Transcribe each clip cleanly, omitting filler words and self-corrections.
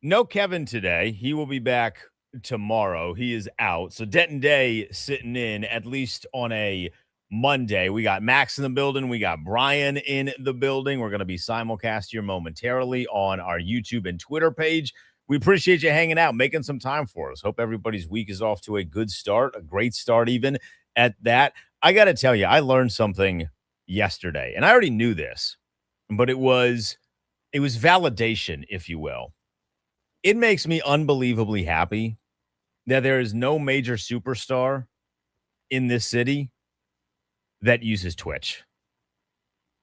No Kevin today. He will be back tomorrow. He is out. So Denton Day sitting in at least on a Monday. We got Max in the building. We got Brian in the building. We're going to be simulcast here momentarily on our YouTube and Twitter page. We appreciate you hanging out, making some time for us. Hope everybody's week is off to a good start, a great start even at that. I got to tell you, I learned something yesterday, and I already knew this, but it was validation, if you will. It makes me unbelievably happy that there is no major superstar in this city that uses Twitch.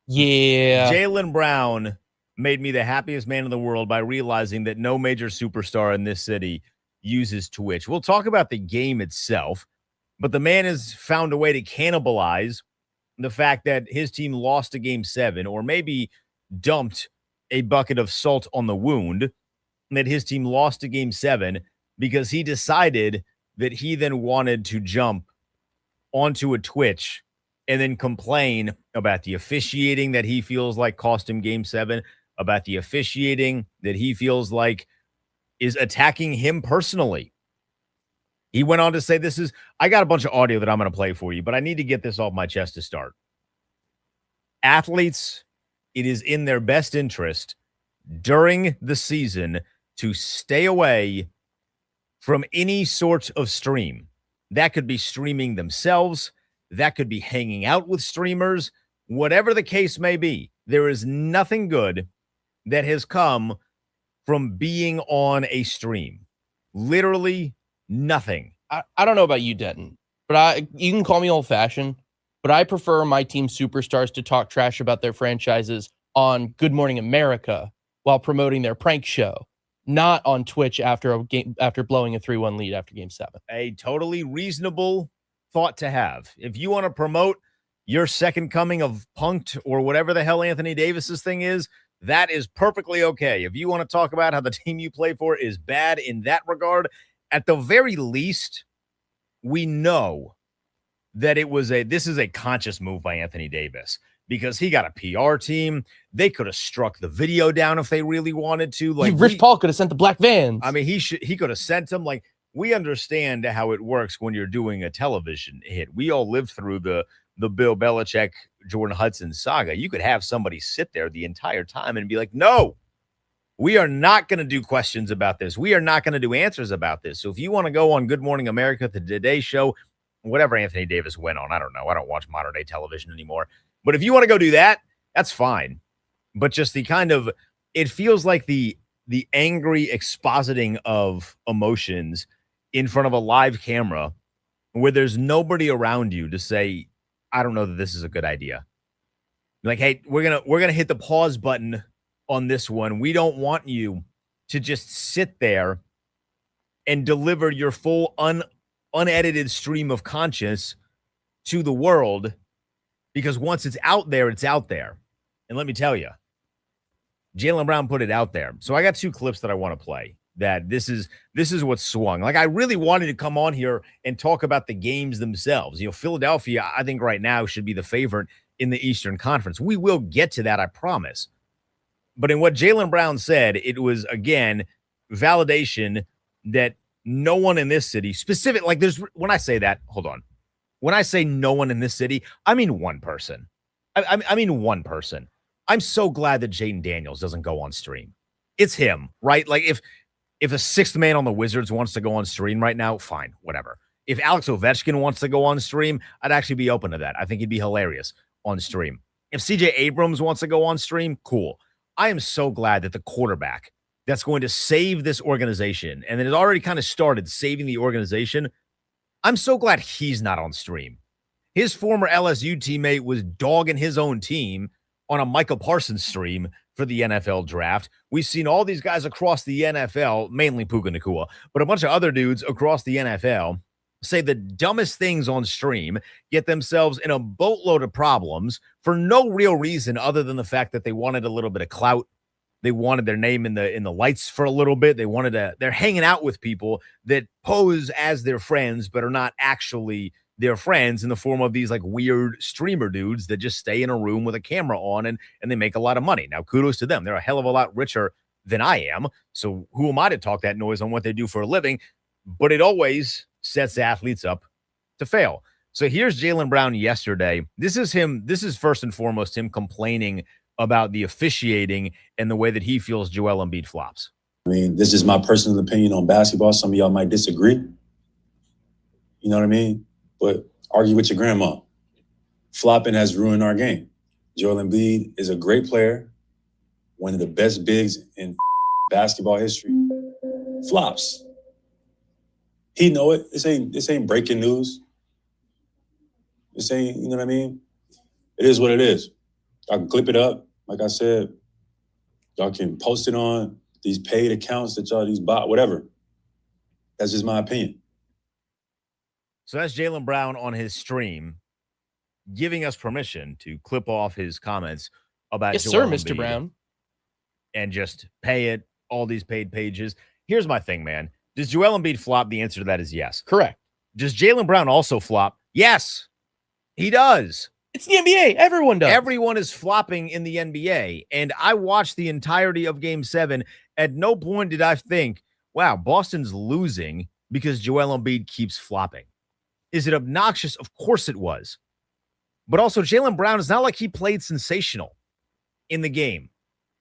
Yeah. Jaylen Brown made me the happiest man in the world by realizing that no major superstar in this city uses Twitch. We'll talk about the game itself, but the man has found a way to cannibalize the fact that his team lost a game 7 or maybe dumped a bucket of salt on the wound that his team lost a game 7 because he decided that he then wanted to jump onto a Twitch and then complain about the officiating that he feels like cost him game 7, about the officiating that he feels like is attacking him personally. He went on to say I got a bunch of audio that I'm going to play for you, but I need to get this off my chest to start. Athletes, it is in their best interest during the season to stay away from any sort of stream. That could be streaming themselves. That could be hanging out with streamers. Whatever the case may be, there is nothing good that has come from being on a stream. Literally nothing. I don't know about you, Denton, but you can call me old-fashioned, but I prefer my team superstars to talk trash about their franchises on Good Morning America while promoting their prank show, not on Twitch after blowing a 3-1 lead after game 7. A totally reasonable thought to have. If you want to promote your second coming of Punked or whatever the hell Anthony Davis's thing is, that is perfectly okay. If you want to talk about how the team you play for is bad in that regard, at the very least, we know that this is a conscious move by Anthony Davis because he got a PR team. They could have struck the video down if they really wanted to. Like Rich Paul could have sent the black vans. I mean, he could have sent them. Like, we understand how it works when you're doing a television hit. We all lived through the Bill Belichick, Jordan Hudson saga. You could have somebody sit there the entire time and be like, no, we are not going to do questions about this. We are not going to do answers about this. So if you want to go on Good Morning America, the Today Show, whatever Anthony Davis went on, I don't know. I don't watch modern day television anymore. But if you want to go do that, that's fine. But just it feels like the angry expositing of emotions in front of a live camera where there's nobody around you to say, I don't know that this is a good idea. Like, hey, we're gonna hit the pause button on this one. We don't want you to just sit there and deliver your full unedited stream of conscience to the world, because once it's out there, it's out there. And let me tell you, Jaylen Brown put it out there. So I got 2 clips that I want to play. That this is what swung. Like, I really wanted to come on here and talk about the games themselves. Philadelphia, I think right now should be the favorite in the Eastern Conference. We will get to that, I promise. But in what Jaylen Brown said, it was, again, validation that no one in this city, when I say that, hold on. When I say no one in this city, I mean one person. I mean one person. I'm so glad that Jaden Daniels doesn't go on stream. It's him, right? Like, if a 6th man on the Wizards wants to go on stream right now, fine, whatever. If Alex Ovechkin wants to go on stream, I'd actually be open to that. I think he'd be hilarious on stream. If CJ Abrams wants to go on stream, cool. I am so glad that the quarterback that's going to save this organization, and it has already kind of started saving the organization, I'm so glad he's not on stream. His former LSU teammate was dogging his own team on a Michael Parsons stream for the NFL draft. We've seen all these guys across the NFL, mainly Puka Nacua, but a bunch of other dudes across the NFL say the dumbest things on stream, get themselves in a boatload of problems for no real reason other than the fact that they wanted a little bit of clout. They wanted their name in the lights for a little bit. They're hanging out with people that pose as their friends, but are not actually their friends, in the form of these like weird streamer dudes that just stay in a room with a camera on and they make a lot of money. Now, kudos to them. They're a hell of a lot richer than I am. So who am I to talk that noise on what they do for a living? But it always sets athletes up to fail. So here's Jaylen Brown yesterday. This is first and foremost him complaining about the officiating and the way that he feels Joel Embiid flops. I mean, this is my personal opinion on basketball. Some of y'all might disagree. You know what I mean? But argue with your grandma. Flopping has ruined our game. Joel Embiid is a great player, one of the best bigs in basketball history. Flops. He know it. This ain't breaking news. This ain't, you know what I mean? It is what it is. I can clip it up. Like I said, y'all can post it on these paid accounts that y'all, these bot, whatever. That's just my opinion. So that's Jaylen Brown on his stream giving us permission to clip off his comments about yes, Joel sir, Embiid Mr. Brown. And just pay it, all these paid pages. Here's my thing, man. Does Joel Embiid flop? The answer to that is yes. Correct. Does Jaylen Brown also flop? Yes, he does. It's the NBA. Everyone does. Everyone is flopping in the NBA. And I watched the entirety of Game 7. At no point did I think, wow, Boston's losing because Joel Embiid keeps flopping. Is it obnoxious? Of course it was. But also, Jaylen Brown, it's not like he played sensational in the game.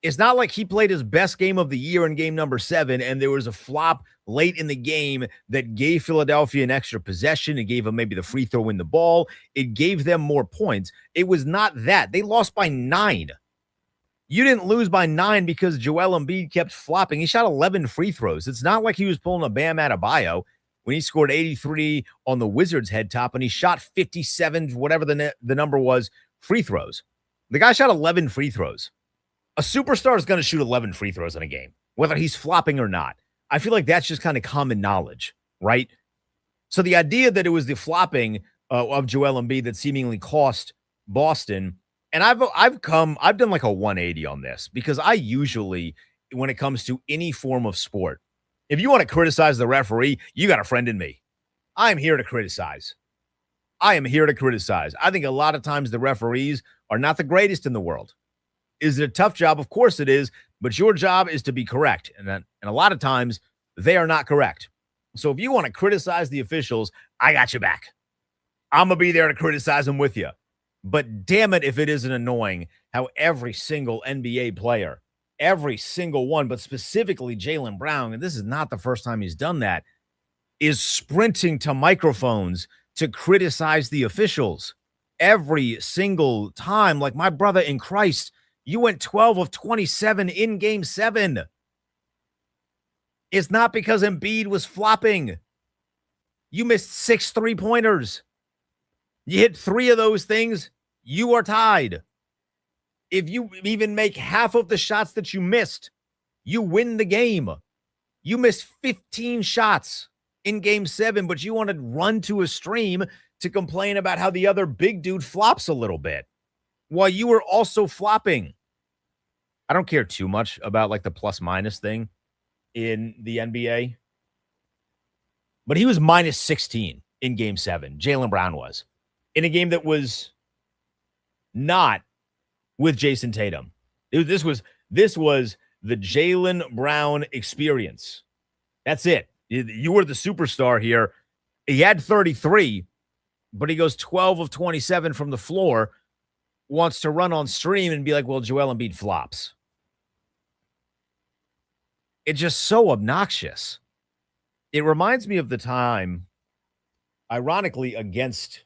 It's not like he played his best game of the year in game number 7, and there was a flop late in the game that gave Philadelphia an extra possession. It gave them maybe the free throw in the ball. It gave them more points. It was not that. They lost by 9. You didn't lose by 9 because Joel Embiid kept flopping. He shot 11 free throws. It's not like he was pulling a Bam Adebayo when he scored 83 on the Wizards head top and he shot 57, whatever the number was, free throws. The guy shot 11 free throws. A superstar is going to shoot 11 free throws in a game, whether he's flopping or not. I feel like that's just kind of common knowledge, right? So the idea that it was the flopping of Joel Embiid that seemingly cost Boston, and I've done like a 180 on this because I usually, when it comes to any form of sport, if you want to criticize the referee, you got a friend in me. I'm here to criticize. I am here to criticize. I think a lot of times the referees are not the greatest in the world. Is it a tough job? Of course it is, but your job is to be correct. And a lot of times they are not correct. So if you want to criticize the officials, I got your back. I'm going to be there to criticize them with you. But damn it if it isn't annoying how every single NBA player, every single one, but specifically Jaylen Brown, and this is not the first time he's done that, is sprinting to microphones to criticize the officials every single time. Like, my brother in Christ, you went 12 of 27 in Game 7. It's not because Embiid was flopping. You missed 6 3-pointers. You hit 3 of those things, you are tied. If you even make half of the shots that you missed, you win the game. You missed 15 shots in Game 7, but you want to run to a stream to complain about how the other big dude flops a little bit while you were also flopping. I don't care too much about like the plus minus thing in the NBA, but he was minus 16 in Game 7. Jaylen Brown was in a game that was not with Jason Tatum. This was the Jaylen Brown experience. That's it. You were the superstar here. He had 33, but he goes 12 of 27 from the floor, wants to run on stream and be like, well, Joel Embiid flops. It's just so obnoxious. It reminds me of the time, ironically, against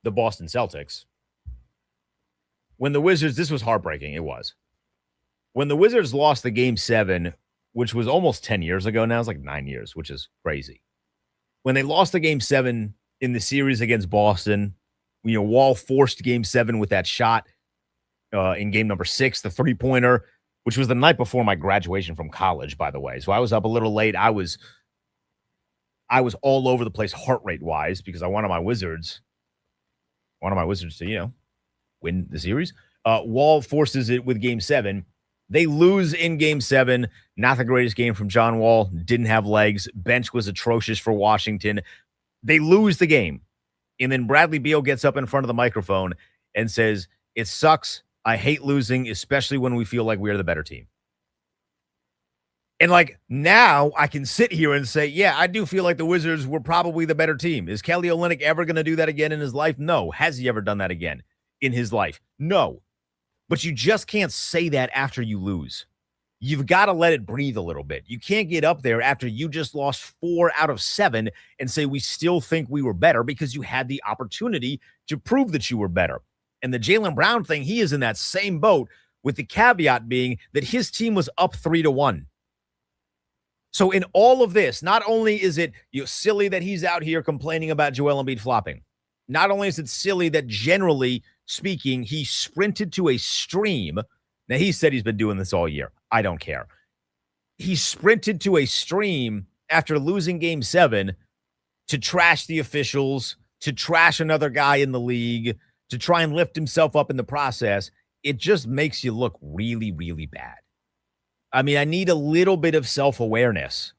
the Boston Celtics, when the Wizards, this was heartbreaking, it was. When the Wizards lost the Game 7, which was almost 10 years ago now, it's like 9 years, which is crazy. When they lost the Game 7 in the series against Boston, Wall forced Game 7 with that shot in game number 6, the three-pointer, which was the night before my graduation from college, by the way. So I was up a little late. I was all over the place heart rate-wise because I wanted my Wizards to, win the series. Wall forces it with Game 7. They lose in Game 7. Not the greatest game from John Wall. Didn't have legs. Bench was atrocious for Washington. They lose the game. And then Bradley Beal gets up in front of the microphone and says, "It sucks. I hate losing, especially when we feel like we are the better team." And like now I can sit here and say, yeah, I do feel like the Wizards were probably the better team. Is Kelly Olynyk ever going to do that again in his life? No. Has he ever done that again in his life? No. But you just can't say that after you lose. You've got to let it breathe a little bit. You can't get up there after you just lost 4 out of 7 and say we still think we were better, because you had the opportunity to prove that you were better. And the Jaylen Brown thing, he is in that same boat, with the caveat being that his team was up 3-1. So in all of this, not only is it silly that he's out here complaining about Joel Embiid flopping, not only is it silly that generally speaking, he sprinted to a stream. Now, he said he's been doing this all year. I don't care. He sprinted to a stream after losing game 7 to trash the officials, to trash another guy in the league, to try and lift himself up in the process. It just makes you look really, really bad. I mean, I need a little bit of self-awareness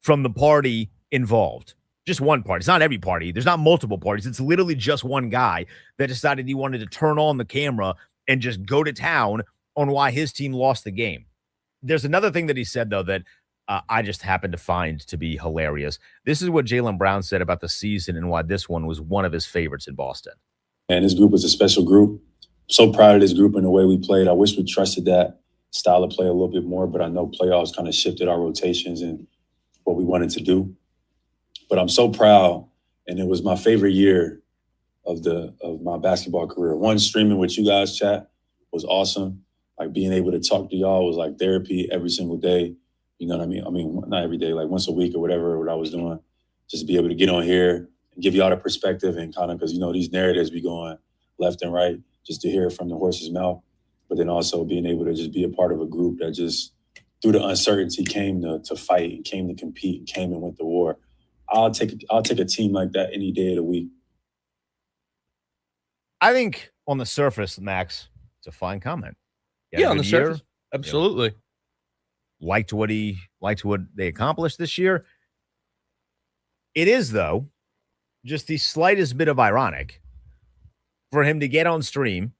from the party involved. Just one party. It's not every party. There's not multiple parties. It's literally just one guy that decided he wanted to turn on the camera and just go to town on why his team lost the game. There's another thing that he said, though, that I just happened to find to be hilarious. This is what Jaylen Brown said about the season and why this one was one of his favorites in Boston. And this group was a special group. I'm so proud of this group and the way we played. I wish we trusted that style of play a little bit more, but I know playoffs kind of shifted our rotations and what we wanted to do. But I'm so proud, and it was my favorite year of my basketball career. One, streaming with you guys, chat, was awesome. Like being able to talk to y'all was like therapy every single day. You know what I mean? I mean, not every day, like once a week or whatever, what I was doing. Just be able to get on here and give y'all the perspective and kind of, because, these narratives be going left and right, just to hear it from the horse's mouth. But then also being able to just be a part of a group that just, through the uncertainty, came to fight and came to compete and came and went to war. I'll take a team like that any day of the week. I think on the surface, Max, it's a fine comment. Yeah, on the surface, absolutely. Liked what they accomplished this year. It is, though, just the slightest bit of ironic for him to get on stream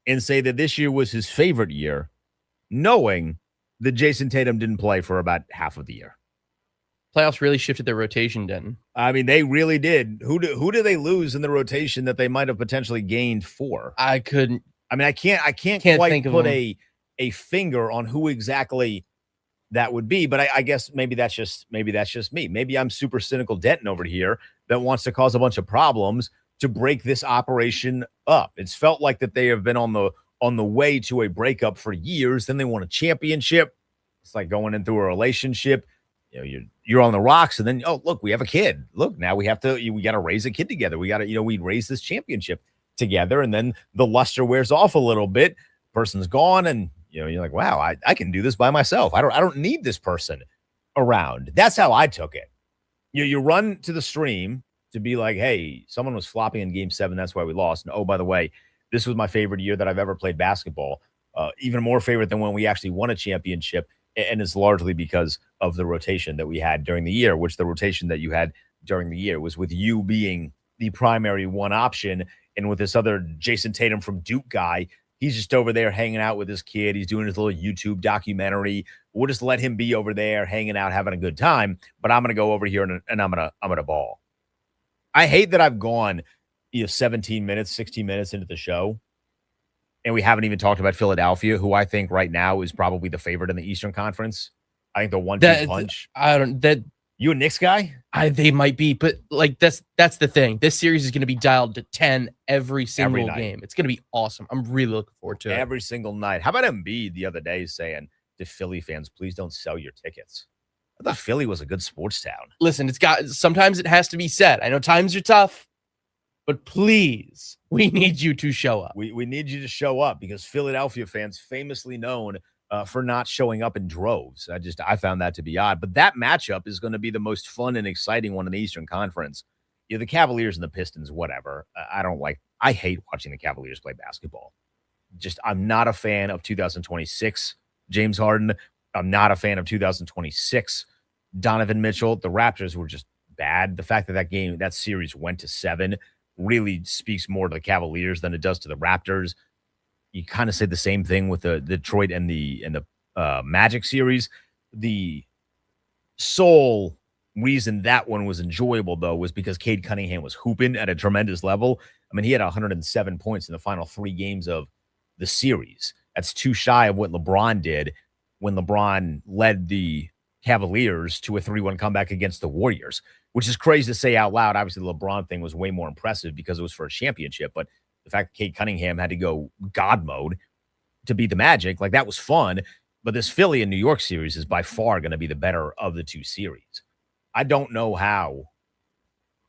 and say that this year was his favorite year, knowing that Jason Tatum didn't play for about half of the year. Playoffs really shifted their rotation, Denton. I mean, they really did. Who do they lose in the rotation that they might have potentially gained for? I can't quite put a finger on who exactly that would be, but I guess maybe that's just me. Maybe I'm super cynical Denton over here that wants to cause a bunch of problems to break this operation up. It's felt like that they have been on the way to a breakup for years. Then they won a championship. It's like going into a relationship. You're on the rocks, and then, oh, look, we have a kid. Look, now we got to raise a kid together. We got to, we raise this championship together, and then the luster wears off a little bit. Person's gone, and you're like, wow, I can do this by myself. I don't need this person around. That's how I took it. You run to the stream to be like, hey, someone was flopping in game 7. That's why we lost. And oh, by the way, this was my favorite year that I've ever played basketball. Even more favorite than when we actually won a championship. And it's largely because of the rotation that we had during the year, which the rotation that you had during the year was with you being the primary one option. And with this other Jason Tatum from Duke guy, he's just over there hanging out with his kid. He's doing his little YouTube documentary. We'll just let him be over there hanging out, having a good time. But I'm going to go over here and I'm going to ball. I hate that I've gone 17 minutes, 16 minutes into the show, and we haven't even talked about Philadelphia, who I think right now is probably the favorite in the Eastern Conference. I think the 1-2 punch. You a Knicks guy? They might be, but like that's the thing. This series is going to be dialed to 10 every single game. It's going to be awesome. I'm really looking forward to it. Every single night. How about Embiid the other day saying to Philly fans, please don't sell your tickets? I thought Philly was a good sports town. Listen, sometimes it has to be said. I know times are tough, but please, we need you to show up. We need you to show up, because Philadelphia fans famously known for not showing up in droves. I found that to be odd. But that matchup is going to be the most fun and exciting one in the Eastern Conference. The Cavaliers and the Pistons, whatever. I hate watching the Cavaliers play basketball. I'm not a fan of 2026 James Harden. I'm not a fan of 2026 Donovan Mitchell. The Raptors were just bad. The fact that series went to 7 really speaks more to the Cavaliers than it does to the Raptors. You kind of say the same thing with the Detroit and the Magic series. the sole reason that one was enjoyable, though, was because Cade Cunningham was hooping at a tremendous level. I mean, he had 107 points in the final 3 games of the series. That's too shy of what LeBron did when LeBron led the Cavaliers to a 3-1 comeback against the Warriors, which is crazy to say out loud. Obviously, the LeBron thing was way more impressive because it was for a championship, but the fact that Cade Cunningham had to go God mode to beat the Magic, like that was fun. But this Philly and New York series is by far going to be the better of the 2 series. I don't know how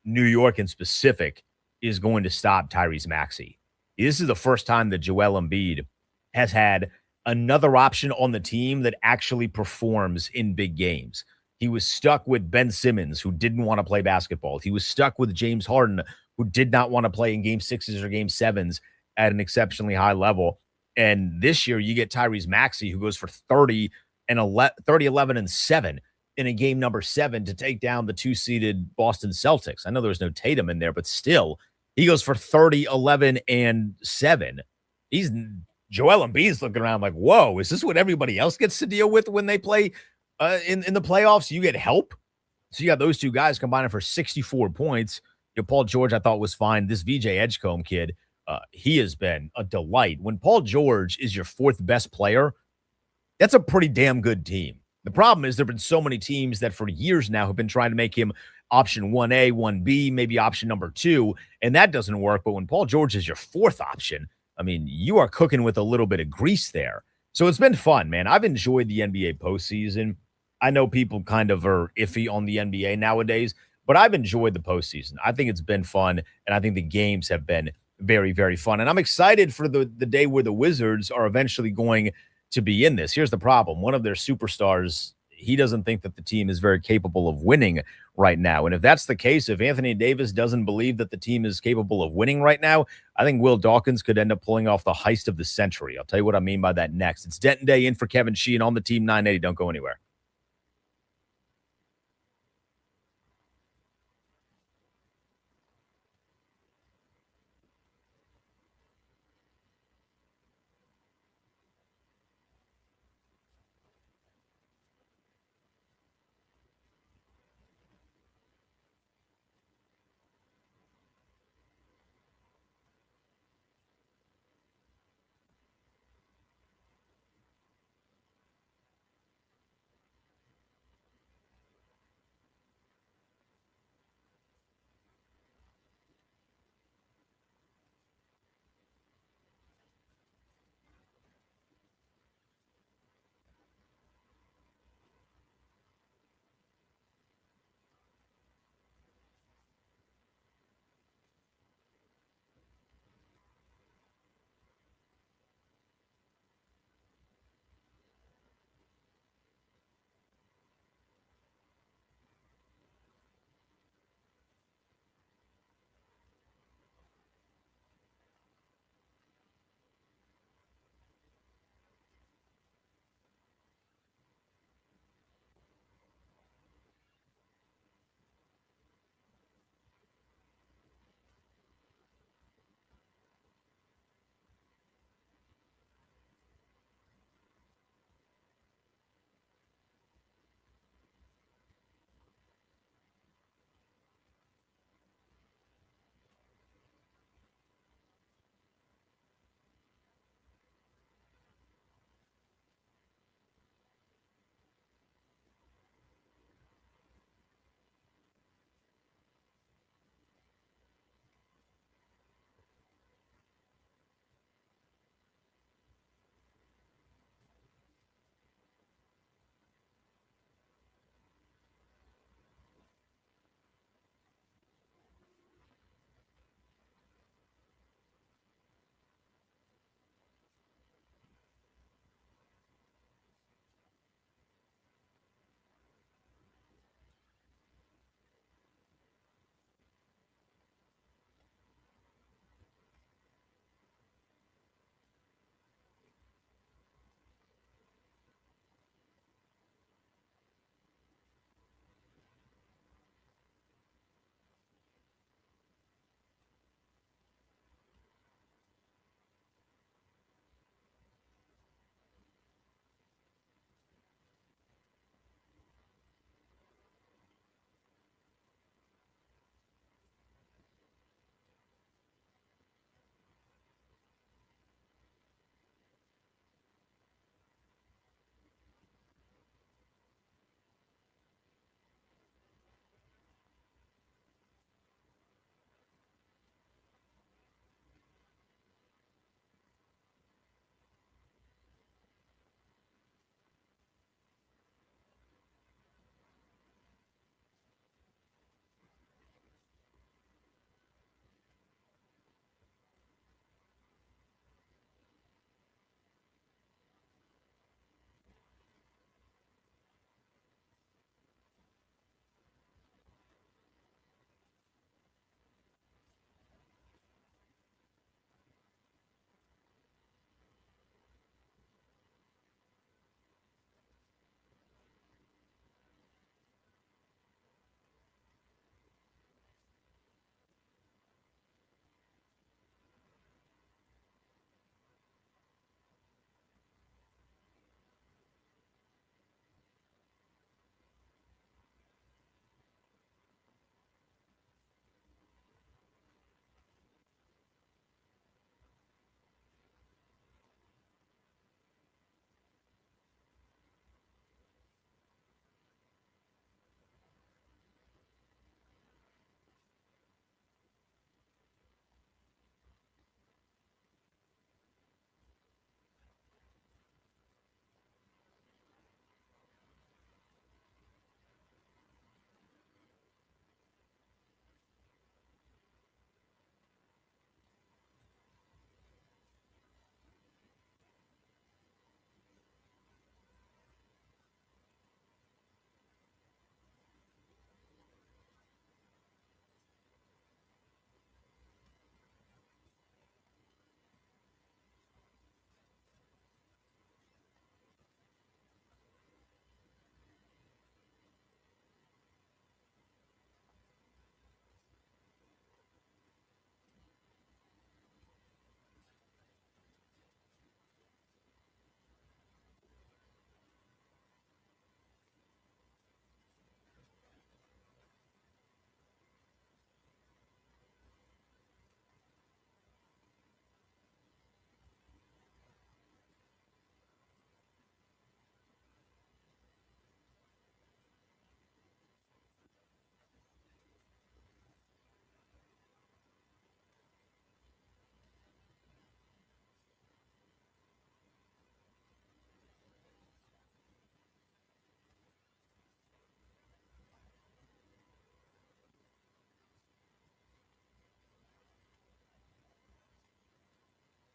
New York in specific is going to stop Tyrese Maxey. This is the first time that Joel Embiid has had another option on the team that actually performs in big games. He was stuck with Ben Simmons, who didn't want to play basketball. He was stuck with James Harden, who did not want to play in game 6s or game 7s at an exceptionally high level. And this year, you get Tyrese Maxey, who goes for 30, 11, and 7 in a game number 7 to take down the 2-seeded Boston Celtics. I know there was no Tatum in there, but still, he goes for 30, 11, and 7. Joel Embiid's looking around like, whoa, is this what everybody else gets to deal with when they play in the playoffs? You get help. So you got those 2 guys combining for 64 points. Paul George, I thought was fine. This VJ Edgecombe kid, he has been a delight. When Paul George is your 4th best player, that's a pretty damn good team. The problem is there have been so many teams that for years now have been trying to make him option 1A, 1B, maybe option number 2, and that doesn't work. But when Paul George is your 4th option, I mean, you are cooking with a little bit of grease there. So it's been fun, man. I've enjoyed the NBA postseason. I know people kind of are iffy on the NBA nowadays, but I've enjoyed the postseason. I think it's been fun, and I think the games have been very, very fun. And I'm excited for the day where the Wizards are eventually going to be in this. Here's the problem. One of their superstars, he doesn't think that the team is very capable of winning right now. And if that's the case, if Anthony Davis doesn't believe that the team is capable of winning right now, I think Will Dawkins could end up pulling off the heist of the century. I'll tell you what I mean by that next. It's Denton Day in for Kevin Sheehan on the Team 980. Don't go anywhere.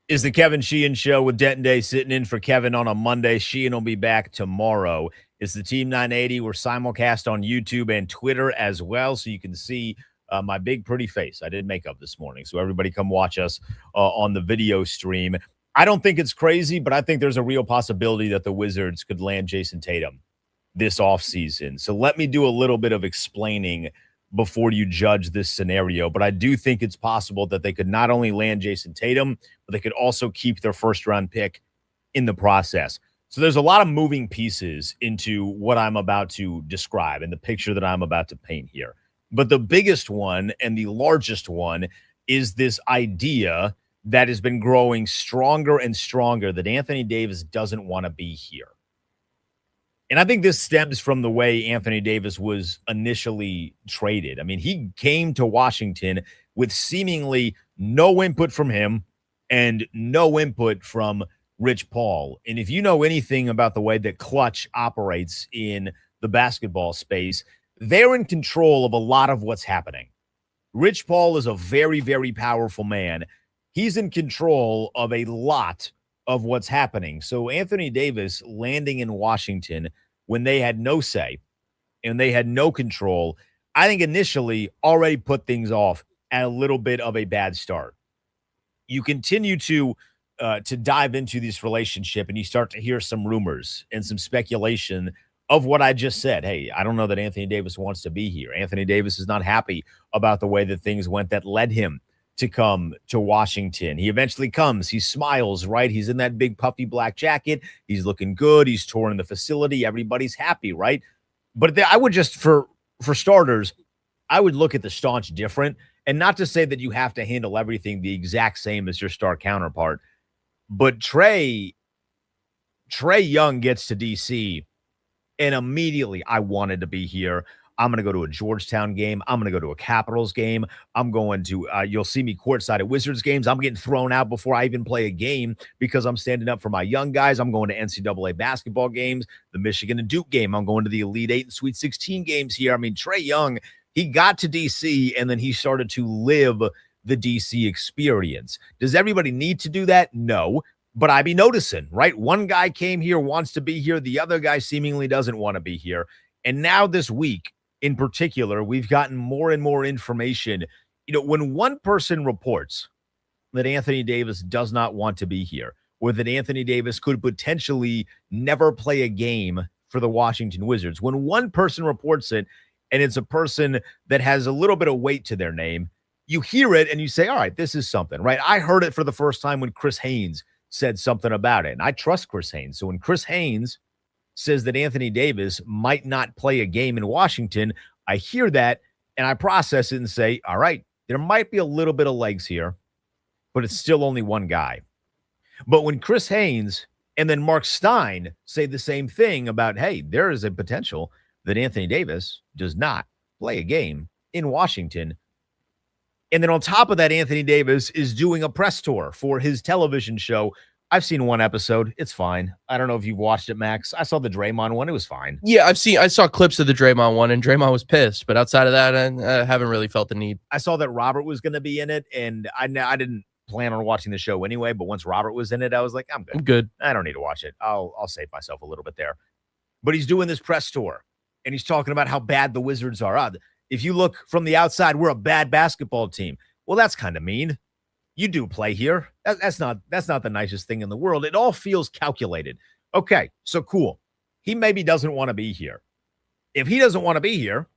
is the Kevin Sheehan Show with Denton Day sitting in for Kevin on a Monday. Sheehan will be back tomorrow. It's the Team 980. We're simulcast on YouTube and Twitter as well, so you can see my big pretty face. I did makeup this morning, so everybody come watch us on the video stream. I don't think it's crazy, but I think there's a real possibility that the Wizards could land Jason Tatum this offseason. So let me do a little bit of explaining before you judge this scenario. But I do think it's possible that they could not only land Jason Tatum, but they could also keep their first-round pick in the process. So there's a lot of moving pieces into what I'm about to describe and the picture that I'm about to paint here. But the biggest one and the largest one is this idea that has been growing stronger and stronger that Anthony Davis doesn't want to be here. And I think this stems from the way Anthony Davis was initially traded. I mean, he came to Washington with seemingly no input from him and no input from Rich Paul. And if you know anything about the way that Clutch operates in the basketball space, they're in control of a lot of what's happening. Rich Paul is a very, very powerful man. He's in control of a lot of what's happening. So Anthony Davis landing in Washington when they had no say and they had no control, I think initially already put things off at a little bit of a bad start. You continue to dive into this relationship and you start to hear some rumors and some speculation of what I just said. Hey, I don't know that Anthony Davis wants to be here. Anthony Davis is not happy about the way that things went that led him to come to Washington. He eventually comes. He smiles, right? He's in that big puffy black jacket. He's looking good. He's touring the facility. Everybody's happy, right? But I would just, for starters, I would look at the staunch different, and not to say that you have to handle everything the exact same as your star counterpart, but Trae Young gets to DC, and immediately I wanted to be here. I'm going to go to a Georgetown game. I'm going to go to a Capitals game. I'm going to, you'll see me courtside at Wizards games. I'm getting thrown out before I even play a game because I'm standing up for my young guys. I'm going to NCAA basketball games, the Michigan and Duke game. I'm going to the Elite Eight and Sweet 16 games here. I mean, Trae Young, he got to DC and then he started to live the DC experience. Does everybody need to do that? No. But I be noticing, right? One guy came here, wants to be here. The other guy seemingly doesn't want to be here. And now this week, in particular, we've gotten more and more information. You know, when one person reports that Anthony Davis does not want to be here, or that Anthony Davis could potentially never play a game for the Washington Wizards, when one person reports it, and it's a person that has a little bit of weight to their name, you hear it and you say, all right, this is something, right? I heard it for the first time when Chris Haynes said something about it, and I trust Chris Haynes. So when Chris Haynes says that Anthony Davis might not play a game in Washington, I hear that and I process it and say, all right, there might be a little bit of legs here, but it's still only one guy. But when Chris Haynes and then Mark Stein say the same thing about, hey, there is a potential that Anthony Davis does not play a game in Washington. And then on top of that, Anthony Davis is doing a press tour for his television show. I've seen one episode. It's fine. I don't know if you've watched it, Max. I saw the Draymond one. It was fine. Yeah, I saw clips of the Draymond one, and Draymond was pissed. But outside of that, I haven't really felt the need. I saw that Robert was going to be in it, and I didn't plan on watching the show anyway. But once Robert was in it, I was like, I'm good. I'm good. I don't need to watch it. I'll save myself a little bit there. But he's doing this press tour, and he's talking about how bad the Wizards are. If you look from the outside, we're a bad basketball team. Well, that's kind of mean. You do play here. That's not the nicest thing in the world. It all feels calculated. Okay, so cool. He maybe doesn't want to be here. If he doesn't want to be here,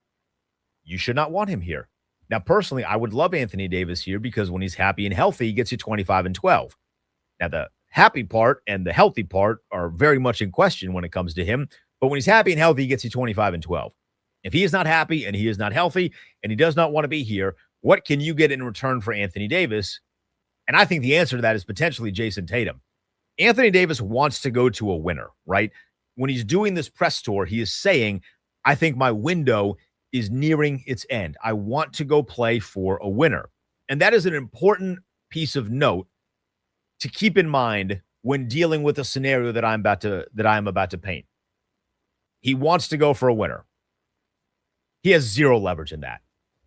you should not want him here. Now, personally, I would love Anthony Davis here because when he's happy and healthy, he gets you 25 and 12. Now, the happy part and the healthy part are very much in question when it comes to him. But when he's happy and healthy, he gets you 25 and 12. If he is not happy and he is not healthy and he does not want to be here, what can you get in return for Anthony Davis? And I think the answer to that is potentially Jason Tatum. Anthony Davis wants to go to a winner, right? When he's doing this press tour, he is saying, I think my window is nearing its end. I want to go play for a winner. And that is an important piece of note to keep in mind when dealing with a scenario that I'm about to paint. He wants to go for a winner. He has zero leverage in that.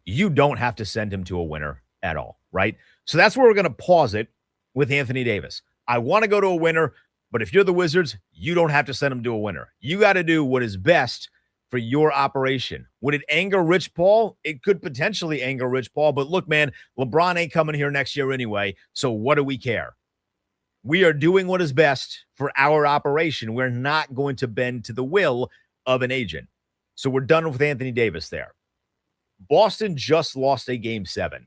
You don't have to send him to a winner at all, right? So that's where we're going to pause it. with Anthony Davis. I want to go to a winner, but if you're the Wizards, you don't have to send him to a winner. You got to do what is best for your operation. Would it anger Rich Paul? It could potentially anger Rich Paul, but look, man, LeBron ain't coming here next year anyway, so what do we care? We are doing what is best for our operation. We're not going to bend to the will of an agent. So we're done with Anthony Davis there. Boston just lost a game 7,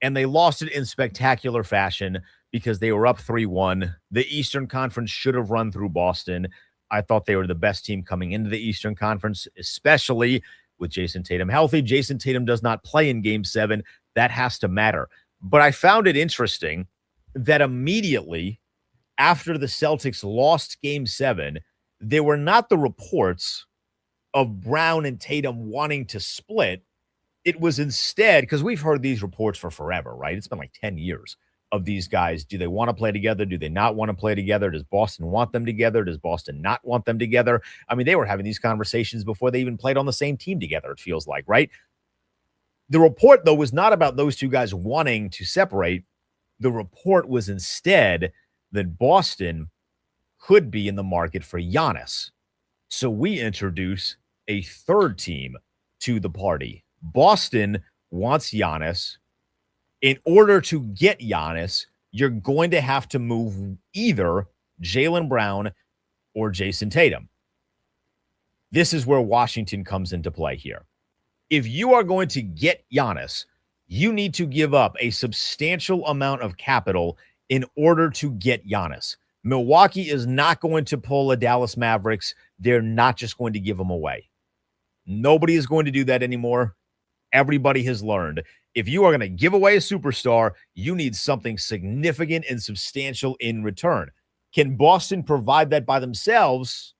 and they lost it in spectacular fashion because they were up 3-1. The Eastern Conference should have run through Boston. I thought they were the best team coming into the Eastern Conference, especially with Jason Tatum healthy. Jason Tatum does not play in game 7. That has to matter. But I found it interesting that immediately after the Celtics lost game 7, there were not the reports of Brown and Tatum wanting to split. It was instead, because we've heard these reports for forever, right? It's been like 10 years of these guys. Do they want to play together? Do they not want to play together? Does Boston want them together? Does Boston not want them together? I mean, they were having these conversations before they even played on the same team together, it feels like, right? The report, though, was not about those two guys wanting to separate. The report was instead that Boston could be in the market for Giannis. So we introduce a third team to the party. Boston wants Giannis. In order to get Giannis, you're going to have to move either Jaylen Brown or Jason Tatum. This is where Washington comes into play here. If you are going to get Giannis, you need to give up a substantial amount of capital in order to get Giannis. Milwaukee is not going to pull a Dallas Mavericks. They're not just going to give him away. Nobody is going to do that anymore. Everybody has learned. If you are going to give away a superstar, you need something significant and substantial in return. Can Boston provide that by themselves?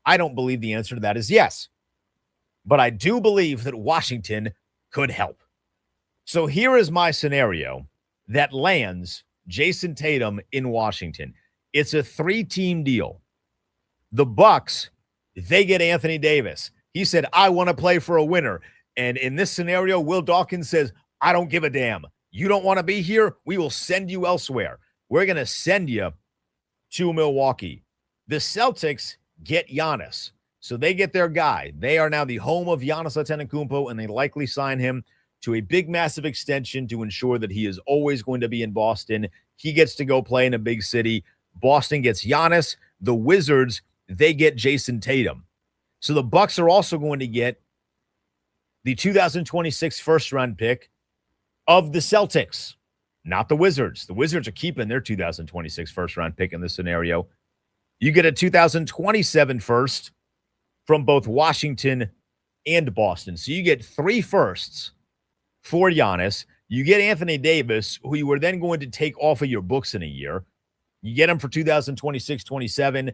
I don't believe the answer to that is yes. But I do believe that Washington could help. So here is my scenario that lands Jason Tatum in Washington. It's a 3-team deal. The Bucks, they get Anthony Davis. He said, I want to play for a winner. And in this scenario, Will Dawkins says, I don't give a damn. You don't want to be here? We will send you elsewhere. We're going to send you to Milwaukee. The Celtics get Giannis. So they get their guy. They are now the home of Giannis Antetokounmpo, and they likely sign him to a big, massive extension to ensure that he is always going to be in Boston. He gets to go play in a big city. Boston gets Giannis. The Wizards, they get Jason Tatum. So the Bucks are also going to get the 2026 first-round pick of the Celtics, not the Wizards. The Wizards are keeping their 2026 first-round pick in this scenario. You get a 2027 first from both Washington and Boston. So you get 3 firsts for Giannis. You get Anthony Davis, who you were then going to take off of your books in a year. You get him for 2026-27.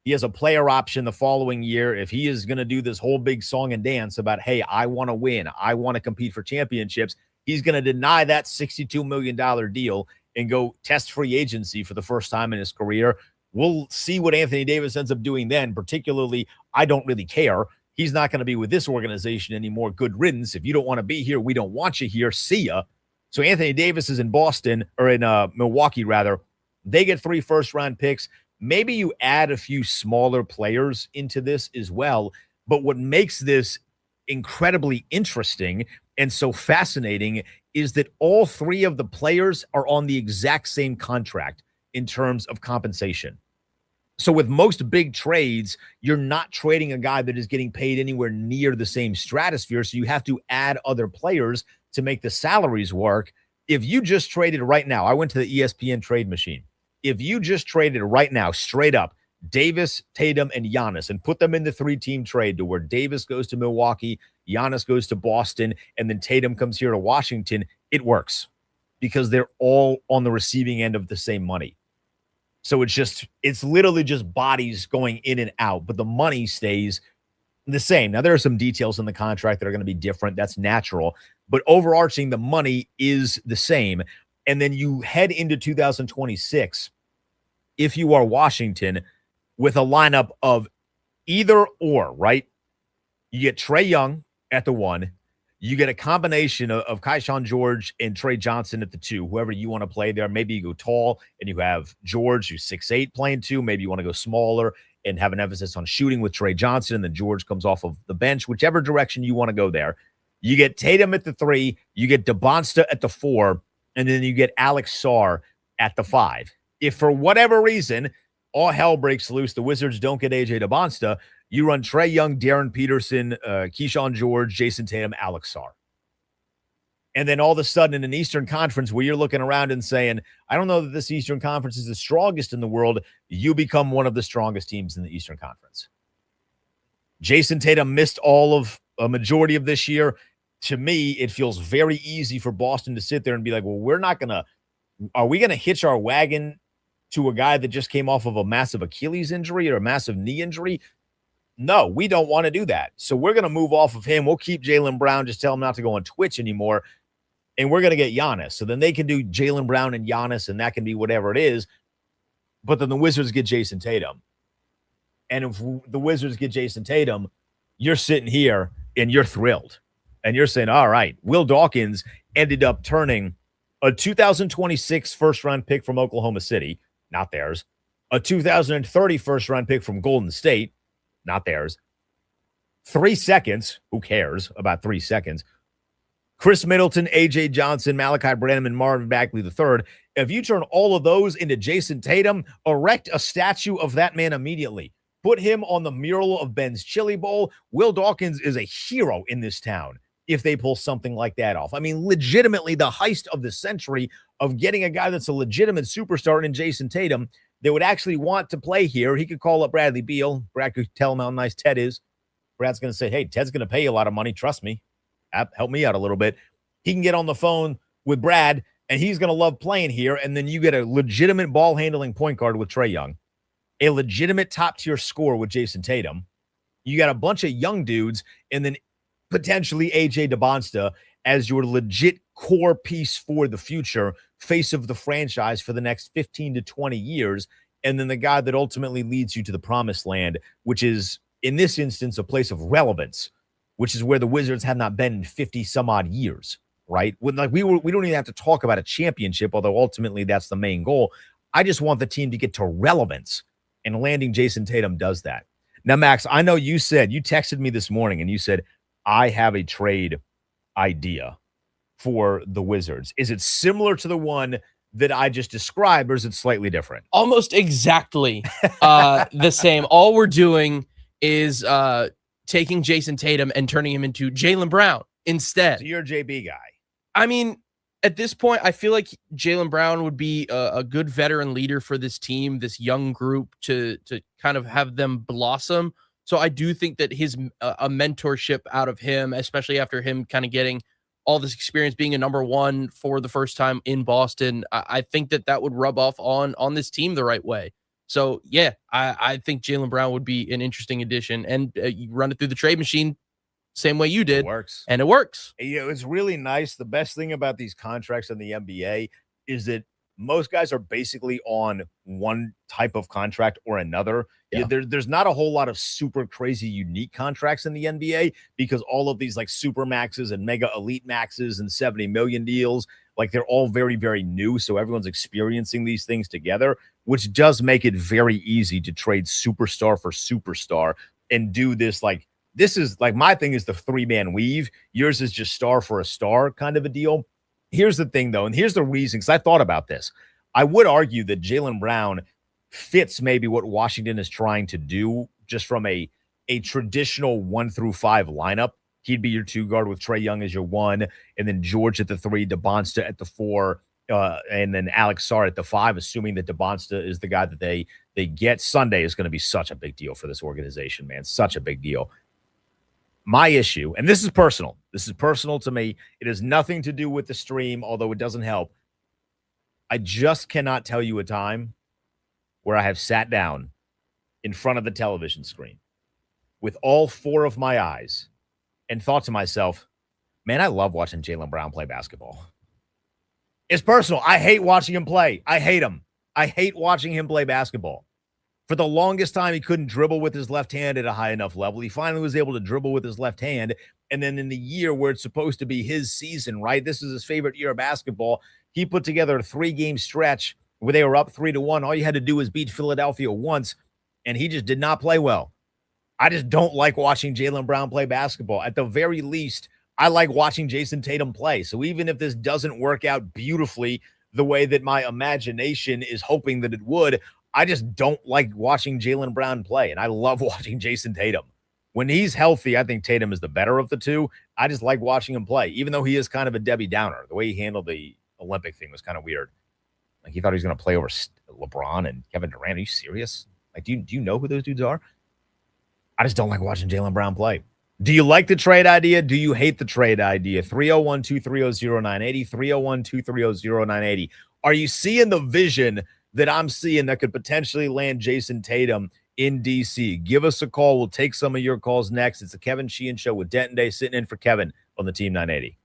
He has a player option the following year. If he is going to do this whole big song and dance about, hey, I want to win, I want to compete for championships, he's going to deny that $62 million deal and go test free agency for the first time in his career. We'll see what Anthony Davis ends up doing then. Particularly, I don't really care. He's not going to be with this organization anymore. Good riddance. If you don't want to be here, we don't want you here. See ya. So Anthony Davis is in Boston, or in Milwaukee, rather. They get 3 first-round picks. Maybe you add a few smaller players into this as well. But what makes this incredibly interesting and so fascinating is that all 3 of the players are on the exact same contract in terms of compensation. So with most big trades, you're not trading a guy that is getting paid anywhere near the same stratosphere. So you have to add other players to make the salaries work. If you just traded right now, I went to the ESPN trade machine. If you just traded right now, straight up, Davis, Tatum, and Giannis, and put them in the 3-team trade to where Davis goes to Milwaukee, Giannis goes to Boston, and then Tatum comes here to Washington, it works because they're all on the receiving end of the same money. So it's literally just bodies going in and out, but the money stays the same. Now, there are some details in the contract that are going to be different. That's natural. But overarching, the money is the same. And then you head into 2026, if you are Washington, with a lineup of either or, right? You get Trae Young at the 1. You get a combination of Keyshawn George and Trey Johnson at the 2, whoever you want to play there. Maybe you go tall and you have George, who's 6'8", playing 2. Maybe you want to go smaller and have an emphasis on shooting with Trey Johnson, and then George comes off of the bench, whichever direction you want to go there. You get Tatum at the 3, you get DeBonsta at the 4, and then you get Alex Sarr at the 5. If for whatever reason all hell breaks loose, the Wizards don't get AJ DeBonsta, you run Trae Young, Darren Peterson, Keyshawn George, Jason Tatum, Alex Sarr. And then all of a sudden in an Eastern Conference where you're looking around and saying, I don't know that this Eastern Conference is the strongest in the world, you become one of the strongest teams in the Eastern Conference. Jason Tatum missed a majority of this year. To me, it feels very easy for Boston to sit there and be like, well, are we going to hitch our wagon to a guy that just came off of a massive Achilles injury or a massive knee injury? No, we don't want to do that. So we're going to move off of him. We'll keep Jaylen Brown, just tell him not to go on Twitch anymore, and we're going to get Giannis. So then they can do Jaylen Brown and Giannis, and that can be whatever it is. But then the Wizards get Jason Tatum. And if the Wizards get Jason Tatum, you're sitting here and you're thrilled. And you're saying, all right, Will Dawkins ended up turning a 2026 first-round pick from Oklahoma City, not theirs, a 2030 first-round pick from Golden State, not theirs, 3 seconds, who cares about 3 seconds, Chris Middleton, A.J. Johnson, Malachi Branham, and Marvin Bagley III. If you turn all of those into Jason Tatum, erect a statue of that man immediately. Put him on the mural of Ben's Chili Bowl. Will Dawkins is a hero in this town if they pull something like that off. I mean, legitimately the heist of the century of getting a guy that's a legitimate superstar in Jason Tatum that would actually want to play here. He could call up Bradley Beal. Brad could tell him how nice Ted is. Brad's going to say, hey, Ted's going to pay you a lot of money. Trust me. Help me out a little bit. He can get on the phone with Brad, and he's going to love playing here. And then you get a legitimate ball-handling point guard with Trae Young, a legitimate top-tier scorer with Jason Tatum. You got a bunch of young dudes, and then potentially A.J. DeBonsta as your legit core piece for the future, face of the franchise for the next 15 to 20 years, and then the guy that ultimately leads you to the promised land, which is, in this instance, a place of relevance, which is where the Wizards have not been in 50-some-odd years, right? We don't even have to talk about a championship, although ultimately that's the main goal. I just want the team to get to relevance, and landing Jason Tatum does that. Now, Max, I know you texted me this morning, and you said, I have a trade idea for the Wizards. Is it similar to the one that I just described, or is it slightly different? Almost exactly the same. All we're doing is taking Jason Tatum and turning him into Jaylen Brown instead. So you're a JB guy. I mean, at this point, I feel like Jaylen Brown would be a good veteran leader for this team, this young group, to kind of have them blossom. So I do think that his a mentorship out of him, especially after him kind of getting all this experience being a number one for the first time in Boston, I think that would rub off on this team the right way. So, yeah, I think Jaylen Brown would be an interesting addition. And you run it through the trade machine same way you did. It works. And it works. You know, it's really nice. The best thing about these contracts in the NBA is that most guys are basically on one type of contract or another. Yeah. There's not a whole lot of super crazy unique contracts in the NBA because all of these like super maxes and mega elite maxes and 70 million deals, like they're all very, very new. So everyone's experiencing these things together, which does make it very easy to trade superstar for superstar and do this. Like, this is like, my thing is the 3-man weave. Yours is just star for a star kind of a deal. Here's the thing, though, and here's the reason, because I thought about this. I would argue that Jaylen Brown fits maybe what Washington is trying to do just from a traditional 1 through 5 lineup. He'd be your 2 guard with Trae Young as your 1, and then George at the 3, DeBonsta at the 4, and then Alex Sarr at the 5, assuming that DeBonsta is the guy that they get. Sunday is going to be such a big deal for this organization, man. Such a big deal. My issue, and this is personal to me. It has nothing to do with the stream, although it doesn't help. I just cannot tell you a time where I have sat down in front of the television screen with all 4 of my eyes and thought to myself, man, I love watching Jaylen Brown play basketball. It's personal. I hate watching him play. I hate him. I hate watching him play basketball. For the longest time, he couldn't dribble with his left hand at a high enough level. He finally was able to dribble with his left hand, And then in the year where it's supposed to be his season, right? This is his favorite year of basketball. He put together a 3-game stretch where they were up 3-1. All you had to do was beat Philadelphia once, and he just did not play well. I just don't like watching Jaylen Brown play basketball. At the very least, I like watching Jason Tatum play. So even if this doesn't work out beautifully the way that my imagination is hoping that it would, I just don't like watching Jaylen Brown play. And I love watching Jason Tatum. When he's healthy, I think Tatum is the better of the two. I just like watching him play, even though he is kind of a Debbie Downer. The way he handled the Olympic thing was kind of weird. Like he thought he was going to play over LeBron and Kevin Durant. Are you serious? Like, do you know who those dudes are? I just don't like watching Jaylen Brown play. Do you like the trade idea? Do you hate the trade idea? 301-230-0980, 301-230-0980. Are you seeing the vision that I'm seeing that could potentially land Jason Tatum in DC? Give us a call. We'll take some of your calls next. It's the Kevin Sheehan Show with Denton Day sitting in for Kevin on the Team 980.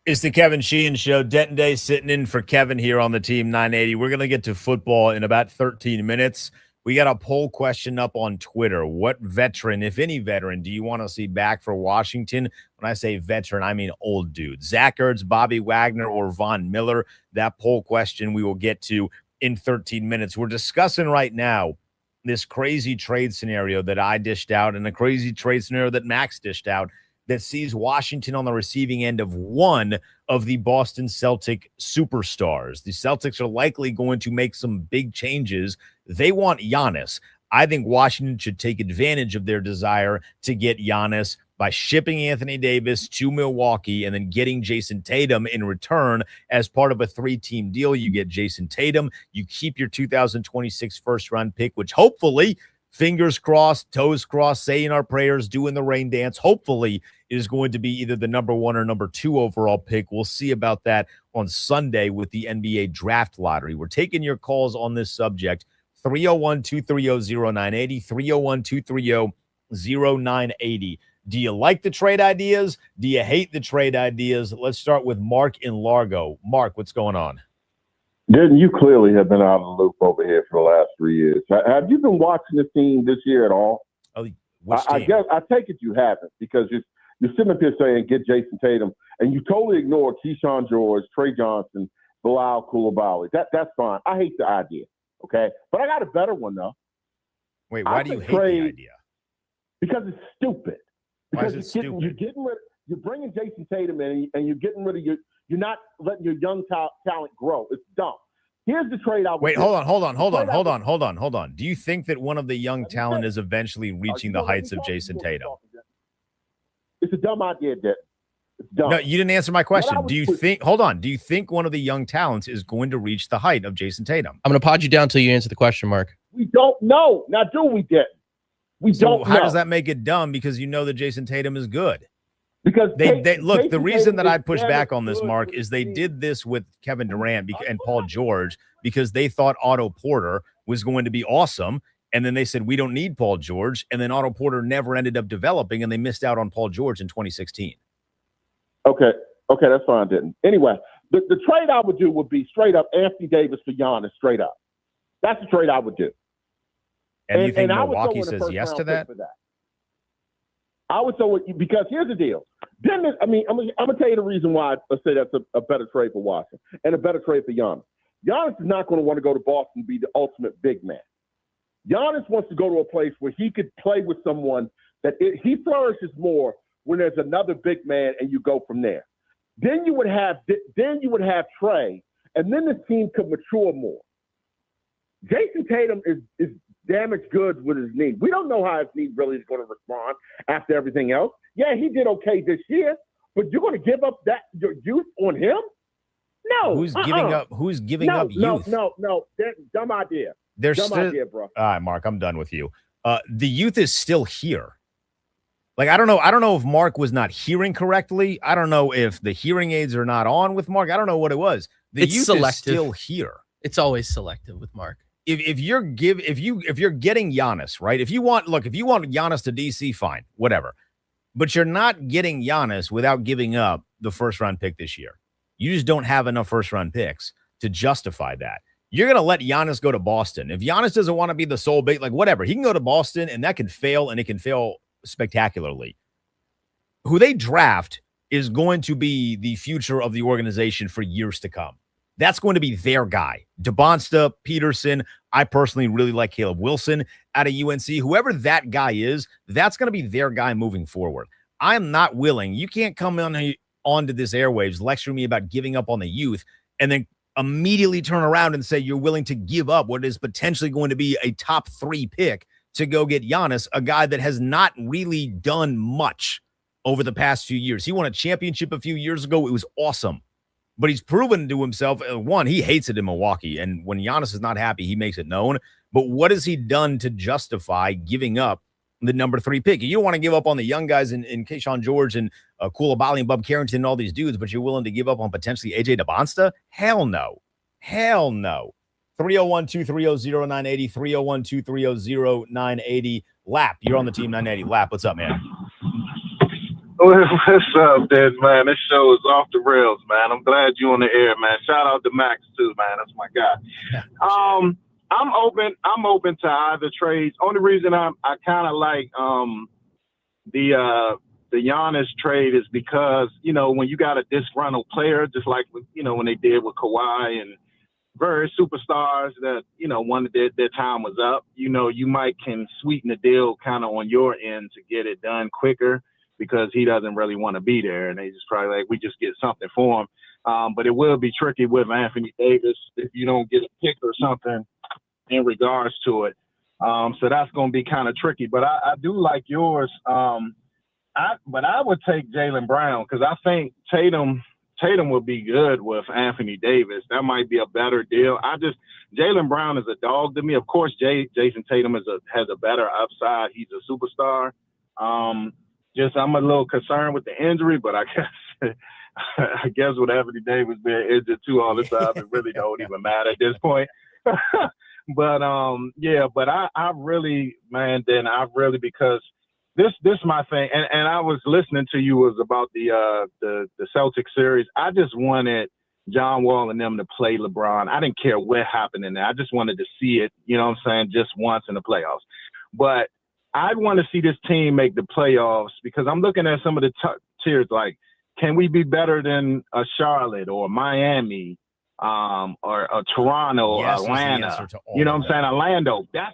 It's the Kevin Sheehan Show. Denton Day sitting in for Kevin here on the Team 980. We're going to get to football in about 13 minutes. We got a poll question up on Twitter. What veteran, if any veteran, do you want to see back for Washington? When I say veteran, I mean old dude. Zach Ertz, Bobby Wagner, or Von Miller? That poll question we will get to in 13 minutes. We're discussing right now this crazy trade scenario that I dished out and a crazy trade scenario that Max dished out that sees Washington on the receiving end of one of the Boston Celtic superstars. The Celtics are likely going to make some big changes. They want Giannis. I think Washington should take advantage of their desire to get Giannis by shipping Anthony Davis to Milwaukee and then getting Jason Tatum in return as part of a 3-team deal. You get Jason Tatum, you keep your 2026 first-round pick, which hopefully, fingers crossed, toes crossed, saying our prayers, doing the rain dance, hopefully is going to be either the number 1 or number 2 overall pick. We'll see about that on Sunday with the NBA draft lottery. We're taking your calls on this subject. 301-230-0980, 301-230-0980. Do you like the trade ideas? Do you hate the trade ideas? Let's start with Mark in Largo. Mark, what's going on? Denton, you clearly have been out of the loop over here for the last 3 years. Have you been watching the team this year at all? Oh, I guess I take it you haven't, because you're sitting up here saying get Jason Tatum, and you totally ignore Keyshawn George, Trey Johnson, Bilal Coulibaly. That's fine. I hate the idea, okay? But I got a better one, though. Wait, why do you hate the idea? Because it's stupid. Why Because is it stupid? you're bringing Jason Tatum in, and you're getting rid of you're not letting your young talent grow. It's dumb. Here's the trade I would Wait, do. hold on. Do you think that one of the young talent is eventually reaching the heights of Jason Tatum? It's a dumb idea, Dick. It's dumb. No, you didn't answer my question. Do you think one of the young talents is going to reach the height of Jason Tatum? I'm going to pod you down until you answer the question, Mark. We don't know. Now, do we, Dick? We don't know. How does that make it dumb? Because you know that Jason Tatum is good. Because they look, the reason that I push push back on this, Mark, is they did this with Kevin Durant and Paul George because they thought Otto Porter was going to be awesome. And then they said, we don't need Paul George. And then Otto Porter never ended up developing, and they missed out on Paul George in 2016. Okay, that's fine, Denton. Anyway, the trade I would do would be straight up Anthony Davis for Giannis, straight up. That's the trade I would do. And you think Milwaukee says yes to that? I would throw it, because here's the deal. Denton, I'm going to tell you the reason why I say that's a better trade for Washington and a better trade for Giannis. Giannis is not going to want to go to Boston and be the ultimate big man. Giannis wants to go to a place where he could play with someone that he flourishes more when there's another big man, and you go from there. Then you would have Trey, and then the team could mature more. Jason Tatum is damaged goods with his knee. We don't know how his knee really is going to respond after everything else. Yeah, he did okay this year, but you're going to give up your youth on him? No. Who's giving up? Who's giving up youth? No. That's a dumb idea. Dumb idea, bro. All right, Mark, I'm done with you. The youth is still here. Like, I don't know if Mark was not hearing correctly. I don't know if the hearing aids are not on with Mark. I don't know what it was. The youth is still here. It's always selective with Mark. If you're getting Giannis, right? If you want Giannis to DC, fine, whatever. But you're not getting Giannis without giving up the first round pick this year. You just don't have enough first round picks to justify that. You're going to let Giannis go to Boston. If Giannis doesn't want to be the sole bait, like whatever, he can go to Boston and that can fail, and it can fail spectacularly. Who they draft is going to be the future of the organization for years to come. That's going to be their guy. DeBonsta, Peterson. I personally really like Caleb Wilson out of UNC. Whoever that guy is, that's going to be their guy moving forward. I'm not willing. You can't come onto this airwaves, lecture me about giving up on the youth, and then immediately turn around and say you're willing to give up what is potentially going to be a top 3 pick to go get Giannis, a guy that has not really done much over the past few years. He won a championship a few years ago. It was awesome. But he's proven to himself, one, he hates it in Milwaukee. And when Giannis is not happy, he makes it known. But what has he done to justify giving up the number 3 pick? You don't want to give up on the young guys in Keyshawn George and Coulibaly and Bub Carrington and all these dudes, but you're willing to give up on potentially AJ DeBonsta? Hell no. 301-230-0980, 301-230-0980. Lap, you're on the Team 980. Lap, what's up, man? What's up, Dad, man? This show is off the rails, man. I'm glad you're on the air, man. Shout out to Max too, man. That's my guy. I'm open to either trades. Only reason I kind of like the Giannis trade is because, you know, when you got a disgruntled player, just like when they did with Kawhi and various superstars that, wanted their time was up, you might can sweeten the deal kind of on your end to get it done quicker because he doesn't really want to be there. And they just probably like, we just get something for him. But it will be tricky with Anthony Davis if you don't get a pick or something in regards to it. So that's going to be kind of tricky. But I do like yours. But I would take Jaylen Brown because I think Tatum would be good with Anthony Davis. That might be a better deal. Jaylen Brown is a dog to me. Of course, Jason Tatum has a better upside. He's a superstar. I'm a little concerned with the injury, but I guess with Anthony Davis being injured too all the time, it really don't even matter at this point. But I really, because this my thing, and I was listening to you was about the Celtics series. I just wanted John Wall and them to play LeBron. I didn't care what happened in there. I just wanted to see it, you know what I'm saying, just once in the playoffs. But I'd want to see this team make the playoffs because I'm looking at some of the tiers like, can we be better than a Charlotte or Miami or Toronto or Atlanta? You know what I'm saying? Orlando. That's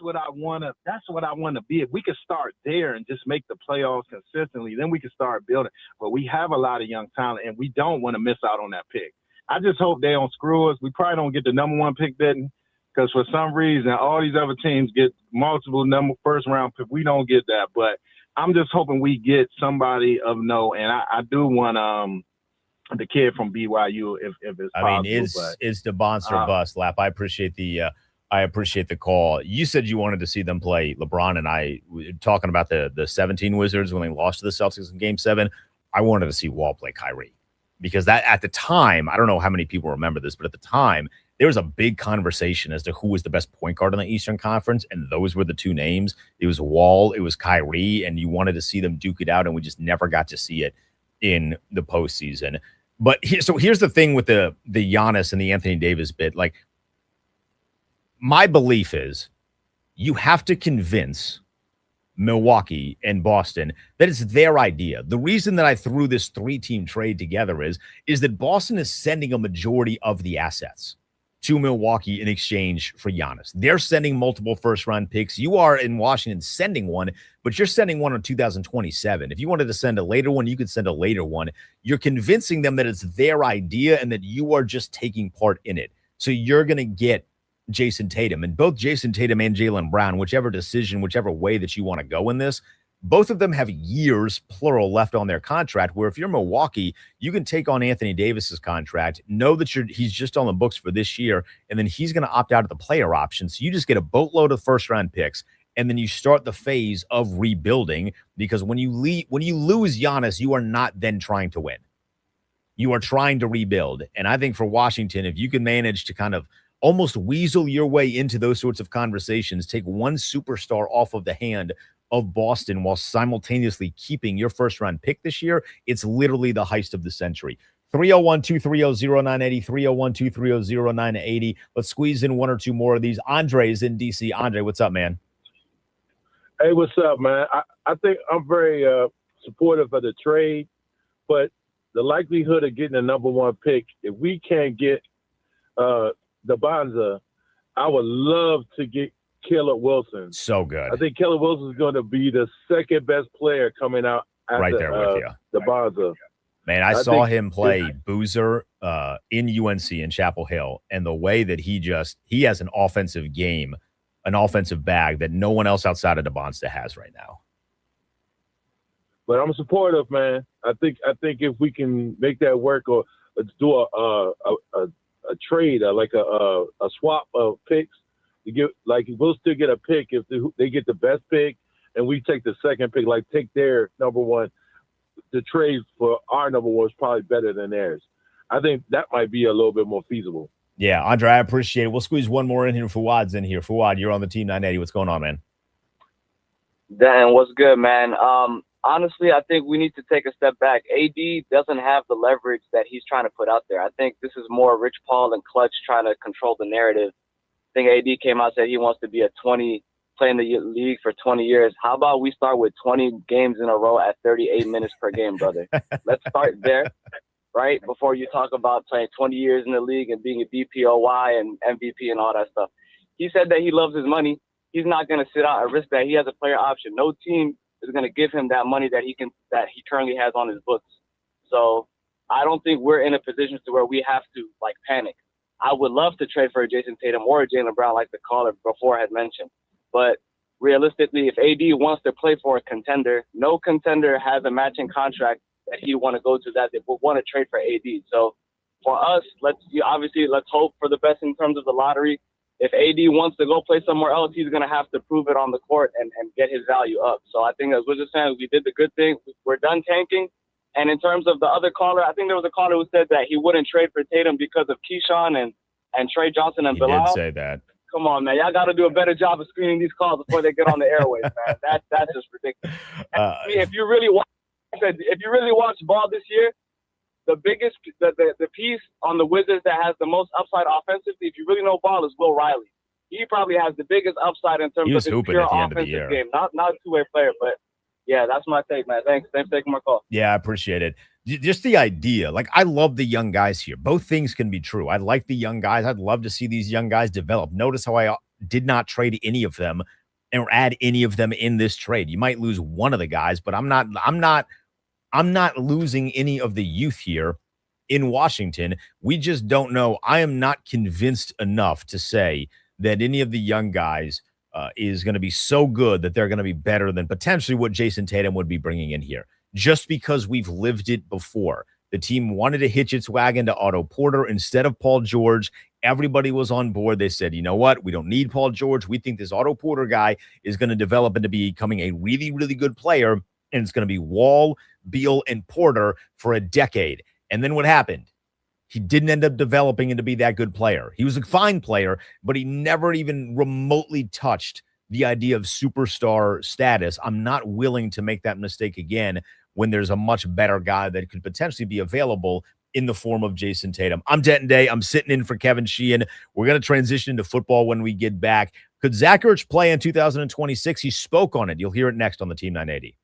what I wanna be. If we could start there and just make the playoffs consistently, then we can start building. But we have a lot of young talent and we don't want to miss out on that pick. I just hope they don't screw us. We probably don't get the number one pick then, because for some reason all these other teams get multiple first round pick. We don't get that. But I'm just hoping we get somebody of note. And I do want the kid from BYU if it's possible. I mean, is the monster bust, Lap? I appreciate the call. You said you wanted to see them play LeBron and I talking about the 17 Wizards when they lost to the Celtics in Game 7. I wanted to see Wall play Kyrie because that at the time, I don't know how many people remember this, but at the time there was a big conversation as to who was the best point guard in the Eastern Conference, and those were the two names. It was Wall, it was Kyrie, and you wanted to see them duke it out, and we just never got to see it in the postseason. But here's the thing with the Giannis and the Anthony Davis bit. Like, my belief is you have to convince Milwaukee and Boston that it's their idea. The reason that I threw this 3-team trade together is that Boston is sending a majority of the assets to Milwaukee in exchange for Giannis. They're sending multiple first-round picks. You are in Washington sending one, but you're sending one in 2027. If you wanted to send a later one, you could send a later one. You're convincing them that it's their idea and that you are just taking part in it. So you're going to get Jason Tatum. And both Jason Tatum and Jaylen Brown, whichever way that you want to go in this, both of them have years, plural, left on their contract, where if you're Milwaukee, you can take on Anthony Davis's contract, know that he's just on the books for this year, and then he's going to opt out of the player option. So you just get a boatload of first-round picks, and then you start the phase of rebuilding, because when you lose Giannis, you are not then trying to win. You are trying to rebuild. And I think for Washington, if you can manage to kind of almost weasel your way into those sorts of conversations, take one superstar off of the hand of Boston while simultaneously keeping your first-round pick this year, it's literally the heist of the century. 301-230-0980, 301-230-0980. Let's squeeze in one or two more of these. Andre is in D.C. Andre, what's up, man? Hey, what's up, man? I think I'm very supportive of the trade, but the likelihood of getting a number one pick, if we can't get the Bonza, I would love to get Caleb Wilson. So good. I think Caleb Wilson is going to be the second best player coming out after right there with you. The Bonza. Man, I saw him play Boozer in UNC in Chapel Hill, and the way that he has an offensive game, an offensive bag that no one else outside of DeBonsta has right now. But I'm supportive, man. I think if we can make that work, or let's do a trade, like a swap of picks. We'll still get a pick if they get the best pick, and we take the second pick. Like, take their number one. The trade for our number one is probably better than theirs. I think that might be a little bit more feasible. Yeah, Andre, I appreciate it. We'll squeeze one more in here. Fuad's in here. Fuad, you're on the Team 980. What's going on, man? Dan, what's good, man? honestly, I think we need to take a step back. AD doesn't have the leverage that he's trying to put out there. I think this is more Rich Paul and Clutch trying to control the narrative. I think AD came out and said he wants to be play in the league for 20 years. How about we start with 20 games in a row at 38 minutes per game, brother? Let's start there, right? Before you talk about playing 20 years in the league and being a BPOY and MVP and all that stuff. He said that he loves his money. He's not going to sit out and risk that. He has a player option. No team is going to give him that money that he currently has on his books. So I don't think we're in a position to where we have to like panic. I would love to trade for Jason Tatum or a Jaylen Brown, like the caller before had mentioned. But realistically, if AD wants to play for a contender, no contender has a matching contract that he want to go to that they would want to trade for AD. So for us, let's hope for the best in terms of the lottery. If AD wants to go play somewhere else, he's going to have to prove it on the court and get his value up. So I think, as we're just saying, we did the good thing. We're done tanking. And in terms of the other caller, I think there was a caller who said that he wouldn't trade for Tatum because of Keyshawn and Trey Johnson and Bilal. He did say that. Come on, man. Y'all got to do a better job of screening these calls before they get on the airwaves, man. That's just ridiculous. If you really watch ball this year, the biggest the piece on the Wizards that has the most upside offensively, if you really know ball, is Will Riley. He probably has the biggest upside in terms of his pure offensive game. Not a two-way player, but yeah, that's my take, man. Thanks for taking my call. Yeah, I appreciate it. Just the idea. Like, I love the young guys here. Both things can be true. I like the young guys. I'd love to see these young guys develop. Notice how I did not trade any of them or add any of them in this trade. You might lose one of the guys, but I'm not losing any of the youth here in Washington. We just don't know. I am not convinced enough to say that any of the young guys is going to be so good that they're going to be better than potentially what Jason Tatum would be bringing in here. Just because we've lived it before. The team wanted to hitch its wagon to Otto Porter instead of Paul George. Everybody was on board. They said, you know what? We don't need Paul George. We think this Otto Porter guy is going to develop into becoming a really, really good player. And it's going to be Wall, Beal, and Porter for a decade. And then what happened? He didn't end up developing into be that good player. He was a fine player, but he never even remotely touched the idea of superstar status. I'm not willing to make that mistake again when there's a much better guy that could potentially be available in the form of Jason Tatum. I'm Denton Day. I'm sitting in for Kevin Sheehan. We're going to transition into football when we get back. Could Zach Ertz play in 2026? He spoke on it. You'll hear it next on the Team 980.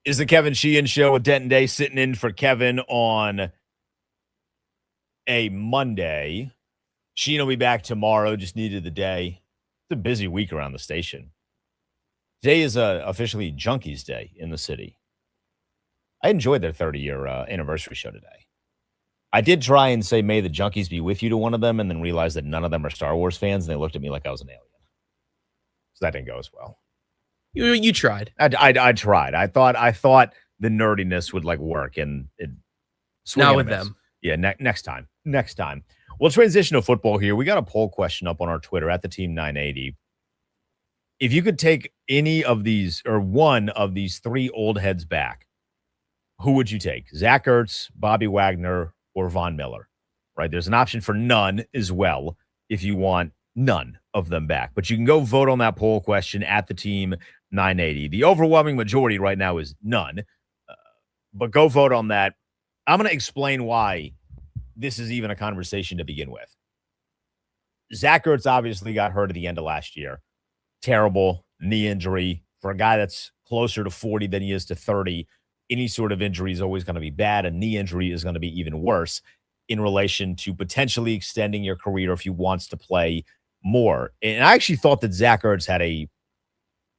Is the Kevin Sheehan Show with Denton Day, sitting in for Kevin on a Monday. Sheehan will be back tomorrow, just needed the day. It's a busy week around the station. Today is officially Junkies Day in the city. I enjoyed their 30-year anniversary show today. I did try and say, may the Junkies be with you to one of them, and then realized that none of them are Star Wars fans, and they looked at me like I was an alien. So that didn't go as well. You tried. I tried. I thought the nerdiness would like work, and it Not with them. Yeah, next time. We'll transition to football here. We got a poll question up on our Twitter at the Team 980. If you could take any of these or one of these three old heads back, who would you take? Zach Ertz, Bobby Wagner, or Von Miller? Right? There's an option for none as well if you want none of them back. But you can go vote on that poll question at the Team 980. The overwhelming majority right now is none. But go vote on that. I'm going to explain why this is even a conversation to begin with. Zach Ertz obviously got hurt at the end of last year. Terrible knee injury. For a guy that's closer to 40 than he is to 30, any sort of injury is always going to be bad. A knee injury is going to be even worse in relation to potentially extending your career if he wants to play more. And I actually thought that Zach Ertz had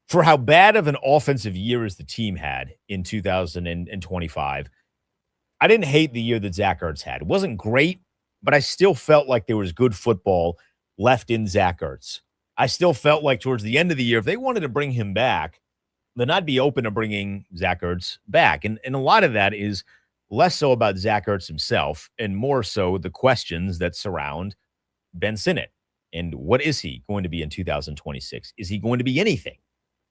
for how bad of an offensive year as the team had in 2025, I didn't hate the year that Zach Ertz had. It wasn't great, but I still felt like there was good football left in Zach Ertz. I still felt like towards the end of the year, if they wanted to bring him back, then I'd be open to bringing Zach Ertz back. And a lot of that is less so about Zach Ertz himself and more so the questions that surround Ben Sinnott. And what is he going to be in 2026? Is he going to be anything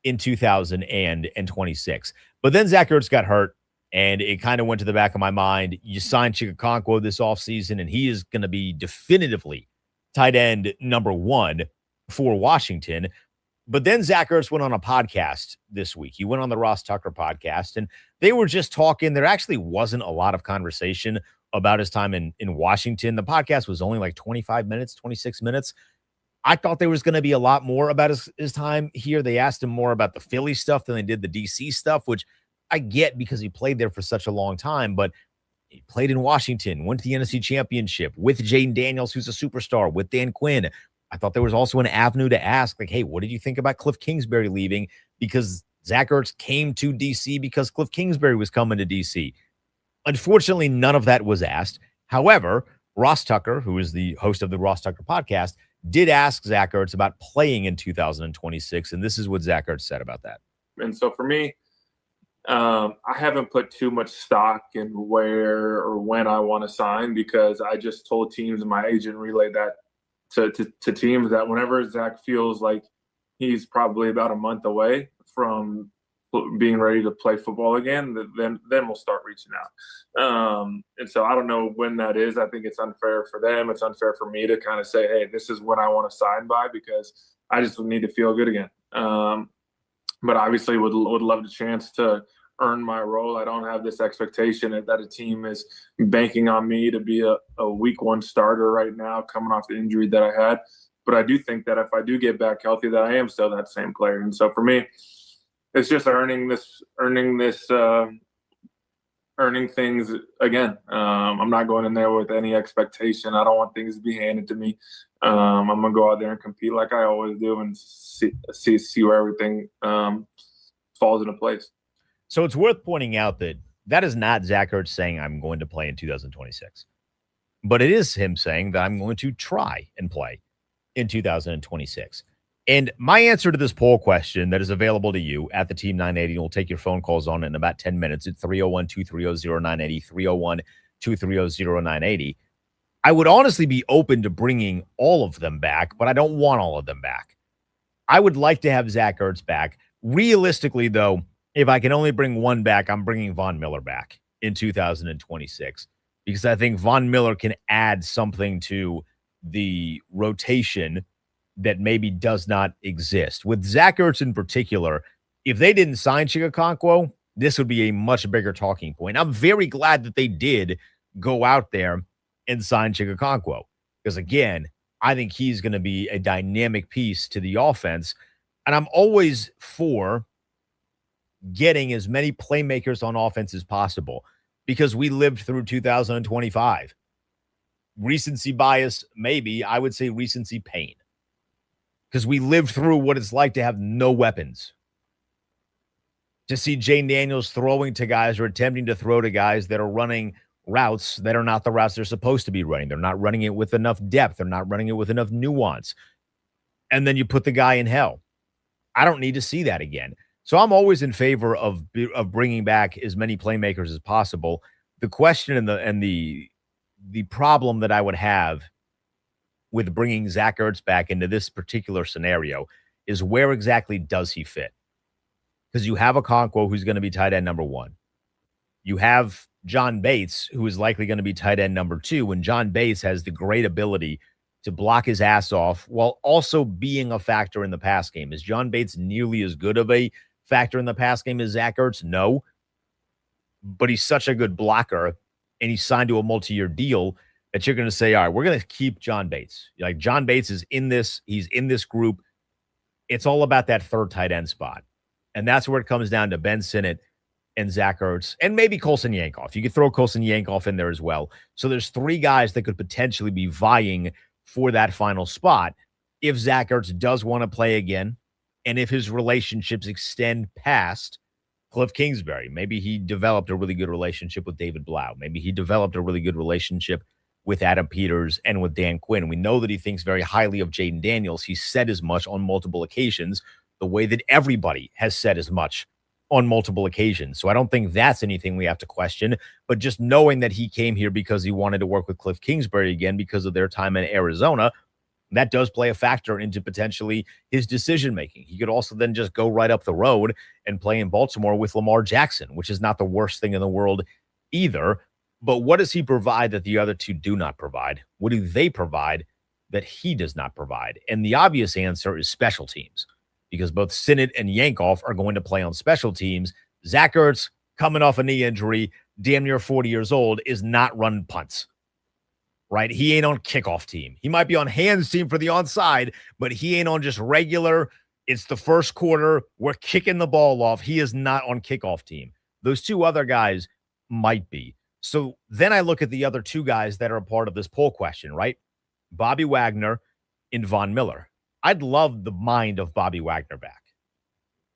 in 2026? But then Zach Ertz got hurt, and it kind of went to the back of my mind. You signed Chigakonkwo this offseason, and he is going to be definitively tight end number one for Washington. But then Zach Ertz went on a podcast this week. He went on the Ross Tucker podcast, and they were just talking. There actually wasn't a lot of conversation about his time in Washington. The podcast was only like 25 minutes, 26 minutes. I thought there was going to be a lot more about his time here. They asked him more about the Philly stuff than they did the DC stuff, which I get because he played there for such a long time, but he played in Washington, went to the NFC Championship with Jaden Daniels, who's a superstar, with Dan Quinn. I thought there was also an avenue to ask, like, hey, what did you think about Cliff Kingsbury leaving? Because Zach Ertz came to DC because Cliff Kingsbury was coming to DC. Unfortunately, none of that was asked. However, Ross Tucker, who is the host of the Ross Tucker podcast, did ask Zach Ertz about playing in 2026, and this is what Zach Ertz said about that. And so for me, I haven't put too much stock in where or when I want to sign because I just told teams and my agent relayed that to teams that whenever Zach feels like he's probably about a month away from being ready to play football again, then we'll start reaching out. And so I don't know when that is. I think it's unfair for them. It's unfair for me to kind of say, hey, this is when I want to sign by because I just need to feel good again. But obviously would love the chance to earn my role. I don't have this expectation that a team is banking on me to be a week one starter right now coming off the injury that I had. But I do think that if I do get back healthy, that I am still that same player. And so for me, it's just earning things again. I'm not going in there with any expectation. I don't want things to be handed to me. I'm going to go out there and compete like I always do and see where everything falls into place. So it's worth pointing out that is not Zach Ertz saying I'm going to play in 2026. But it is him saying that I'm going to try and play in 2026. And my answer to this poll question that is available to you at the Team 980, we'll take your phone calls on it in about 10 minutes at 301-230-0980, 301-230-0980. I would honestly be open to bringing all of them back, but I don't want all of them back. I would like to have Zach Ertz back. Realistically, though, if I can only bring one back, I'm bringing Von Miller back in 2026 because I think Von Miller can add something to the rotation that maybe does not exist. With Zach Ertz in particular, if they didn't sign Chigakonkwo, this would be a much bigger talking point. I'm very glad that they did go out there and sign Chigakonkwo because, again, I think he's going to be a dynamic piece to the offense. And I'm always for getting as many playmakers on offense as possible because we lived through 2025. Recency bias, maybe. I would say recency pain because we lived through what it's like to have no weapons. To see Jayden Daniels throwing to guys or attempting to throw to guys that are running routes that are not the routes they're supposed to be running. They're not running it with enough depth. They're not running it with enough nuance. And then you put the guy in hell. I don't need to see that again. So I'm always in favor of bringing back as many playmakers as possible. The question and the problem that I would have with bringing Zach Ertz back into this particular scenario is where exactly does he fit? Because you have Okonkwo, who's going to be tight end number 1. You have John Bates, who is likely going to be tight end number 2, and John Bates has the great ability to block his ass off while also being a factor in the pass game. Is John Bates nearly as good of a factor in the pass game as Zach Ertz? No. But he's such a good blocker, and he's signed to a multi-year deal that you're going to say, all right, we're going to keep John Bates. Like, John Bates is in this. He's in this group. It's all about that third tight end spot. And that's where it comes down to Ben Sinnott and Zach Ertz, and maybe Colson Yankoff. You could throw Colson Yankoff in there as well. So there's 3 guys that could potentially be vying for that final spot if Zach Ertz does want to play again, and if his relationships extend past Cliff Kingsbury. Maybe he developed a really good relationship with David Blau. Maybe he developed a really good relationship with Adam Peters and with Dan Quinn. We know that he thinks very highly of Jayden Daniels. He said as much on multiple occasions, the way that everybody has said as much on multiple occasions. So I don't think that's anything we have to question, but just knowing that he came here because he wanted to work with Cliff Kingsbury again because of their time in Arizona, that does play a factor into potentially his decision-making. He could also then just go right up the road and play in Baltimore with Lamar Jackson, which is not the worst thing in the world either. But what does he provide that the other two do not provide? What do they provide that he does not provide? And the obvious answer is special teams, because both Sinnott and Yankoff are going to play on special teams. Zach Ertz, coming off a knee injury, damn near 40 years old, is not running punts, right? He ain't on kickoff team. He might be on hands team for the onside, but he ain't on just regular, it's the first quarter, we're kicking the ball off. He is not on kickoff team. Those 2 other guys might be. So then I look at the other 2 guys that are a part of this poll question, right? Bobby Wagner and Von Miller. I'd love the mind of Bobby Wagner back.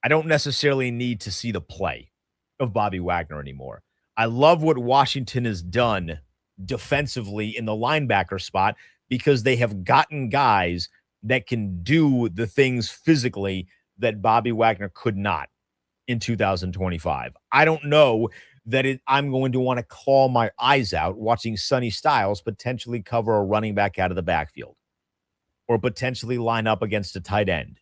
I don't necessarily need to see the play of Bobby Wagner anymore. I love what Washington has done defensively in the linebacker spot because they have gotten guys that can do the things physically that Bobby Wagner could not in 2025. I don't know that I'm going to want to claw my eyes out watching Sonny Styles potentially cover a running back out of the backfield or potentially line up against a tight end.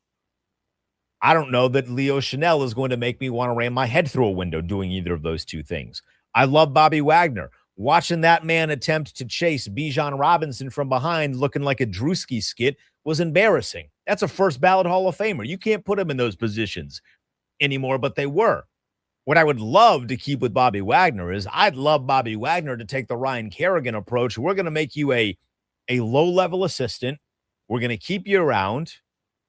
I don't know that Leo Chanel is going to make me want to ram my head through a window doing either of those 2 things. I love Bobby Wagner. Watching that man attempt to chase Bijan Robinson from behind looking like a Drewski skit was embarrassing. That's a first ballot Hall of Famer. You can't put him in those positions anymore, but they were. What I would love to keep with Bobby Wagner is I'd love Bobby Wagner to take the Ryan Kerrigan approach. We're going to make you a low-level assistant. We're going to keep you around.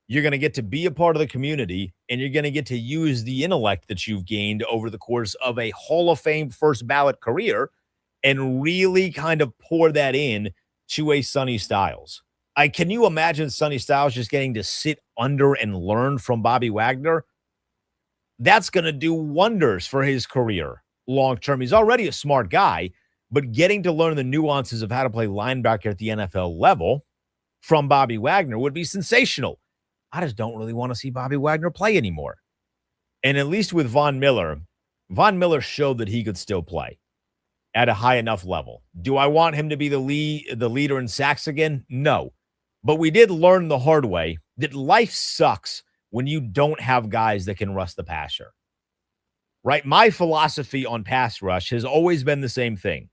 You're going to get to be a part of the community, and you're going to get to use the intellect that you've gained over the course of a Hall of Fame first ballot career and really kind of pour that in to a Sonny Styles. Can you imagine Sonny Styles just getting to sit under and learn from Bobby Wagner? That's going to do wonders for his career long-term. He's already a smart guy, but getting to learn the nuances of how to play linebacker at the NFL level from Bobby Wagner would be sensational. I just don't really want to see Bobby Wagner play anymore. And at least with Von Miller showed that he could still play at a high enough level. Do I want him to be the leader in sacks again? No. But we did learn the hard way that life sucks when you don't have guys that can rush the passer, right? My philosophy on pass rush has always been the same thing.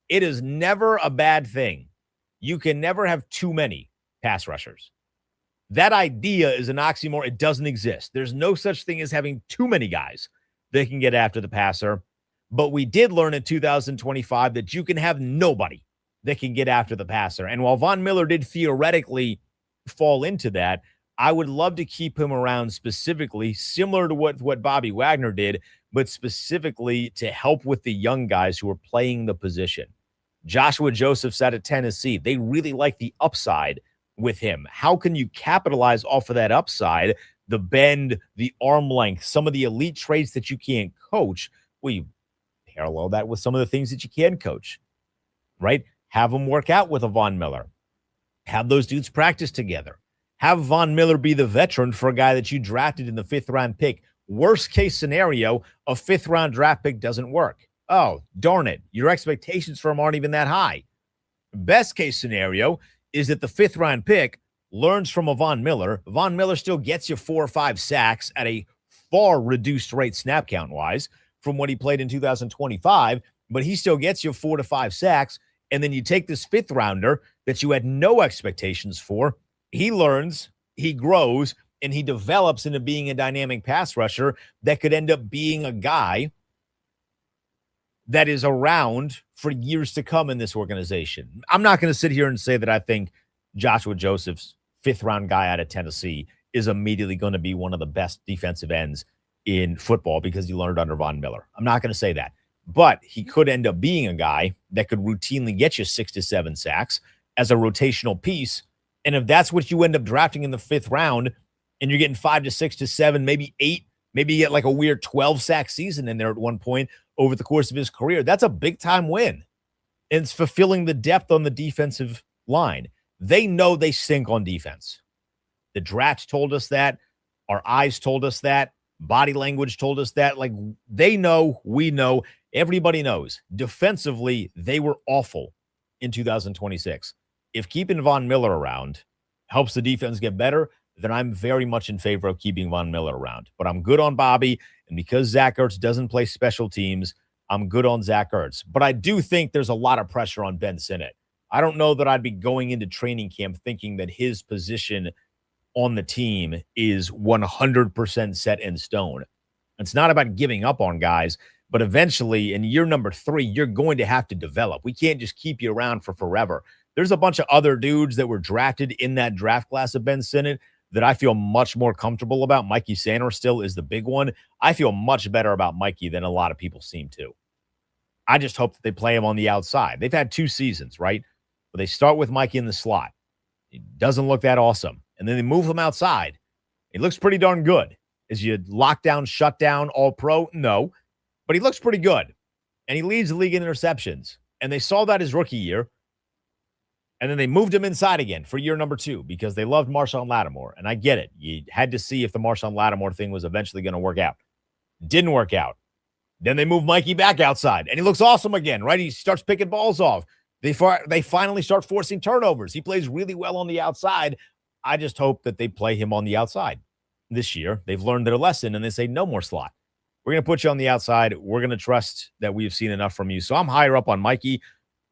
It is never a bad thing. You can never have too many pass rushers. That idea is an oxymoron. It doesn't exist. There's no such thing as having too many guys that can get after the passer. But we did learn in 2025 that you can have nobody that can get after the passer. And while Von Miller did theoretically fall into that, I would love to keep him around specifically, similar to what Bobby Wagner did, but specifically to help with the young guys who are playing the position. Joshua Joseph's out of Tennessee. They really like the upside with him. How can you capitalize off of that upside? The bend, the arm length, some of the elite traits that you can't coach. Well, you parallel that with some of the things that you can coach, right? Have them work out with a Von Miller. Have those dudes practice together. Have Von Miller be the veteran for a guy that you drafted in the 5th round pick. Worst case scenario, a 5th round draft pick doesn't work. Oh, darn it. Your expectations for him aren't even that high. Best case scenario is that the 5th round pick learns from a Von Miller. Von Miller still gets you 4 or 5 sacks at a far reduced rate snap count wise from what he played in 2025, but he still gets you 4 to 5 sacks. And then you take this 5th rounder that you had no expectations for. He learns, he grows, and he develops into being a dynamic pass rusher that could end up being a guy that is around for years to come in this organization. I'm not going to sit here and say that I think Joshua Joseph's 5th round guy out of Tennessee is immediately going to be one of the best defensive ends in football because he learned under Von Miller. I'm not going to say that. But he could end up being a guy that could routinely get you 6 to 7 sacks as a rotational piece. And if that's what you end up drafting in the 5th round and you're getting 5 to 6 to 7, maybe 8, maybe you get like a weird 12 sack season in there at one point over the course of his career, that's a big time win. And it's fulfilling the depth on the defensive line. They know they stink on defense. The draft told us that. Our eyes told us that. Body language told us that. Like, they know, we know, everybody knows. Defensively, they were awful in 2026. If keeping Von Miller around helps the defense get better, then I'm very much in favor of keeping Von Miller around. But I'm good on Bobby, and because Zach Ertz doesn't play special teams, I'm good on Zach Ertz. But I do think there's a lot of pressure on Ben Sinnott. I don't know that I'd be going into training camp thinking that his position on the team is 100% set in stone. It's not about giving up on guys, but eventually in year number 3, you're going to have to develop. We can't just keep you around for forever. There's a bunch of other dudes that were drafted in that draft class of Ben Sinnott that I feel much more comfortable about. Mikey Sanders still is the big one. I feel much better about Mikey than a lot of people seem to. I just hope that they play him on the outside. They've had 2 seasons, right? But they start with Mikey in the slot. It doesn't look that awesome. And then they move him outside. It looks pretty darn good. Is you lock down, shut down, all pro? No. But he looks pretty good. And he leads the league in interceptions. And they saw that his rookie year. And then they moved him inside again for year number 2 because they loved Marshawn Lattimore. And I get it. You had to see if the Marshawn Lattimore thing was eventually going to work out. Didn't work out. Then they moved Mikey back outside. And he looks awesome again, right? He starts picking balls off. They finally start forcing turnovers. He plays really well on the outside. I just hope that they play him on the outside this year. They've learned their lesson, and they say, no more slot. We're going to put you on the outside. We're going to trust that we've seen enough from you. So I'm higher up on Mikey.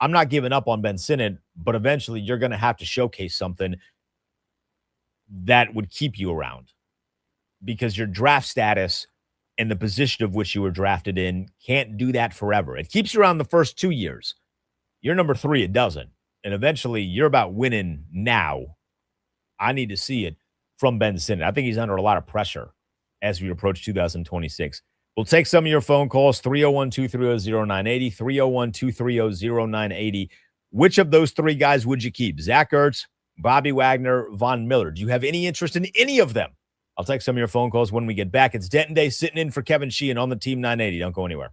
I'm not giving up on Ben Sinnott, but eventually you're going to have to showcase something that would keep you around because your draft status and the position of which you were drafted in can't do that forever. It keeps you around the first 2 years. You're number 3, it doesn't. And eventually you're about winning now. I need to see it from Ben Sinnott. I think he's under a lot of pressure as we approach 2026. We'll take some of your phone calls, 301-230-0980, 301-230-0980. Which of those 3 guys would you keep? Zach Ertz, Bobby Wagner, Von Miller. Do you have any interest in any of them? I'll take some of your phone calls when we get back. It's Denton Day sitting in for Kevin Sheehan on the Team 980. Don't go anywhere.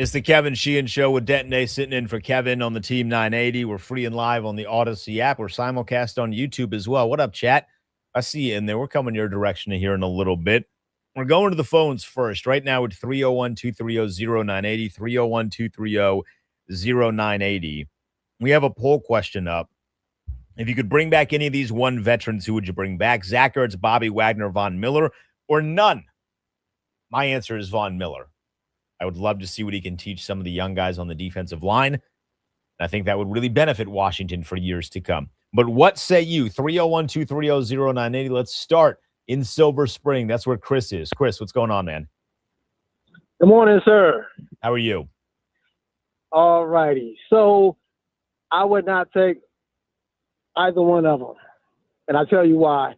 It's the Kevin Sheehan Show with Detonate, sitting in for Kevin on the Team 980. We're free and live on the Odyssey app. We're simulcast on YouTube as well. What up, chat? I see you in there. We're coming your direction here in a little bit. We're going to the phones first. Right now, it's 301-230-0980, 301-230-0980. We have a poll question up. If you could bring back any of these one veterans, who would you bring back? Zach Ertz, Bobby Wagner, Von Miller, or none? My answer is Von Miller. I would love to see what he can teach some of the young guys on the defensive line. I think that would really benefit Washington for years to come. But what say you? 301-230-0980. Let's start in Silver Spring. That's where Chris is. Chris, what's going on, man? Good morning, sir. How are you? All righty. So I would not take either one of them. And I'll tell you why.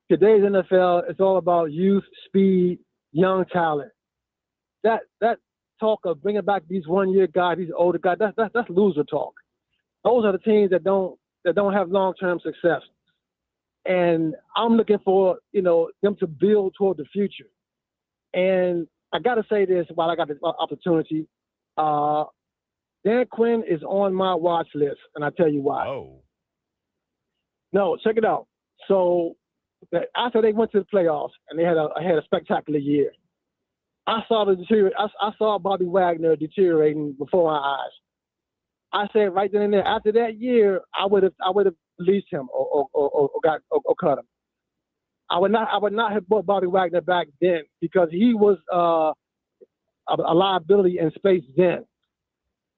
Today's NFL, it's all about youth, speed, young talent. That talk of bringing back these one-year guys, these older guys, that's loser talk. Those are the teams that don't have long-term success. And I'm looking for, them to build toward the future. And I got to say this while I got this opportunity. Dan Quinn is on my watch list, and I'll tell you why. Oh. No, check it out. So after they went to the playoffs and they had a spectacular year, I saw I saw Bobby Wagner deteriorating before my eyes. I said right then and there, after that year, I would have released him or cut him. I would not have brought Bobby Wagner back then because he was a liability in space then.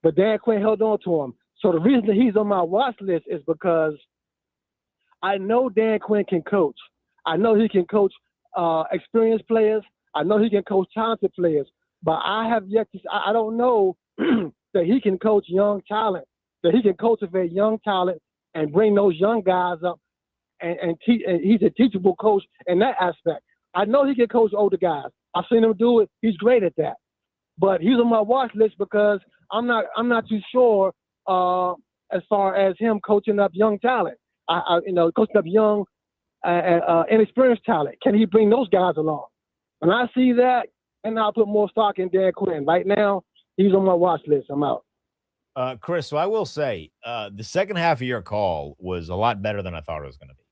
But Dan Quinn held on to him. So the reason that he's on my watch list is because I know Dan Quinn can coach. I know he can coach experienced players. I know he can coach talented players. But I don't know that he can coach young talent, that he can cultivate young talent and bring those young guys up and he's a teachable coach in that aspect. I know he can coach older guys. I've seen him do it. He's great at that. But he's on my watch list because I'm not too sure as far as him coaching up young talent. Coaching up young inexperienced talent. Can he bring those guys along? When I see that, and I'll put more stock in Dan Quinn. Right now, he's on my watch list. I'm out. Chris, so I will say the second half of your call was a lot better than I thought it was going to be.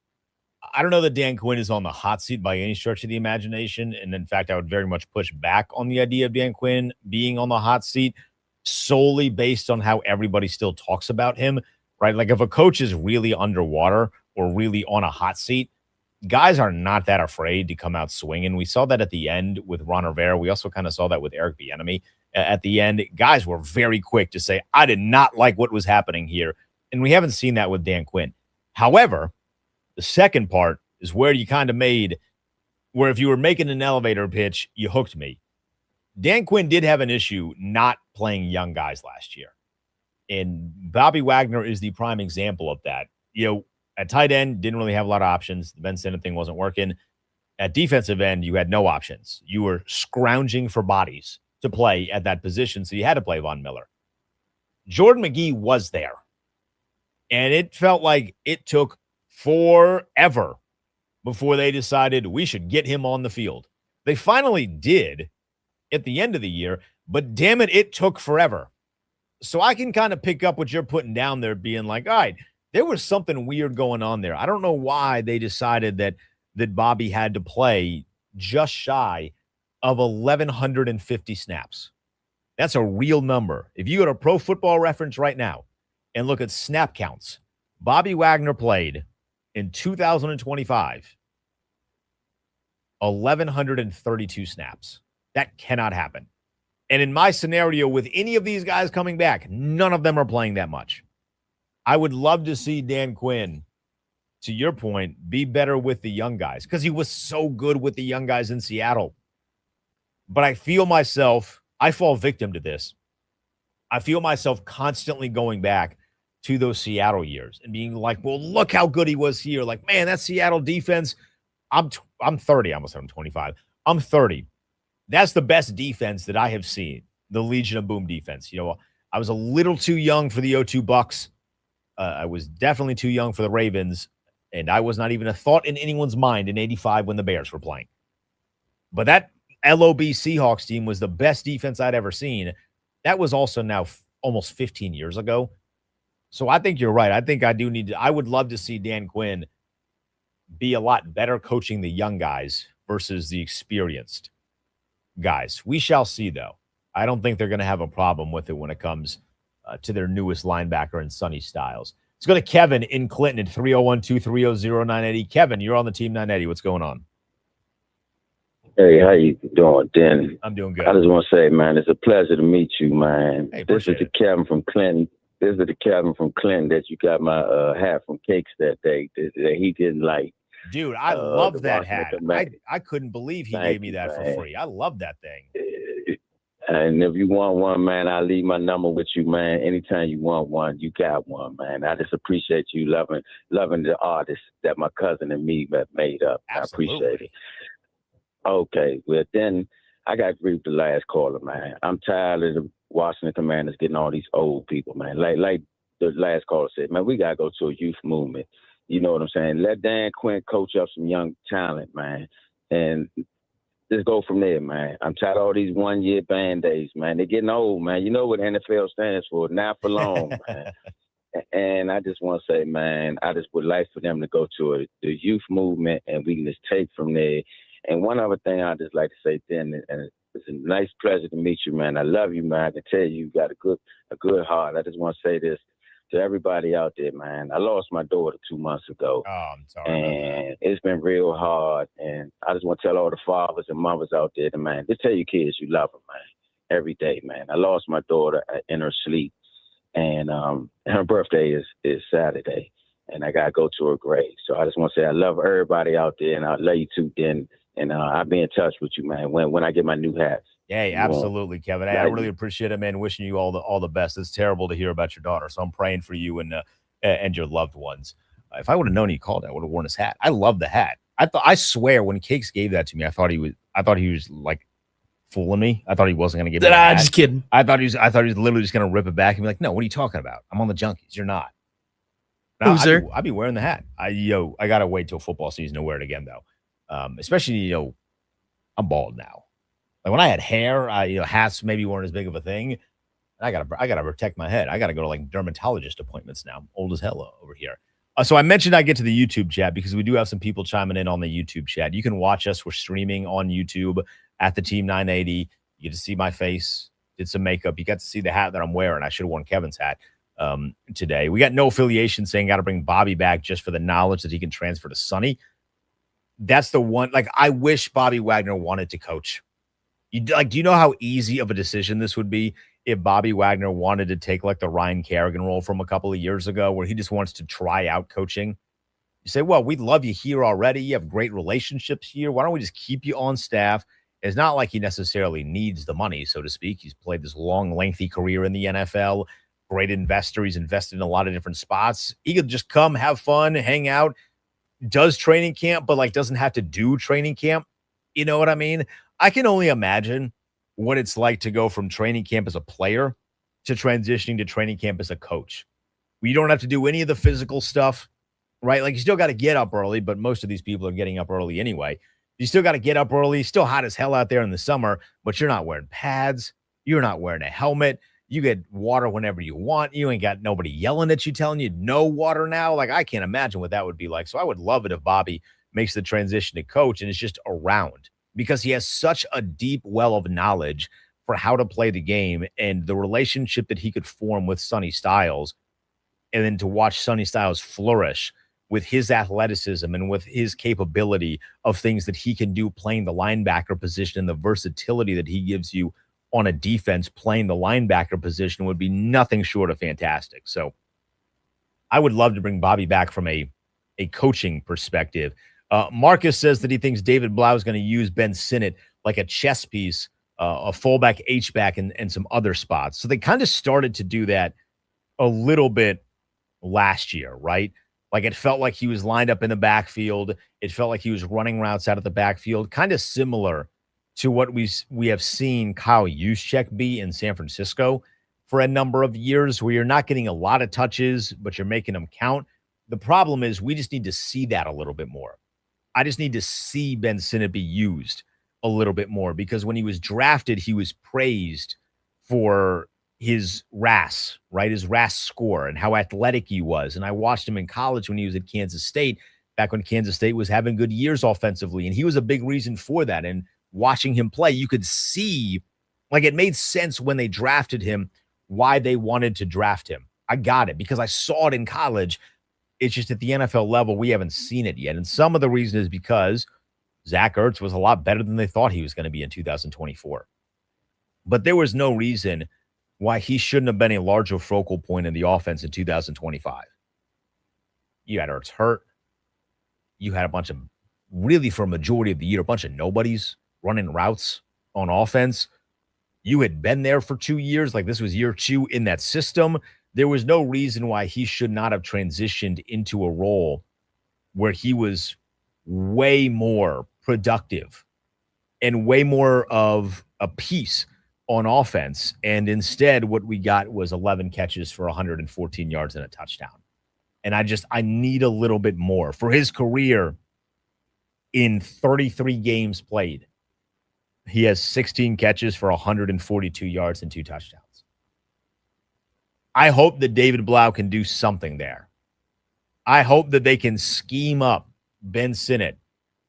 I don't know that Dan Quinn is on the hot seat by any stretch of the imagination. And in fact, I would very much push back on the idea of Dan Quinn being on the hot seat solely based on how everybody still talks about him, right? Like if a coach is really underwater or really on a hot seat, guys are not that afraid to come out swinging. We saw that at the end with Ron Rivera. We also kind of saw that with Eric Bieniemy. At the end, guys were very quick to say, I did not like what was happening here. And we haven't seen that with Dan Quinn. However, the second part is where you kind of made, where if you were making an elevator pitch, you hooked me. Dan Quinn did have an issue not playing young guys last year. And Bobby Wagner is the prime example of that. At tight end, didn't really have a lot of options. The Ben Simmons thing wasn't working. At defensive end, you had no options. You were scrounging for bodies to play at that position, so you had to play Von Miller. Jordan McGee was there. And it felt like it took forever before they decided we should get him on the field. They finally did at the end of the year, but damn it, it took forever. So I can kind of pick up what you're putting down there, being like, all right, there was something weird going on there. I don't know why they decided that Bobby had to play just shy of 1,150 snaps. That's a real number. If you go to Pro Football Reference right now and look at snap counts, Bobby Wagner played in 2025 1,132 snaps. That cannot happen. And in my scenario with any of these guys coming back, none of them are playing that much. I would love to see Dan Quinn, to your point, be better with the young guys because he was so good with the young guys in Seattle. But I fall victim to this. I feel myself constantly going back to those Seattle years and being like, well, look how good he was here. Like, man, that Seattle defense, I'm 30. I almost said I'm 25. I'm 30. That's the best defense that I have seen, the Legion of Boom defense. I was a little too young for the 02 Bucks. I was definitely too young for the Ravens, and I was not even a thought in anyone's mind in 85 when the Bears were playing. But that LOB Seahawks team was the best defense I'd ever seen. That was also now almost 15 years ago. So I think you're right. I think I would love to see Dan Quinn be a lot better coaching the young guys versus the experienced guys. We shall see, though. I don't think they're going to have a problem with it when it comes to their newest linebacker in Sonny Styles. Let's go to Kevin in Clinton at 301-230-0980. Kevin, you're on the Team 980. What's going on? Hey, how you doing, Dan? I'm doing good. I just want to say, man, it's a pleasure to meet you, man. Hey, this is the Kevin from Clinton. This is the Kevin from Clinton that you got my hat from Cakes that day that he didn't like. Dude, I love that hat. I couldn't believe he gave me that for free. I love that thing. And if you want one, man, I'll leave my number with you, man. Anytime you want one, you got one, man. I just appreciate you loving the artist that my cousin and me made up. Absolutely. I appreciate it. Okay, well, then I got to agree with the last caller, man. I'm tired of the Washington Commanders getting all these old people, man. Like the last caller said, man, we got to go to a youth movement. You know what I'm saying? Let Dan Quinn coach up some young talent, man. And just go from there, man. I'm tired of all these one-year Band-Aids, man. They're getting old, man. You know what NFL stands for, not for long, man. And I just want to say, man, I just would like for them to go to the youth movement, and we can just take from there. And one other thing I'd just like to say, then, and it's a nice pleasure to meet you, man. I love you, man. I can tell you got a good heart. I just want to say this to everybody out there, man. I lost my daughter 2 months ago. Oh, I'm sorry. And it's been real hard. And I just want to tell all the fathers and mothers out there, man, just tell your kids you love them, man, every day, man. I lost my daughter in her sleep. And her birthday is Saturday. And I got to go to her grave. So I just want to say I love everybody out there, and I love you too, Den. And I'll be in touch with you, man, when I get my new hats. Hey, absolutely, Kevin. Hey, I really appreciate it, man. Wishing you all the best. It's terrible to hear about your daughter, so I'm praying for you and your loved ones. If I would have known he called, I would have worn his hat. I love the hat. I swear, when Cakes gave that to me, I thought he was like fooling me. I thought he wasn't going to give me the hat. Just kidding. I thought he was literally just going to rip it back and be like, "No, what are you talking about? I'm on the Junkies. You're not." Loser. I'd be wearing the hat. I gotta wait till football season to wear it again, though. Especially, I'm bald now. Like when I had hair, hats maybe weren't as big of a thing. I gotta protect my head. I gotta go to like dermatologist appointments now. I'm old as hell over here. So I mentioned I get to the YouTube chat because we do have some people chiming in on the YouTube chat. You can watch us. We're streaming on YouTube at the Team 980. You get to see my face. Did some makeup. You got to see the hat that I'm wearing. I should have worn Kevin's hat today. We got no affiliation saying got to bring Bobby back just for the knowledge that he can transfer to Sonny. That's the one. Like, I wish Bobby Wagner wanted to coach. Do you know how easy of a decision this would be if Bobby Wagner wanted to take like the Ryan Kerrigan role from a couple of years ago where he just wants to try out coaching? You say, well, we love you here already. You have great relationships here. Why don't we just keep you on staff? It's not like he necessarily needs the money, so to speak. He's played this long, lengthy career in the NFL. Great investor. He's invested in a lot of different spots. He could just come, have fun, hang out, does training camp, but like doesn't have to do training camp. You know what I mean? I can only imagine what it's like to go from training camp as a player to transitioning to training camp as a coach. You don't have to do any of the physical stuff, right? Like, you still got to get up early, but most of these people are getting up early anyway. You still got to get up early. Still hot as hell out there in the summer, but you're not wearing pads. You're not wearing a helmet. You get water whenever you want. You ain't got nobody yelling at you, telling you no water now. Like, I can't imagine what that would be like. So I would love it if Bobby makes the transition to coach and is just around, because he has such a deep well of knowledge for how to play the game and the relationship that he could form with Sonny Styles, and then to watch Sonny Styles flourish with his athleticism and with his capability of things that he can do playing the linebacker position, and the versatility that he gives you on a defense playing the linebacker position would be nothing short of fantastic. So I would love to bring Bobby back from a coaching perspective. Marcus says that he thinks David Blau is going to use Ben Sinnott like a chess piece, a fullback, H-back, and some other spots. So they kind of started to do that a little bit last year, right? Like, it felt like he was lined up in the backfield. It felt like he was running routes out of the backfield, kind of similar to what we have seen Kyle Juszczyk be in San Francisco for a number of years, where you're not getting a lot of touches, but you're making them count. The problem is we just need to see that a little bit more. I just need to see Ben Sinnott be used a little bit more, because when he was drafted, he was praised for his RAS, right? His RAS score and how athletic he was. And I watched him in college when he was at Kansas State, back when Kansas State was having good years offensively. And he was a big reason for that. And watching him play, you could see, like, it made sense when they drafted him why they wanted to draft him. I got it because I saw it in college. It's just at the NFL level, we haven't seen it yet. And some of the reason is because Zach Ertz was a lot better than they thought he was going to be in 2024. But there was no reason why he shouldn't have been a larger focal point in the offense in 2025. You had Ertz hurt. You had a bunch of, really for a majority of the year, a bunch of nobodies running routes on offense. You had been there for 2 years. Like, this was year 2 in that system. There was no reason why he should not have transitioned into a role where he was way more productive and way more of a piece on offense. And instead, what we got was 11 catches for 114 yards and a touchdown. And I need a little bit more for his career. In 33 games played, he has 16 catches for 142 yards and 2 touchdowns. I hope that David Blau can do something there. I hope that they can scheme up Ben Sinnott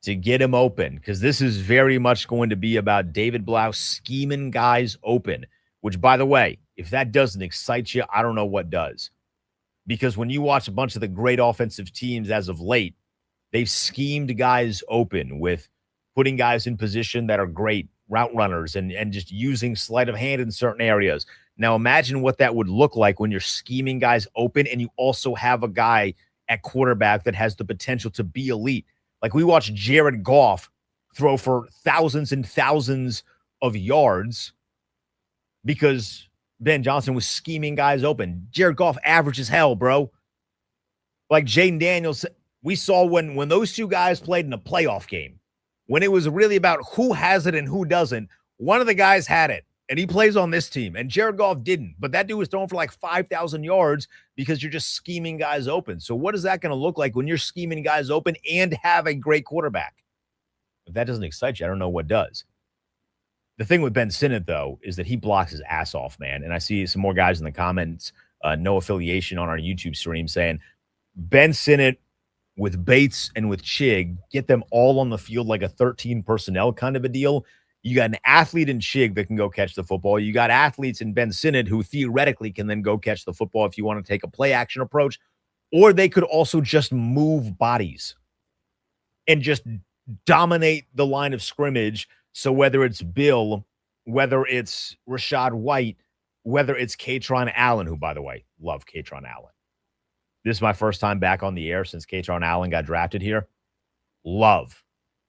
to get him open, because this is very much going to be about David Blau scheming guys open, which, by the way, if that doesn't excite you, I don't know what does. Because when you watch a bunch of the great offensive teams as of late, they've schemed guys open with putting guys in position that are great route runners and just using sleight of hand in certain areas. Now, imagine what that would look like when you're scheming guys open and you also have a guy at quarterback that has the potential to be elite. Like, we watched Jared Goff throw for thousands and thousands of yards because Ben Johnson was scheming guys open. Jared Goff average as hell, bro. Like Jaden Daniels, we saw when those two guys played in a playoff game, when it was really about who has it and who doesn't, one of the guys had it, and he plays on this team, and Jared Goff didn't. But that dude was throwing for like 5,000 yards because you're just scheming guys open. So what is that going to look like when you're scheming guys open and have a great quarterback? If that doesn't excite you, I don't know what does. The thing with Ben Sinnott, though, is that he blocks his ass off, man. And I see some more guys in the comments, no affiliation on our YouTube stream, saying Ben Sinnott with Bates and with Chig, get them all on the field like a 13 personnel kind of a deal. You got an athlete in Chig that can go catch the football. You got athletes in Ben Sinnott who theoretically can then go catch the football if you want to take a play action approach, or they could also just move bodies and just dominate the line of scrimmage. So whether it's Bill, whether it's Rashad White, whether it's Katron Allen, who, by the way, love Katron Allen. This is my first time back on the air since Katron Allen got drafted here. Love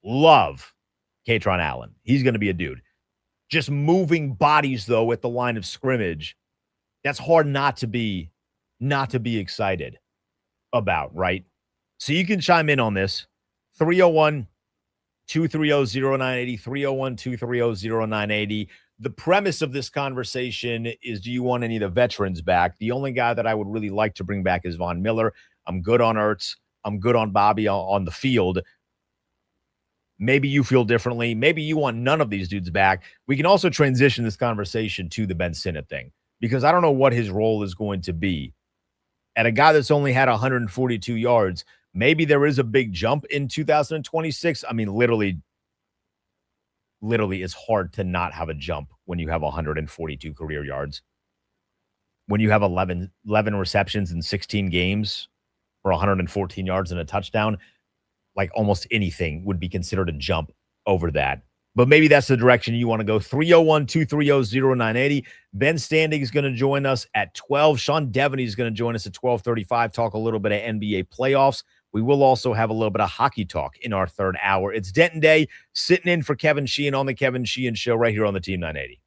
Katron Allen. He's going to be a dude. Just moving bodies, though, at the line of scrimmage, that's hard not to be excited about, right? So you can chime in on this. 301-230-0980, 301-230-0980. The premise of this conversation is, do you want any of the veterans back? The only guy that I would really like to bring back is Von Miller. I'm good on Ertz. I'm good on Bobby on the field. Maybe you feel differently. Maybe you want none of these dudes back. We can also transition this conversation to the Ben Sinnott thing, because I don't know what his role is going to be. At a guy that's only had 142 yards, maybe there is a big jump in 2026. I mean, literally, it's hard to not have a jump when you have 142 career yards. When you have 11 receptions in 16 games for 114 yards and a touchdown, like almost anything would be considered a jump over that. But maybe that's the direction you want to go. 301-230-0980. Ben Standing is going to join us at 12. Sean Devaney is going to join us at 12:35, talk a little bit of NBA playoffs. We will also have a little bit of hockey talk in our third hour. It's Denton Day, sitting in for Kevin Sheehan on the Kevin Sheehan Show right here on the Team 980.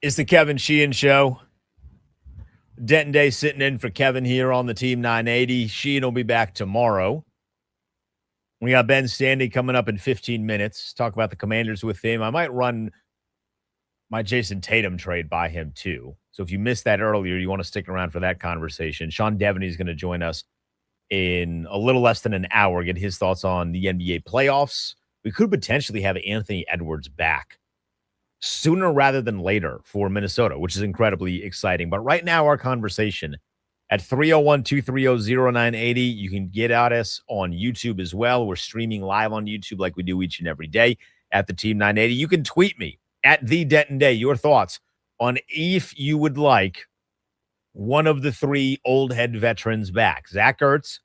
It's the Kevin Sheehan Show. Denton Day sitting in for Kevin here on the Team 980. Sheehan will be back tomorrow. We got Ben Standy coming up in 15 minutes. Talk about the Commanders with him. I might run my Jason Tatum trade by him too. So if you missed that earlier, you want to stick around for that conversation. Sean Devaney is going to join us in a little less than an hour, get his thoughts on the NBA playoffs. We could potentially have Anthony Edwards back sooner rather than later for Minnesota, which is incredibly exciting. But right now, our conversation at 301-230-0980. You can get at us on YouTube as well. We're streaming live on YouTube like we do each and every day at the Team 980. You can tweet me at the Denton Day your thoughts on if you would like one of the three old head veterans back. Zach Ertz,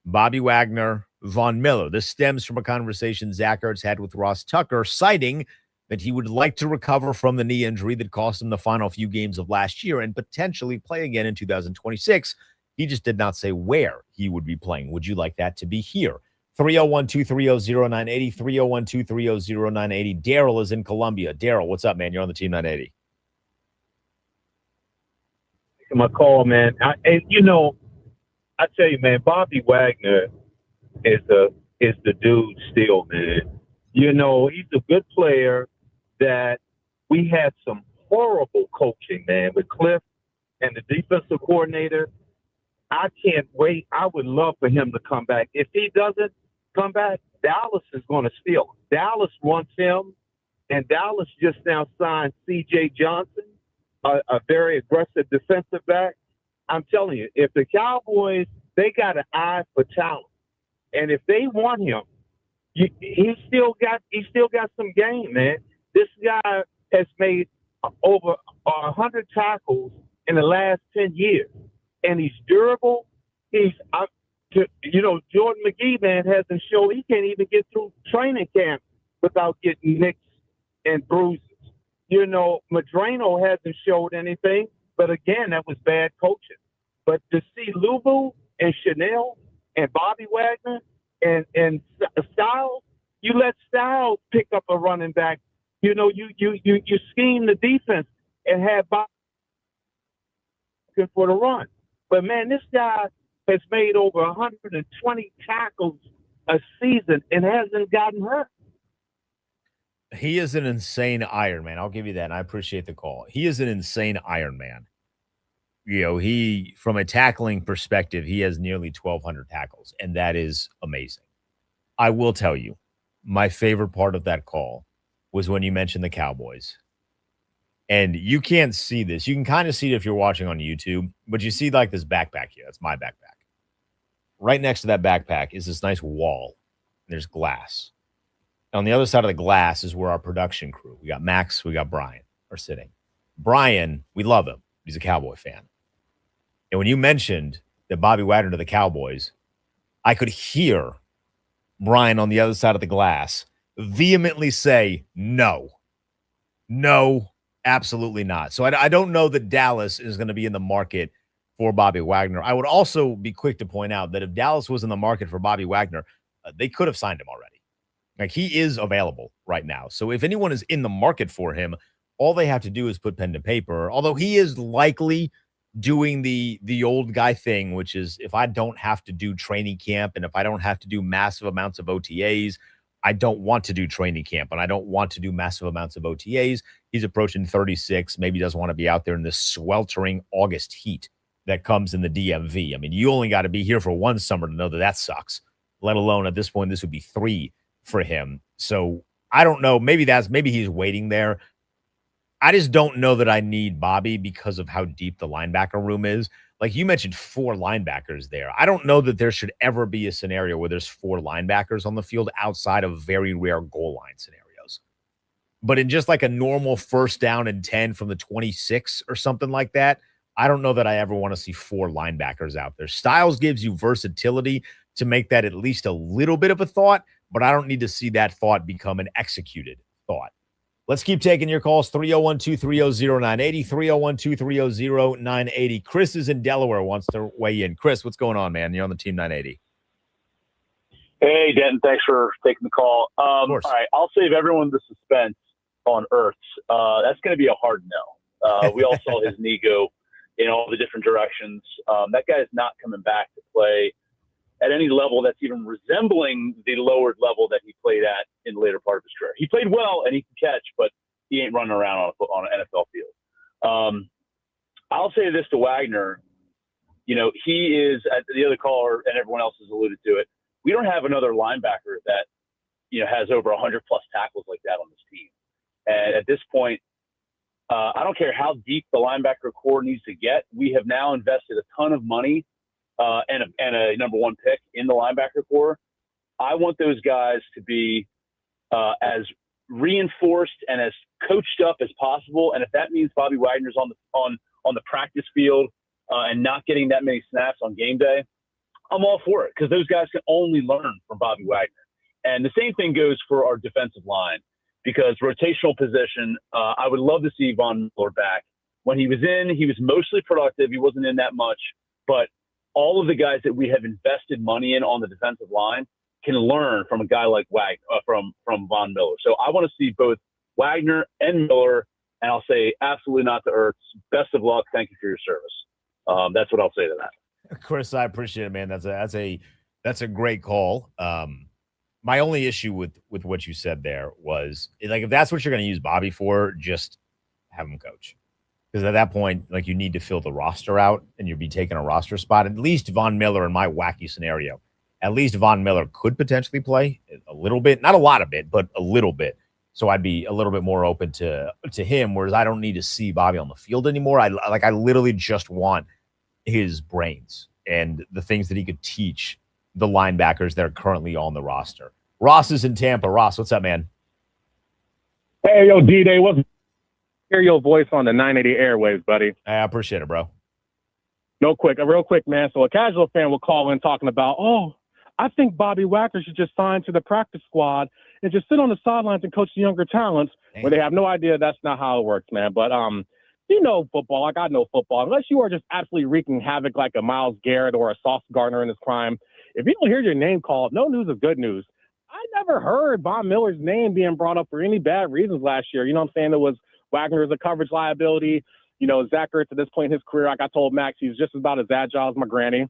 Bobby Wagner, Von Miller. This stems from a conversation Zach Ertz had with Ross Tucker, citing that he would like to recover from the knee injury that cost him the final few games of last year and potentially play again in 2026. He just did not say where he would be playing. Would you like that to be here? 301-230-0980, 301-230-0980. Daryl is in Columbia. Daryl, what's up, man? You're on the Team 980. My call, man. I tell you, man, Bobby Wagner is the dude still, man. You know, he's a good player that we had some horrible coaching, man, with Cliff and the defensive coordinator. I can't wait. I would love for him to come back. If he doesn't come back, Dallas is going to steal him. Dallas wants him, and Dallas just now signed C.J. Johnson, a very aggressive defensive back. I'm telling you, if the Cowboys, they got an eye for talent, and if they want him, he still got some game, man. This guy has made over 100 tackles in the last 10 years, and he's durable. Jordan McGee, man, hasn't shown he can't even get through training camp without getting nicks and bruises. You know, Madrano hasn't showed anything, but again, that was bad coaching. But to see Luvu and Chanel and Bobby Wagner and Styles, you let Styles pick up a running back. You know, you scheme the defense and have Bobby for the run. But man, this guy has made over 120 tackles a season and hasn't gotten hurt. He is an insane Iron Man. I'll give you that. And I appreciate the call. He is an insane Iron Man. You know, from a tackling perspective, he has nearly 1,200 tackles, and that is amazing. I will tell you, my favorite part of that call was when you mentioned the Cowboys. And you can't see this. You can kind of see it if you're watching on YouTube, but you see like this backpack here. That's my backpack. Right next to that backpack is this nice wall. There's glass. On the other side of the glass is where our production crew, we got Max, we got Brian, are sitting. Brian, we love him. He's a Cowboy fan. And when you mentioned that Bobby Wagner to the Cowboys, I could hear Brian on the other side of the glass vehemently say, no, absolutely not. So I don't know that Dallas is going to be in the market for Bobby Wagner. I would also be quick to point out that if Dallas was in the market for Bobby Wagner, they could have signed him already. Like, he is available right now. So if anyone is in the market for him, all they have to do is put pen to paper, although he is likely doing the old guy thing, which is if I don't have to do training camp and if I don't have to do massive amounts of OTAs, I don't want to do training camp and I don't want to do massive amounts of OTAs. He's approaching 36, maybe doesn't want to be out there in this sweltering August heat that comes in the DMV. I mean, you only got to be here for one summer to know that sucks, let alone at this point, this would be 3 for him. So I don't know. Maybe he's waiting there. I just don't know that I need Bobby because of how deep the linebacker room is. Like you mentioned, 4 linebackers there. I don't know that there should ever be a scenario where there's 4 linebackers on the field outside of very rare goal line scenarios. But in just like a normal 1st down and 10 from the 26 or something like that, I don't know that I ever want to see 4 linebackers out there. Styles gives you versatility to make that at least a little bit of a thought, but I don't need to see that thought become an executed thought. Let's keep taking your calls. 301-230-0980, 301-230-0980. Chris is in Delaware, wants to weigh in. Chris, what's going on, man? You're on the Team 980. Hey, Denton. Thanks for taking the call. Of course. All right, I'll save everyone the suspense on Ertz. That's going to be a hard no. We all saw his knee go in all the different directions. That guy is not coming back to play at any level that's even resembling the lowered level that he played at in the later part of his career. He played well and he can catch, but he ain't running around on an NFL field. I'll say this to Wagner. He is, the other caller and everyone else has alluded to it, we don't have another linebacker that, has over 100 plus tackles like that on this team. And at this point, I don't care how deep the linebacker core needs to get. We have now invested a ton of money and a number one pick in the linebacker core. I want those guys to be as reinforced and as coached up as possible. And if that means Bobby Wagner's on the practice field and not getting that many snaps on game day, I'm all for it, because those guys can only learn from Bobby Wagner. And the same thing goes for our defensive line, because rotational position, I would love to see Von Miller back. When he was in, he was mostly productive. He wasn't in that much. But all of the guys that we have invested money in on the defensive line can learn from a guy like from Von Miller. So I want to see both Wagner and Miller, and I'll say absolutely not to Ertz. Best of luck. Thank you for your service. That's what I'll say to that. Chris, I appreciate it, man. That's a great call. My only issue with what you said there was, like, if that's what you're going to use Bobby for, just have him coach. Because at that point, like, you need to fill the roster out and you'll be taking a roster spot. At least Von Miller, in my wacky scenario, at least Von Miller could potentially play a little bit, not a lot of it, but a little bit. So I'd be a little bit more open to him, whereas I don't need to see Bobby on the field anymore. I literally just want his brains and the things that he could teach the linebackers that are currently on the roster. Ross is in Tampa. Ross, what's up, man? Hey, yo, D-Day, hear your voice on the 980 airwaves, buddy. I appreciate it, bro. Real quick, man. So a casual fan will call in talking about, I think Bobby Wagner should just sign to the practice squad and just sit on the sidelines and coach the younger talents. Dang. Where they have no idea that's not how it works, man. But football, like I know football. Unless you are just absolutely wreaking havoc like a Myles Garrett or a Sauce Gardner in his prime, if you don't hear your name called, no news is good news. I never heard Von Miller's name being brought up for any bad reasons last year. You know what I'm saying? It was Wagner as a coverage liability. Zach Ertz at this point in his career, like I told Max, he's just about as agile as my granny.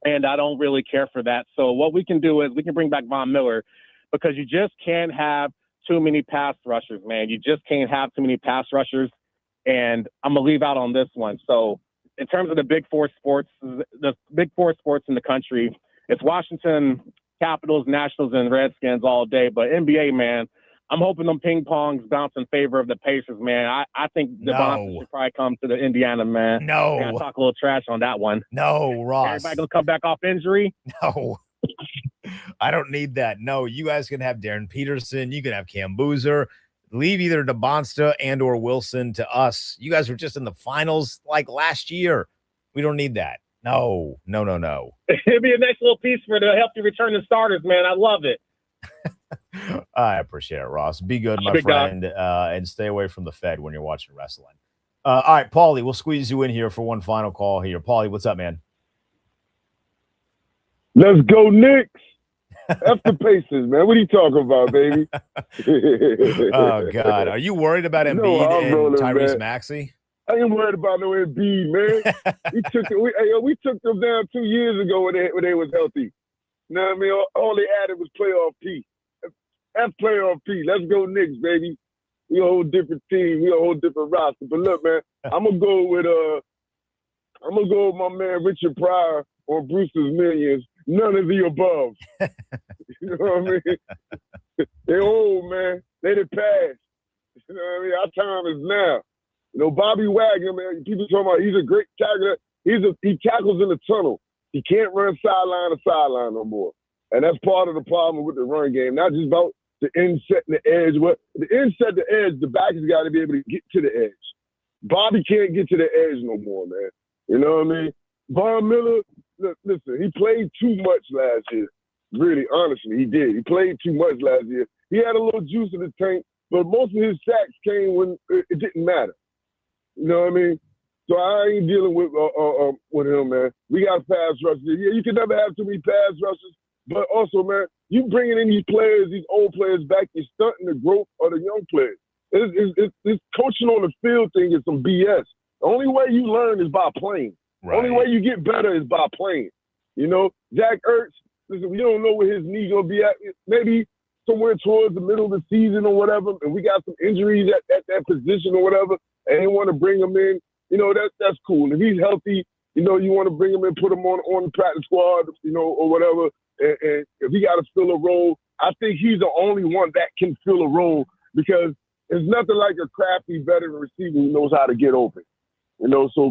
And I don't really care for that. So what we can do is we can bring back Von Miller, because you just can't have too many pass rushers, man. You just can't have too many pass rushers. And I'm going to leave out on this one. So in terms of the big four sports in the country, it's Washington Capitals, Nationals, and Redskins all day. But NBA, man, I'm hoping them ping pongs bounce in favor of the Pacers, man. I think Devontae should probably come to the Indiana, man. No. I talk a little trash on that one. No, Ross. Everybody going to come back off injury? No. I don't need that. No, you guys can have Darren Peterson. You can have Cam Boozer. Leave either DeBonsta and or Wilson to us. You guys were just in the finals like last year. We don't need that. No. It'd be a nice little piece for the healthy return of starters, man. I love it. I appreciate it, Ross. Be good, my Big friend, and stay away from the Fed when you're watching wrestling. All right, Paulie, we'll squeeze you in here for one final call here. Paulie, what's up, man? Let's go, Knicks. That's the Pacers, man. What are you talking about, baby? Oh, God. Are you worried about Embiid and Tyrese Maxey? I ain't worried about no Embiid, man. we took them down 2 years ago when they was healthy. You know what I mean? All they added was playoff P. That's playoff P. Let's go Knicks, baby. We a whole different team. We a whole different roster. But look, man, I'm gonna go with my man Richard Pryor on Brewster's Millions. None of the above. You know what I mean? They old, man. They done passed. You know what I mean? Our time is now. Bobby Wagner, man, people talking about he's a great tackler. He tackles in the tunnel. He can't run sideline to sideline no more. And that's part of the problem with the run game. Not just about the inset and the edge. The inset, the edge, the back has got to be able to get to the edge. Bobby can't get to the edge no more, man. You know what I mean? Von Miller, listen, he played too much last year. Really, honestly, he did. He played too much last year. He had a little juice in the tank, but most of his sacks came when it didn't matter. You know what I mean? So I ain't dealing with him, man. We got pass rushers. Yeah, you can never have too many pass rushers, but also, man, you bringing in these players, these old players back, you're stunting the growth of the young players. This coaching on the field thing is some BS. The only way you learn is by playing. Right. Only way you get better is by playing. You know, Zach Ertz, listen, we don't know where his knee gonna be at. Maybe somewhere towards the middle of the season or whatever, and we got some injuries at that position or whatever, and they want to bring him in. You know, that's cool. If he's healthy, you know, you want to bring him in, put him on the practice squad, you know, or whatever. And if he got to fill a role, I think he's the only one that can fill a role because there's nothing like a crafty veteran receiver who knows how to get open. You know, so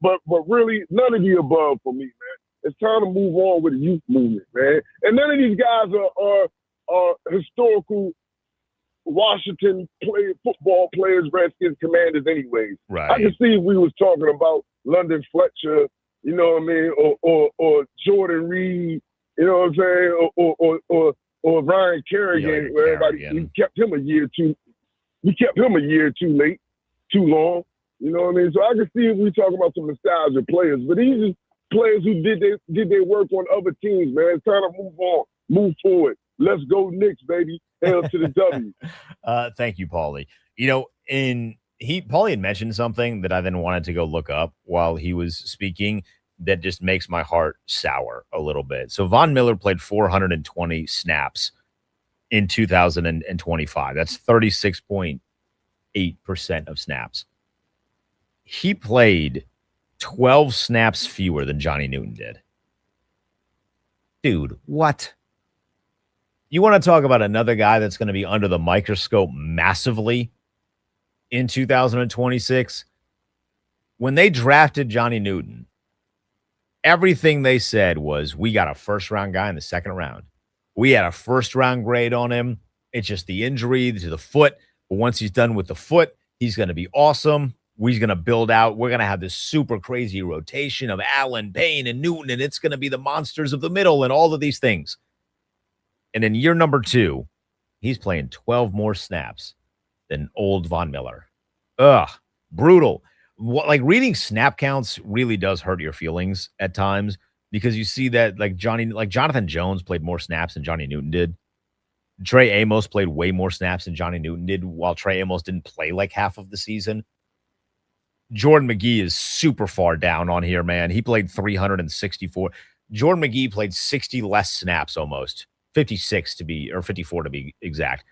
but really none of the above for me, man. It's time to move on with the youth movement, man. And none of these guys are historical Washington football players, Redskins commanders anyways. Right. I can see if we was talking about London Fletcher, you know what I mean, or Jordan Reed, you know what I'm saying, or Ryan Kerrigan, where everybody we kept him a year too late, too long. You know what I mean? So I can see if we talk about some nostalgia players, but these are players who did their work on other teams, man. It's time to move on, move forward. Let's go Knicks, baby. Hail to the W. Thank you, Paulie. You know, Paulie had mentioned something that I then wanted to go look up while he was speaking that just makes my heart sour a little bit. So Von Miller played 420 snaps in 2025. That's 36.8% of snaps. He played 12 snaps fewer than Johnny Newton did. Dude, what? You want to talk about another guy that's going to be under the microscope massively in 2026? When they drafted Johnny Newton, everything they said was, we got a first-round guy in the second round. We had a first-round grade on him. It's just the injury to the foot. But once he's done with the foot, he's going to be awesome. We're going to build out. We're going to have this super crazy rotation of Allen, Payne, and Newton, and it's going to be the monsters of the middle and all of these things. And in year number 2, he's playing 12 more snaps than old Von Miller. Ugh, brutal. Like reading snap counts really does hurt your feelings at times because you see that like Jonathan Jones played more snaps than Johnny Newton did. Trey Amos played way more snaps than Johnny Newton did, while Trey Amos didn't play like half of the season. Jordan McGee is super far down on here, man. He played 364. Jordan McGee played 60 less snaps almost. 56 to be, or 54 to be exact.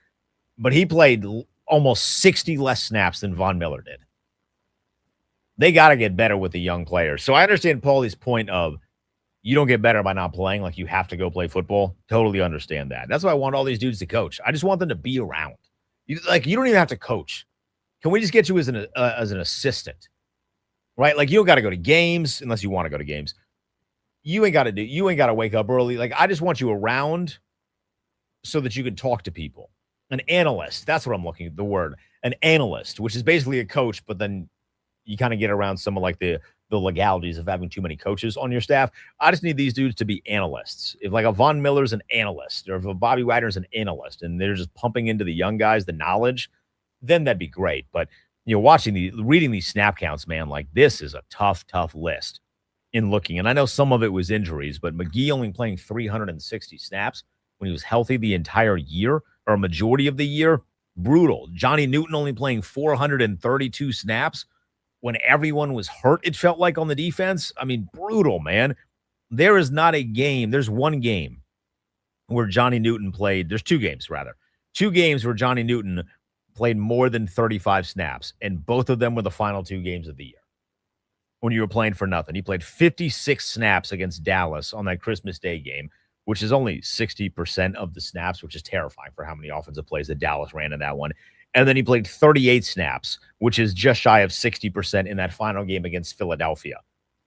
But he played almost 60 less snaps than Von Miller did. They got to get better with the young players. So I understand Paulie's point of you don't get better by not playing, like you have to go play football. Totally understand that. That's why I want all these dudes to coach. I just want them to be around. You don't even have to coach. Can we just get you as an assistant? Right? Like you don't got to go to games unless you want to go to games. You ain't got to wake up early. Like I just want you around so that you can talk to people. An analyst. That's what I'm looking at, the word. An analyst, which is basically a coach, but then you kind of get around some of like the legalities of having too many coaches on your staff. I just need these dudes to be analysts. If like a Von Miller's an analyst, or if a Bobby Wagner's an analyst, and they're just pumping into the young guys the knowledge, then that'd be great. But you know, reading these snap counts, man, like this is a tough list in looking. And I know some of it was injuries, but McGee only playing 360 snaps when he was healthy the entire year or a majority of the year, brutal. Johnny Newton only playing 432 snaps when everyone was hurt, it felt like, on the defense. I mean, brutal, man. There is not a game. There's one game where Johnny Newton played. There's 2 games, rather. 2 games where Johnny Newton played more than 35 snaps, and both of them were the final 2 games of the year when you were playing for nothing. He played 56 snaps against Dallas on that Christmas Day game, which is only 60% of the snaps, which is terrifying for how many offensive plays that Dallas ran in that one. And then he played 38 snaps, which is just shy of 60% in that final game against Philadelphia.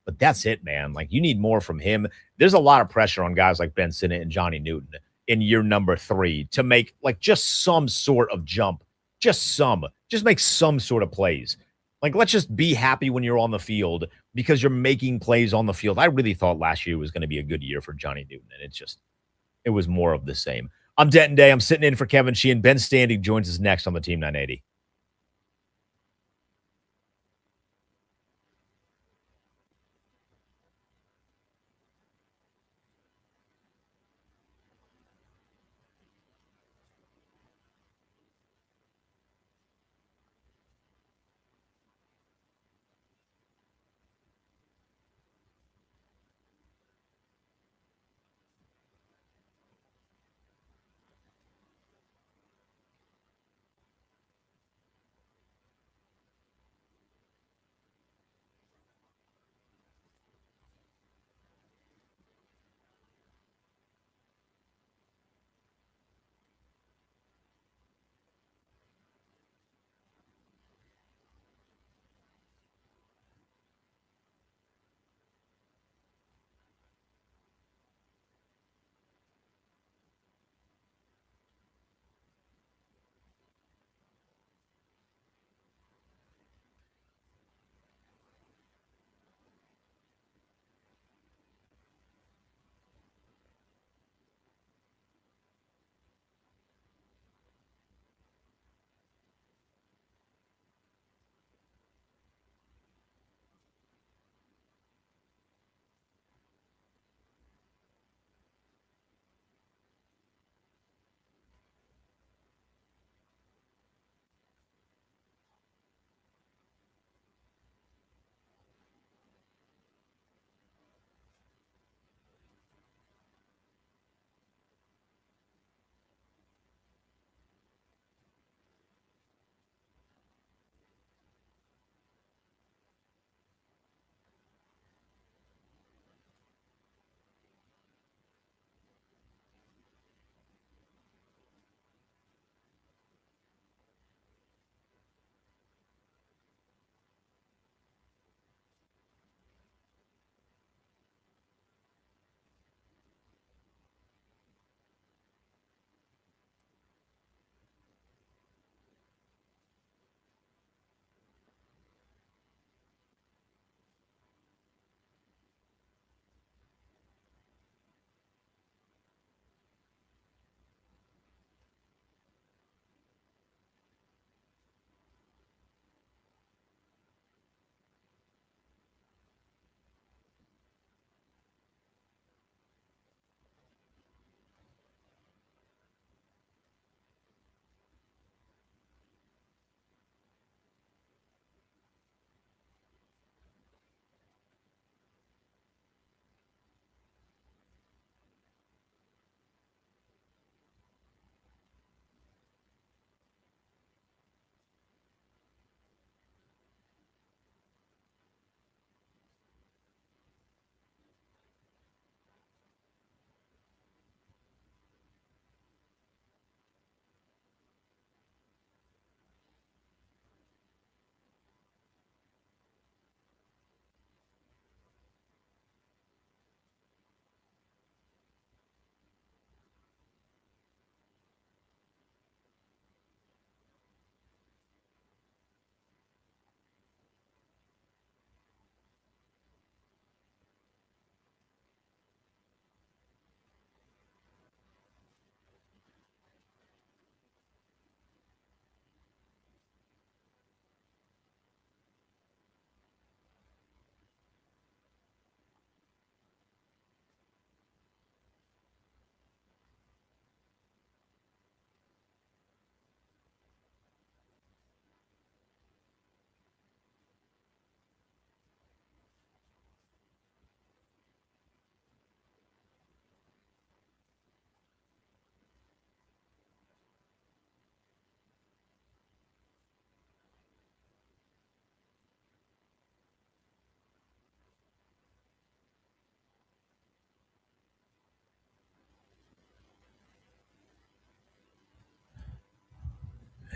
But that's it, man. Like, you need more from him. There's a lot of pressure on guys like Ben Sinnott and Johnny Newton in year number 3 to make, like, just some sort of jump. Just make some sort of plays. Like, let's just be happy when you're on the field because you're making plays on the field. I really thought last year was going to be a good year for Johnny Newton, and it was more of the same. I'm Denton Day. I'm sitting in for Kevin Sheehan. Ben Standing joins us next on the Team 980.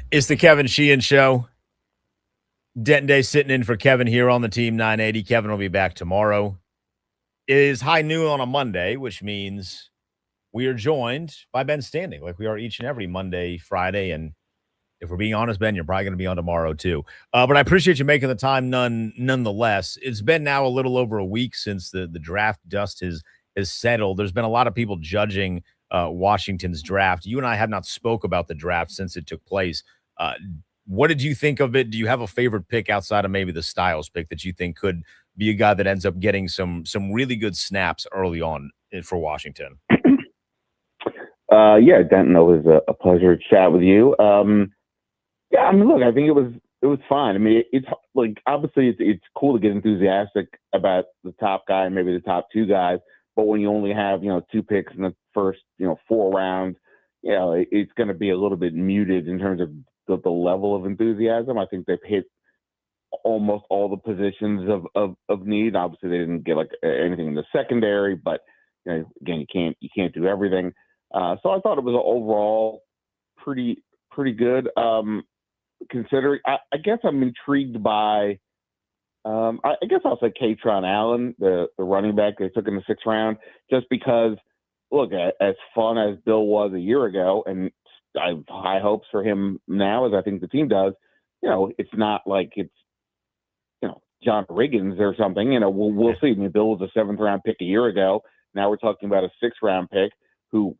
It's the Kevin Sheehan Show. Denton Day sitting in for Kevin here on the Team 980. Kevin will be back tomorrow. It is high noon on a Monday, which means we are joined by Ben Standing, like we are each and every Monday, Friday, and if we're being honest, Ben, you're probably going to be on tomorrow too. But I appreciate you making the time nonetheless. It's been now a little over a week since the draft dust has settled. There's been a lot of people judging Washington's draft. You and I have not spoke about the draft since it took place. What did you think of it? Do you have a favorite pick outside of maybe the Styles pick that you think could be a guy that ends up getting some really good snaps early on for Washington? Yeah, Denton, it was a pleasure to chat with you. Yeah, I mean, look, I think it was fine. I mean, it's like obviously it's cool to get enthusiastic about the top guy and maybe the top two guys, but when you only have 2 picks in the first 4 rounds, it's going to be a little bit muted in terms of the level of enthusiasm. I think they've hit almost all the positions of need. Obviously, they didn't get like anything in the secondary, but again, you can't do everything. So I thought it was overall pretty good. Considering, I guess I'm intrigued by. I guess I'll say Katron Allen, the running back they took in the 6th round, just because. Look, as fun as Bill was a year ago, and I have high hopes for him now, as I think the team does. It's not like it's John Riggins or something. We'll see. I mean, Bill was a 7th round pick a year ago. Now we're talking about a 6th round pick who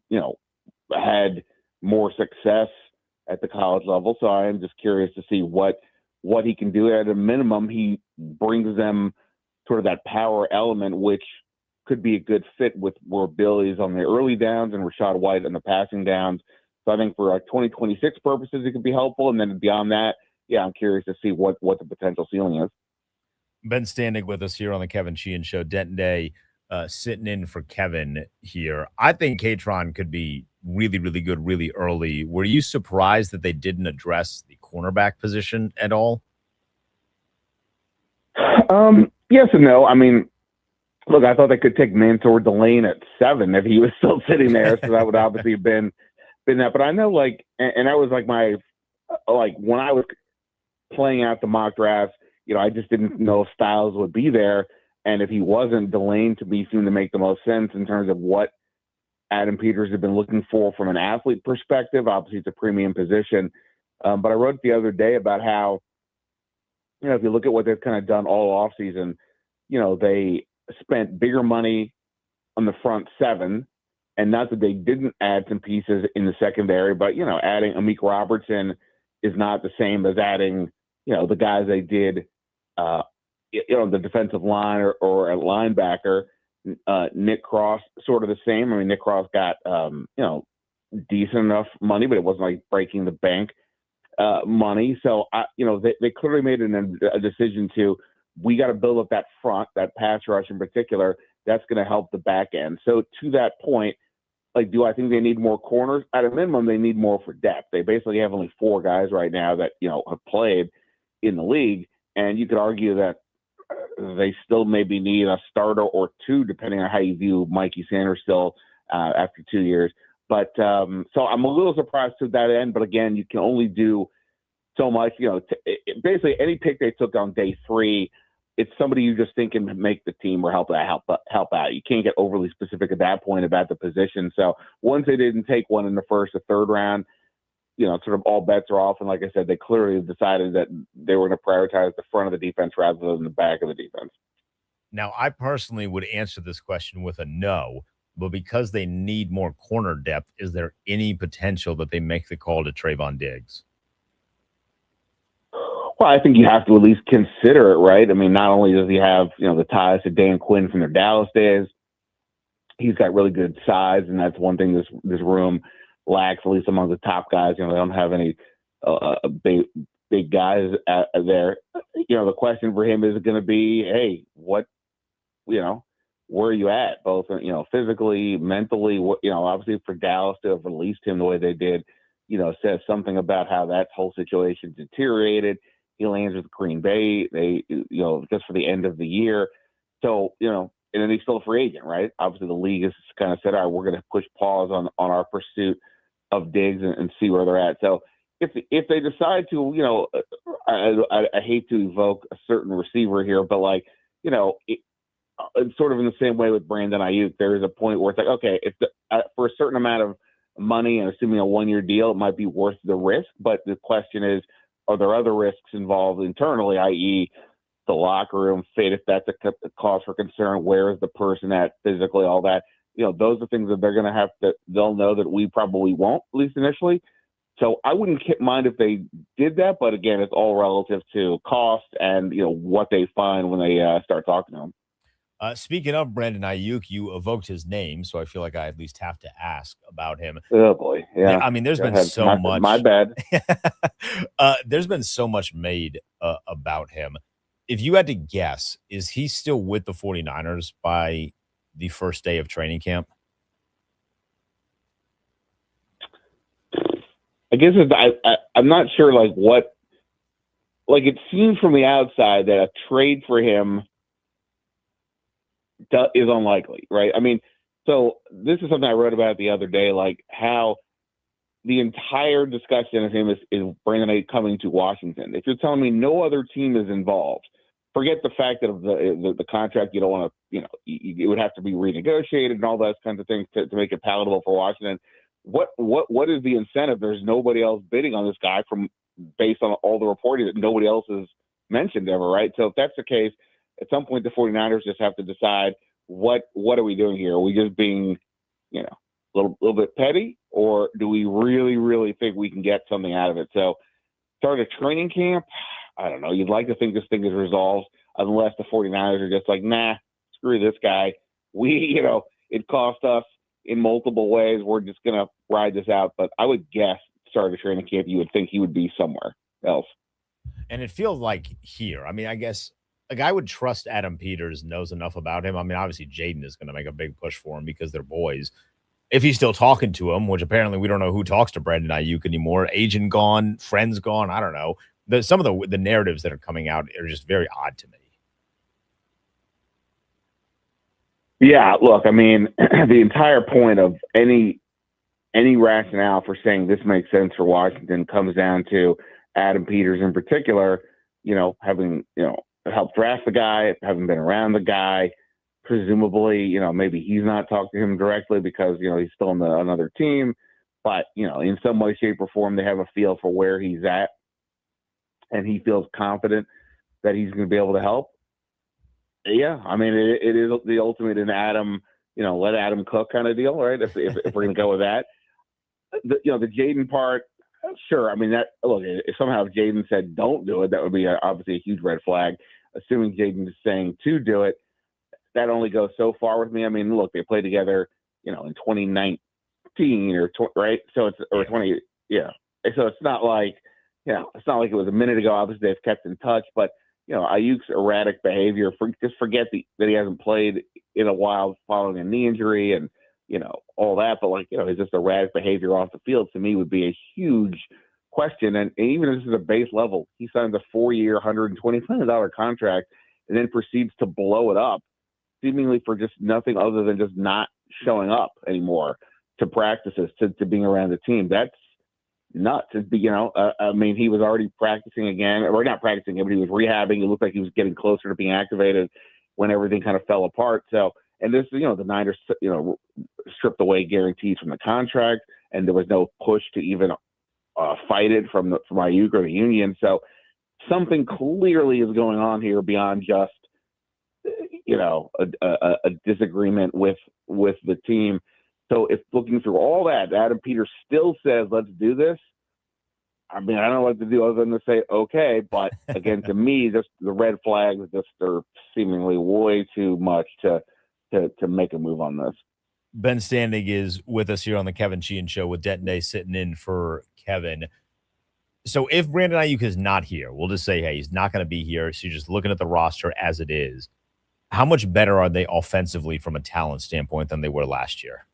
had more success at the college level. So I am just curious to see what he can do. At a minimum, he brings them sort of that power element, which could be a good fit with where Bill is on the early downs and Rachaad White on the passing downs. So I think for 2026 purposes, it could be helpful. And then beyond that, yeah, I'm curious to see what the potential ceiling is. Ben Standing with us here on the Kevin Sheehan Show. Denton Day sitting in for Kevin here. I think Katron could be really, really good really early. Were you surprised that they didn't address the cornerback position at all? Yes and no. I mean, look, I thought they could take Mansour Delane at 7 if he was still sitting there. So that would obviously have been that. But I know, like, and that was like my, like, when I was playing out the mock drafts, I just didn't know if Styles would be there. And if he wasn't, Delane to me seemed to make the most sense in terms of what Adam Peters had been looking for from an athlete perspective. Obviously, it's a premium position. But I wrote the other day about how, if you look at what they've kind of done all offseason, they spent bigger money on the front 7, and not that they didn't add some pieces in the secondary, but, adding Amik Robertson is not the same as adding, the guys they did, the defensive line or a linebacker. Nick Cross, sort of the same. I mean, Nick Cross got, decent enough money, but it wasn't like breaking the bank money. So, they clearly made a decision we got to build up that front, that pass rush in particular. That's going to help the back end. So to that point, like, do I think they need more corners? At a minimum, they need more for depth. They basically have only 4 guys right now that, have played in the league. And you could argue that they still maybe need a starter or 2, depending on how you view Mikey Sanders still after 2 years. But so I'm a little surprised to that end. But again, you can only do so much. Basically any pick they took on day 3, it's somebody you just think can make the team or help out. You can't get overly specific at that point about the position. So once they didn't take one in the 1st or 3rd round, sort of all bets are off. And like I said, they clearly decided that they were going to prioritize the front of the defense rather than the back of the defense. Now, I personally would answer this question with a no, but because they need more corner depth, is there any potential that they make the call to Trayvon Diggs? Well, I think you have to at least consider it, right? I mean, not only does he have, the ties to Dan Quinn from their Dallas days, he's got really good size, and that's one thing this room lacks, at least among the top guys. They don't have any big guys there. The question for him is going to be, hey, what, where are you at? Both, physically, mentally, obviously for Dallas to have released him the way they did, says something about how that whole situation deteriorated. He lands with Green Bay, they, just for the end of the year. So, and then he's still a free agent, right? Obviously the league has kind of said, all right, we're going to push pause on our pursuit of Diggs and see where they're at. So, if they decide to, I hate to evoke a certain receiver here, but like, it's sort of in the same way with Brandon Ayuk. There is a point where it's like, okay, if for a certain amount of money and assuming a 1-year deal, it might be worth the risk. But the question is, are there other risks involved internally, i.e., the locker room fit, if that's a cause for concern? Where is the person at physically, all that? Those are things that they're going to have to, they'll know that we probably won't, at least initially. So I wouldn't mind if they did that. But again, it's all relative to cost and, what they find when they start talking to them. Speaking of Brandon Ayuk, you evoked his name, so I feel like I at least have to ask about him. Oh boy, yeah. I mean, there's been so much. My bad. There's been so much made about him. If you had to guess, is he still with the 49ers by the first day of training camp? I guess I'm not sure, like what. Like it seems from the outside that a trade for him is unlikely, right? I mean, so this is something I wrote about the other day, like how the entire discussion of him is Brandon Ayuk coming to Washington. If you're telling me no other team is involved, forget the fact that the contract, you don't want to, it would have to be renegotiated and all those kinds of things to make it palatable for Washington. What is the incentive? There's nobody else bidding on this guy based on all the reporting that nobody else has mentioned ever, right? So if that's the case, at some point, the 49ers just have to decide what are we doing here? Are we just being, a little bit petty, or do we really, really think we can get something out of it? So start a training camp. I don't know. You'd like to think this thing is resolved unless the 49ers are just like, nah, screw this guy. It cost us in multiple ways. We're just going to ride this out. But I would guess start a training camp, you would think he would be somewhere else. And it feels like here. I mean, I guess – like I would trust Adam Peters knows enough about him. I mean, obviously Jaylen is going to make a big push for him because they're boys. If he's still talking to him, which apparently we don't know who talks to Brandon Ayuk anymore. Agent gone, friends gone. I don't know. Some of the narratives that are coming out are just very odd to me. Yeah, look, I mean, the entire point of any rationale for saying this makes sense for Washington comes down to Adam Peters in particular, having, helped draft the guy, having been around the guy, presumably, maybe he's not talked to him directly because, he's still on another team, but, in some way, shape, or form, they have a feel for where he's at, and he feels confident that he's going to be able to help. Yeah, I mean, it is the ultimate in Adam, let Adam cook kind of deal, right? If we're going to go with that. The Jaylen part, sure. I mean, if somehow Jaylen said don't do it, that would be obviously a huge red flag. Assuming Jaylen is saying to do it, that only goes so far with me. I mean, look, they played together, in 2019 right? So it's or 20, yeah. So it's not like, it's not like it was a minute ago. Obviously, they've kept in touch, but Ayuk's erratic behavior. Just forget that he hasn't played in a while following a knee injury and all that. But his just erratic behavior off the field to me would be a huge question. And even if this is a base level, he signs a 4-year, $120 million contract and then proceeds to blow it up, seemingly for just nothing other than just not showing up anymore to practices, to being around the team. That's nuts. I mean, he was already practicing again, or not practicing, but he was rehabbing. It looked like he was getting closer to being activated when everything kind of fell apart. So, and this, the Niners, stripped away guarantees from the contract, and there was no push to even fight it from Ayuk or the union. So something clearly is going on here beyond just, a disagreement with the team. So if looking through all that, Adam Peters still says, let's do this. I mean, I don't know what to do other than to say, okay. But again, to me, just the red flags just are seemingly way too much to make a move on this. Ben Standing is with us here on the Kevin Sheehan Show with Denton Day sitting in for Kevin. So if Brandon Ayuk is not here, we'll just say, hey, he's not going to be here. So you're just looking at the roster as it is. How much better are they offensively from a talent standpoint than they were last year?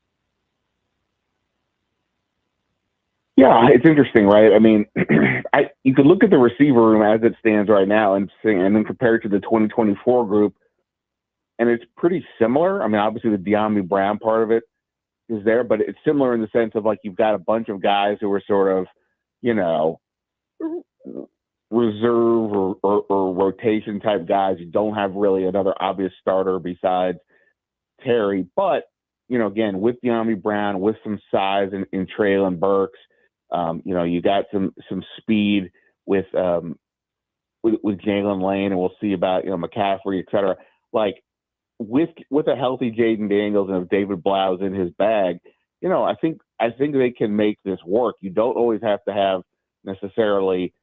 Yeah, it's interesting, right? I mean, you could look at the receiver room as it stands right now and then compare it to the 2024 group, and it's pretty similar. I mean, obviously the De'Ami Brown part of it is there, but it's similar in the sense of you've got a bunch of guys who are sort of, reserve or rotation type guys. You don't have really another obvious starter besides Terry. But, again, with De'Ami Brown, with some size in Treylon Burks, you got some speed with Jaylen Lane, and we'll see about, McCaffrey, et cetera. Like, with a healthy Jaden Daniels and if David Blau's in his bag, I think they can make this work. You don't always have to have necessarily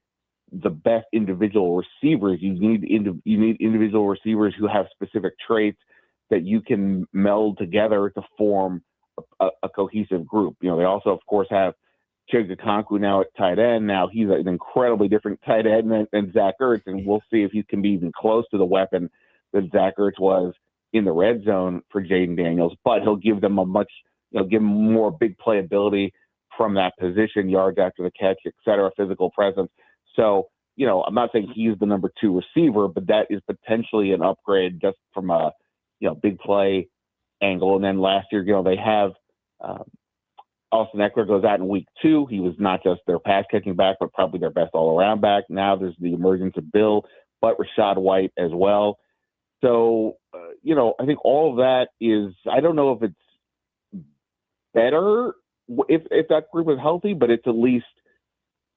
the best individual receivers. You need individual receivers who have specific traits that you can meld together to form a cohesive group. They also, of course, have Chigakonkwu now at tight end. Now he's an incredibly different tight end than Zach Ertz, and we'll see if he can be even close to the weapon that Zach Ertz was in the red zone for Jaden Daniels. But he'll give them give them more big playability from that position, yards after the catch, et cetera, physical presence. So, I'm not saying he's the number 2 receiver, but that is potentially an upgrade just from a, big play angle. And then last year, they have Austin Eckler goes out in week 2. He was not just their pass catching back, but probably their best all around back. Now there's the emergence of Bill, but Rachaad White as well. So, I think all of that is, I don't know if it's better if that group is healthy, but it's at least,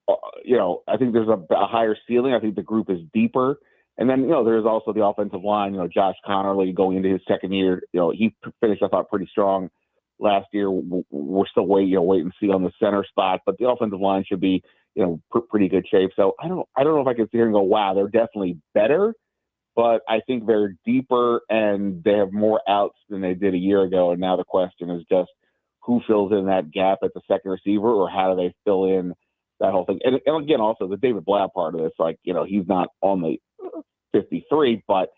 I think there's a higher ceiling. I think the group is deeper. And then, there's also the offensive line, Josh Connerly going into his second year, he finished, I thought, pretty strong last year. We're still wait and see on the center spot, but the offensive line should be, pretty good shape. So I don't know if I can sit here and go, wow, they're definitely better, but I think they're deeper and they have more outs than they did a year ago. And now the question is just who fills in that gap at the second receiver, or how do they fill in that whole thing? And again, also the David Blau part of this, he's not on the 53, but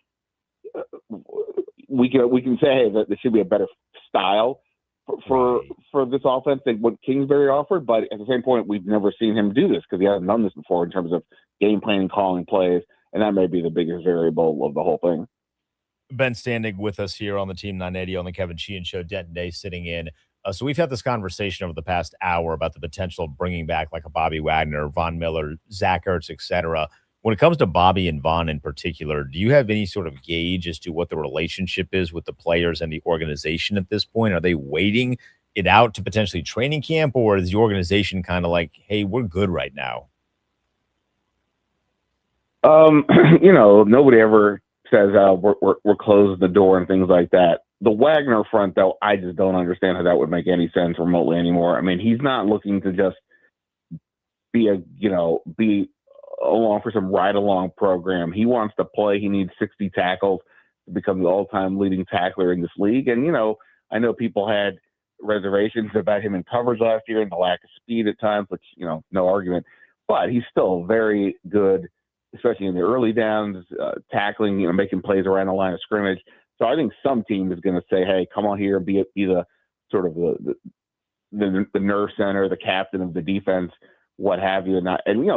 we can say that there should be a better style for this offense than what Kingsbury offered. But at the same point, we've never seen him do this because he hasn't done this before in terms of game planning, calling plays, and that may be the biggest variable of the whole thing. Ben standing with us here on the Team 980 on the Kevin Sheehan Show. Denton Day sitting in. So we've had this conversation over the past hour about the potential of bringing back like a Bobby Wagner, Von Miller, Zach Ertz, et cetera. When it comes to Bobby and Von in particular, do you have any sort of gauge as to what the relationship is with the players and the organization at this point? Are they waiting it out to potentially training camp, or is the organization kind of like, hey, we're good right now? Nobody ever says we're closing the door and things like that. The Wagner front, though, I just don't understand how that would make any sense remotely anymore. I mean, he's not looking to just be along for some ride-along program. He wants to play. He needs 60 tackles to become the all-time leading tackler in this league. And, I know people had reservations about him in coverage last year and the lack of speed at times, which, no argument. But he's still very good, especially in the early downs, tackling, making plays around the line of scrimmage. So I think some team is going to say, hey, come on here, be the sort of the nerve center, the captain of the defense, what have you. And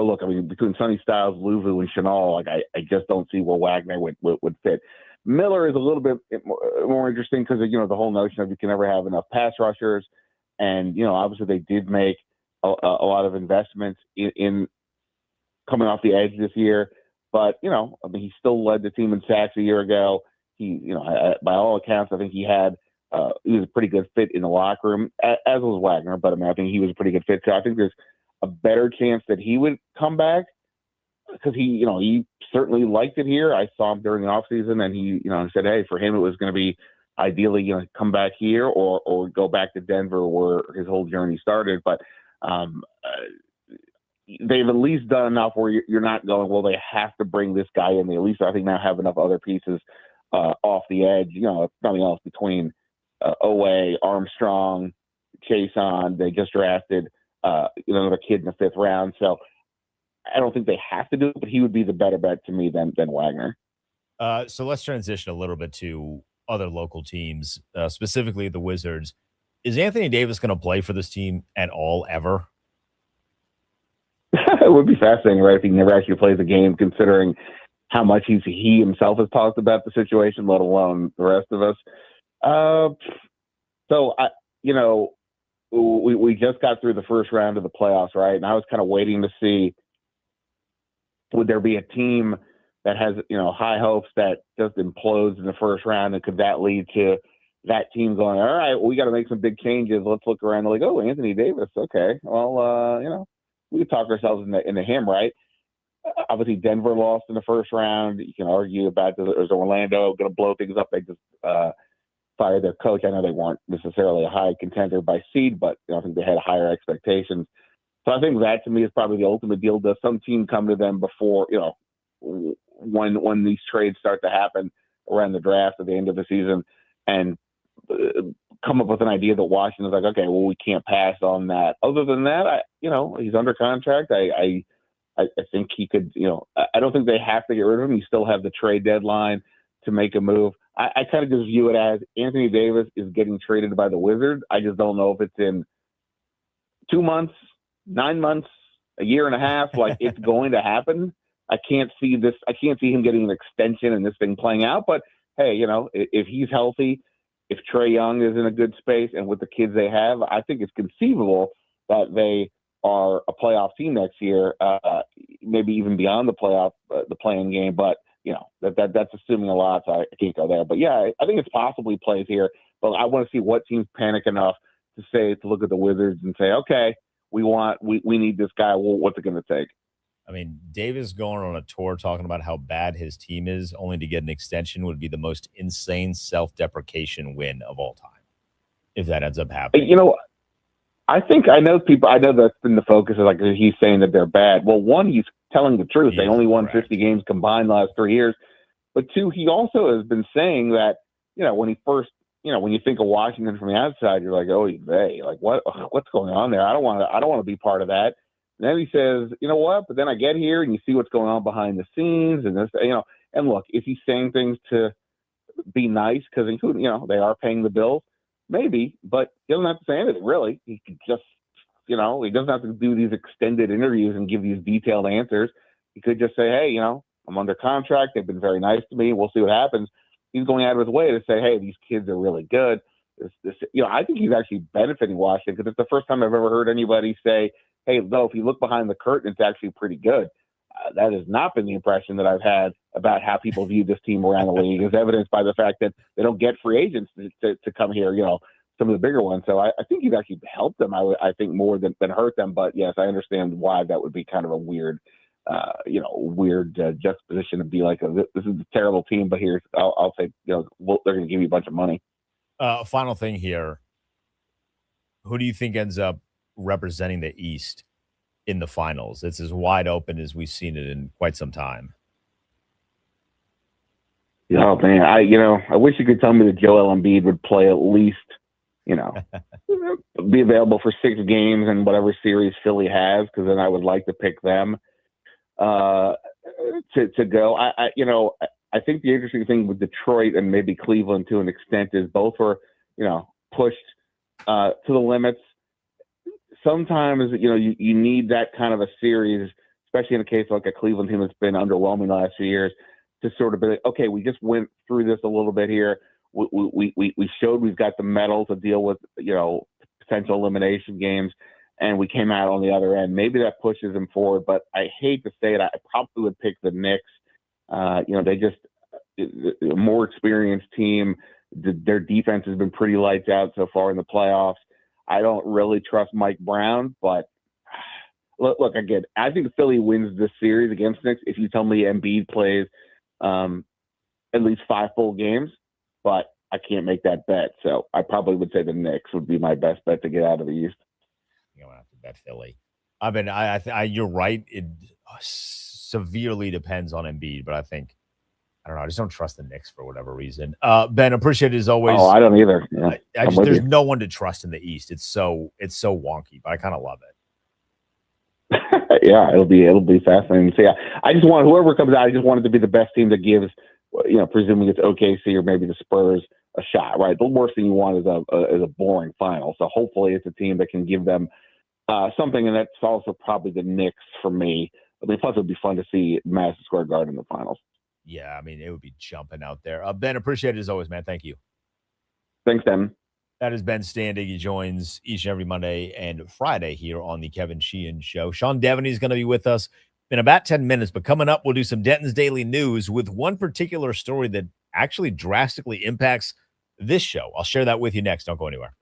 look, I mean, between Sonny Styles, Louvu, and Chenal, I just don't see where Wagner would fit. Miller is a little bit more interesting because, the whole notion of you can never have enough pass rushers. And, obviously they did make a lot of investments in coming off the edge this year. But, he still led the team in sacks a year ago. He, by all accounts, I think he was a pretty good fit in the locker room, as was Wagner. But I think he was a pretty good fit. So I think there's a better chance that he would come back because he certainly liked it here. I saw him during the offseason, and he said, hey, for him it was going to be ideally come back here or go back to Denver where his whole journey started. But they've at least done enough where you're not going, well, they have to bring this guy in. They at least, I think, now have enough other pieces off the edge, if nothing else, between Owe, Armstrong, Chason. They just drafted another kid in the 5th round. So I don't think they have to do it, but he would be the better bet to me than Wagner. So let's transition a little bit to other local teams, specifically the Wizards. Is Anthony Davis going to play for this team at all, ever? It would be fascinating, right, if he never actually plays a game, considering how much he himself has talked about the situation, let alone the rest of us. So, we just got through the first round of the playoffs, right? And I was kind of waiting to see, would there be a team that has, high hopes that just implodes in the first round, and could that lead to that team going, all right, we got to make some big changes. Let's look around and like, oh, Anthony Davis. Okay. Well, we could talk ourselves into him, right? Obviously, Denver lost in the first round. You can argue about, is Orlando going to blow things up? They just fired their coach. I know they weren't necessarily a high contender by seed, but I think they had higher expectations. So I think that, to me, is probably the ultimate deal. Does some team come to them before, when these trades start to happen around the draft at the end of the season, and come up with an idea that Washington's like, okay, well, we can't pass on that. Other than that, he's under contract. I think he could, I don't think they have to get rid of him. You still have the trade deadline to make a move. I kind of just view it as Anthony Davis is getting traded by the Wizards. I just don't know if it's in 2 months, 9 months, a year and a half. Like, it's going to happen. I can't see him getting an extension and this thing playing out. But hey, if he's healthy, if Trae Young is in a good space, and with the kids they have, I think it's conceivable that they are a playoff team next year, maybe even beyond the playoff, the playing game. But that's assuming a lot, so I can't go there. But yeah, I think it's possibly plays here. But I want to see what teams panic enough to look at the Wizards and say, okay, we need this guy. Well, what's it going to take? I mean, Davis going on a tour talking about how bad his team is, only to get an extension, would be the most insane self-deprecation win of all time, if that ends up happening. I know that's been the focus, is like he's saying that they're bad. Well, one, he's telling the truth. They only won 50 games combined last 3 years. But two, he also has been saying that, when he first, when you think of Washington from the outside, you're like, oh, they, like, what's going on there? I don't want to be part of that. And then he says, you know what? But then I get here and you see what's going on behind the scenes, and this, and look, if he's saying things to be nice, because they are paying the bills, maybe, but he doesn't have to say anything, really. He could just, he doesn't have to do these extended interviews and give these detailed answers. He could just say, hey, I'm under contract. They've been very nice to me. We'll see what happens. He's going out of his way to say, hey, these kids are really good. I think he's actually benefiting Washington, because it's the first time I've ever heard anybody say, hey, no, if you look behind the curtain, it's actually pretty good. That has not been the impression that I've had about how people view this team around the league, as evidenced by the fact that they don't get free agents to come here, some of the bigger ones. So I think he's actually helped them, I think, more than hurt them. But, yes, I understand why that would be kind of a weird, juxtaposition to be like, this is a terrible team, but I'll say, they're going to give you a bunch of money. Final thing here. Who do you think ends up representing the East in the finals? It's as wide open as we've seen it in quite some time. Oh man, I wish you could tell me that Joel Embiid would play at least, be available for 6 games in whatever series Philly has, because then I would like to pick them to go. I think the interesting thing with Detroit and maybe Cleveland to an extent is both were, pushed to the limits. Sometimes, you need that kind of a series, especially in a case like a Cleveland team that's been underwhelming the last few years, to sort of be like, okay, we just went through this a little bit here. We showed we've got the metal to deal with, potential elimination games, and we came out on the other end. Maybe that pushes them forward, but I hate to say it, I probably would pick the Knicks. They just a more experienced team. Their defense has been pretty lights out so far in the playoffs. I don't really trust Mike Brown, but look again, I think Philly wins this series against Knicks if you tell me Embiid plays at least 5 full games, but I can't make that bet. So I probably would say the Knicks would be my best bet to get out of the East. I'm going to have to bet Philly. You're right. It severely depends on Embiid, but I don't know. I just don't trust the Knicks for whatever reason. Ben, appreciate it as always. Oh, I don't either. Yeah, there's no one to trust in the East. It's so wonky, but I kind of love it. Yeah, it'll be fascinating. So yeah, I just want whoever comes out. I just want it to be the best team that gives, presuming it's OKC or maybe the Spurs a shot. Right. The worst thing you want is a boring final. So hopefully it's a team that can give them something, and that's also probably the Knicks for me. Plus it would be fun to see Madison Square Garden in the finals. Yeah, it would be jumping out there. Ben, appreciate it as always, man. Thank you. Thanks, Dan. That is Ben Standing. He joins each and every Monday and Friday here on the Kevin Sheehan Show. Sean Devaney is going to be with us in about 10 minutes. But coming up, we'll do some Denton's Daily News with one particular story that actually drastically impacts this show. I'll share that with you next. Don't go anywhere.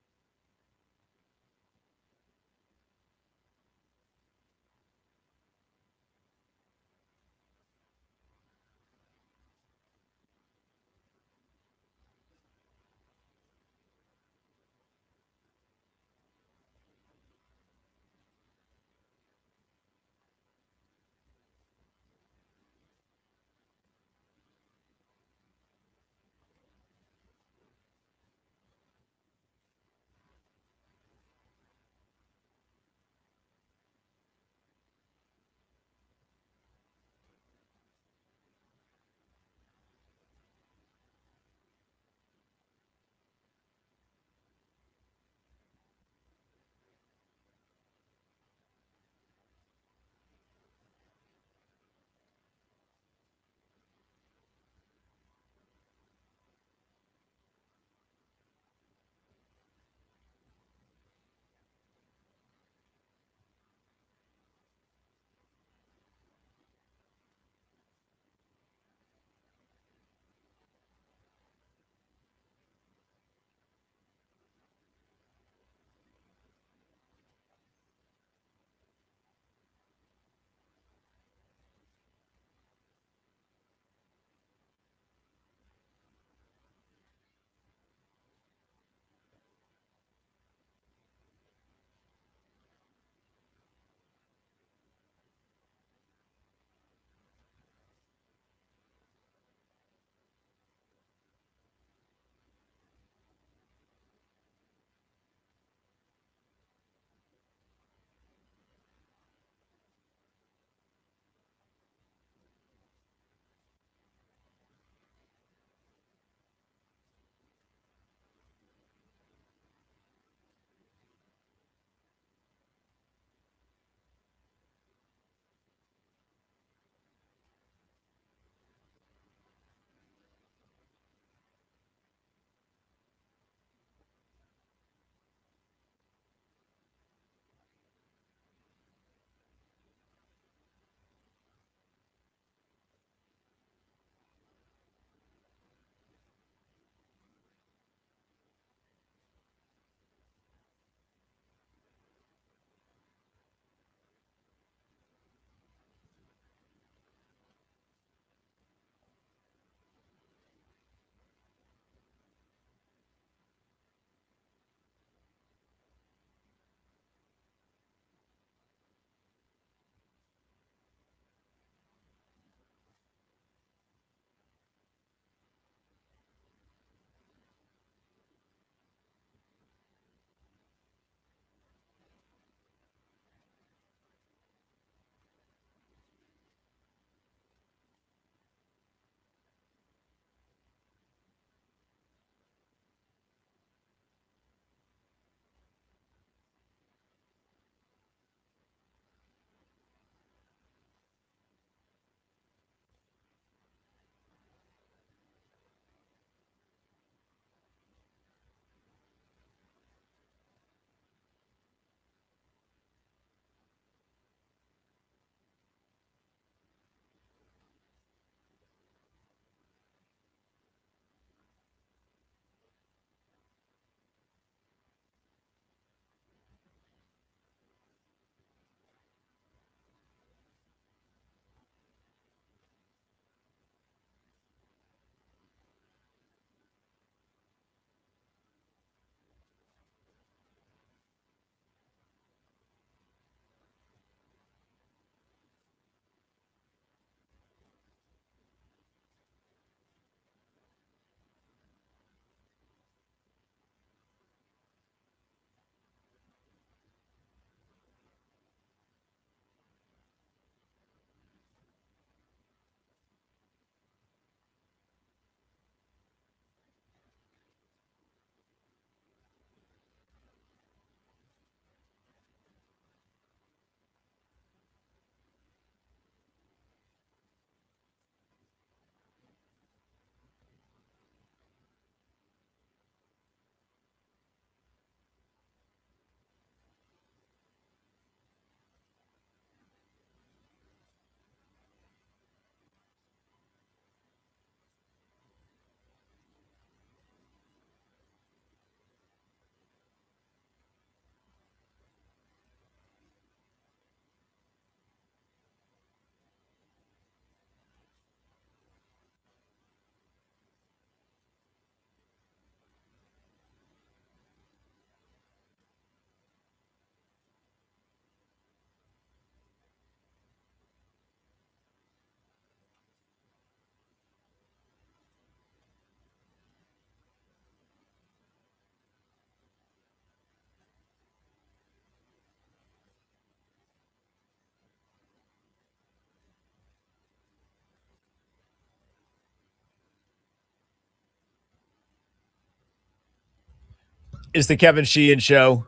It's the Kevin Sheehan Show.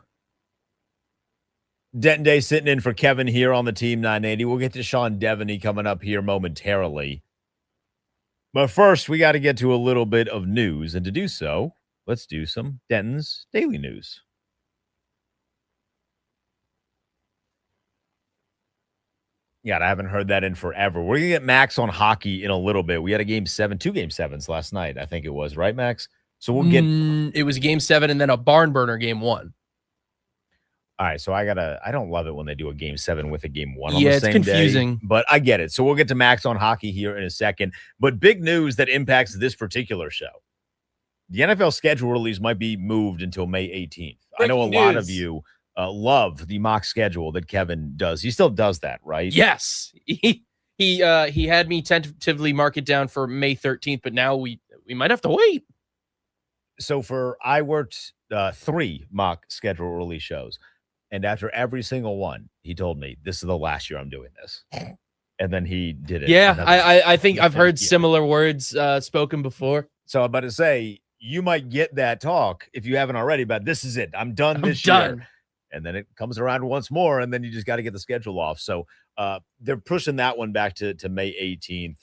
Denton Day sitting in for Kevin here on the Team 980. We'll get to Sean Devaney coming up here momentarily. But first, we got to get to a little bit of news. And to do so, let's do some Denton's Daily News. Yeah, I haven't heard that in forever. We're going to get Max on hockey in a little bit. We had a two game sevens last night, I think it was, right, Max? So we'll get it was game 7 and then a barn burner game 1. All right, so I don't love it when they do a game 7 with a game 1 on yeah, the same it's confusing. day, but I get it. So we'll get to Max on hockey here in a second. But big news that impacts this particular show. The NFL schedule release might be moved until May 18th. I know a lot of you love the mock schedule that Kevin does. He still does that, right? Yes. He had me tentatively mark it down for May 13th, but now we might have to wait. So I worked 3 mock schedule release shows. And after every single one, he told me, this is the last year I'm doing this. And then he did it. Yeah, I think I've heard similar words spoken before. So I'm about to say, you might get that talk, if you haven't already, about this is it. I'm done this year. And then it comes around once more, and then you just got to get the schedule off. So they're pushing that one back to May 18th.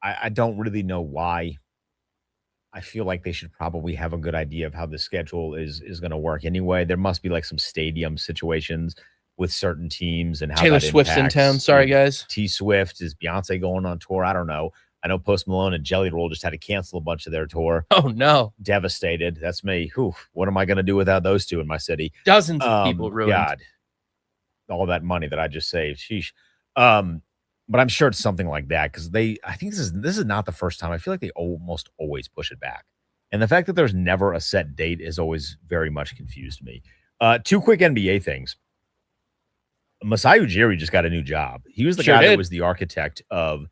I don't really know why. I feel like they should probably have a good idea of how the schedule is going to work anyway. There must be like some stadium situations with certain teams and how Taylor that Swift's in town. Sorry, guys. T Swift, is Beyonce going on tour? I don't know. I know Post Malone and Jelly Roll just had to cancel a bunch of their tour. Oh, no. Devastated. That's me. Whew. What am I going to do without those two in my city? Dozens of people ruined. God. All that money that I just saved. Sheesh. But I'm sure it's something like that because I think this is not the first time. I feel like they almost always push it back. And the fact that there's never a set date is always very much confused me. 2 quick NBA things. Masai Ujiri just got a new job. He was the guy that was the architect of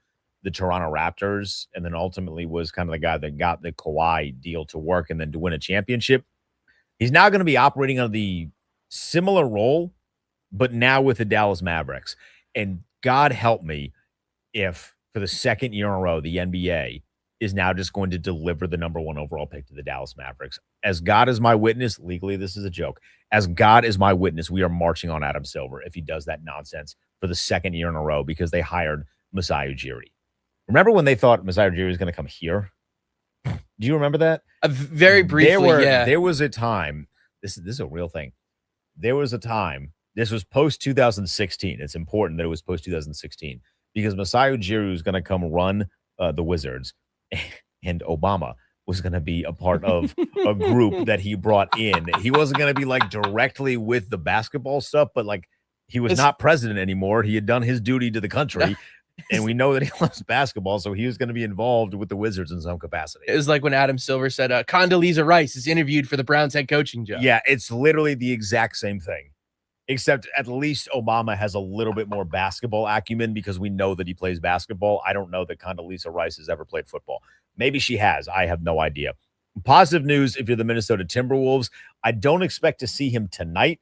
the Toronto Raptors and then ultimately was kind of the guy that got the Kawhi deal to work and then to win a championship. He's now going to be operating on the similar role, but now with the Dallas Mavericks. And God help me if for the second year in a row, the NBA is now just going to deliver the number 1 overall pick to the Dallas Mavericks. As God is my witness, legally, this is a joke. As God is my witness, we are marching on Adam Silver if he does that nonsense for the second year in a row because they hired Masai Ujiri. Remember when they thought Masai Ujiri was going to come here? Do you remember that? Very briefly, yeah. There was a time, this is a real thing. There was a time, this was post-2016. It's important that it was post-2016 because Masai Ujiri was going to come run the Wizards, and Obama was going to be a part of a group that he brought in. He wasn't going to be like directly with the basketball stuff, but like he was not president anymore. He had done his duty to the country. And we know that he loves basketball, so he was going to be involved with the Wizards in some capacity. It was like when Adam Silver said, Condoleezza Rice is interviewed for the Browns head coaching job. Yeah, it's literally the exact same thing, except at least Obama has a little bit more basketball acumen because we know that he plays basketball. I don't know that Condoleezza Rice has ever played football. Maybe she has. I have no idea. Positive news if you're the Minnesota Timberwolves. I don't expect to see him tonight,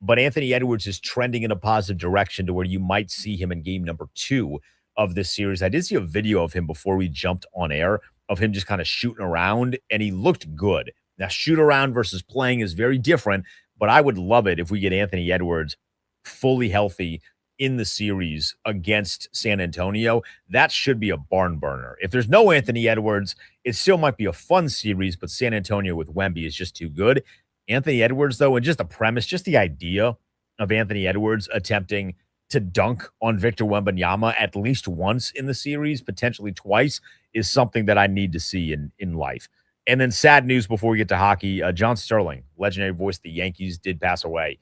but Anthony Edwards is trending in a positive direction to where you might see him in game number 2 of this series. I did see a video of him before we jumped on air of him just kind of shooting around, and he looked good. Now, shoot around versus playing is very different, but I would love it if we get Anthony Edwards fully healthy in the series against San Antonio. That should be a barn burner. If there's no Anthony Edwards, it still might be a fun series, but San Antonio with Wemby is just too good. Anthony Edwards, though, and just the premise, just the idea of Anthony Edwards attempting to dunk on Victor Wembanyama at least once in the series, potentially twice, is something that I need to see in life. And then sad news before we get to hockey, John Sterling, legendary voice of the Yankees, did pass away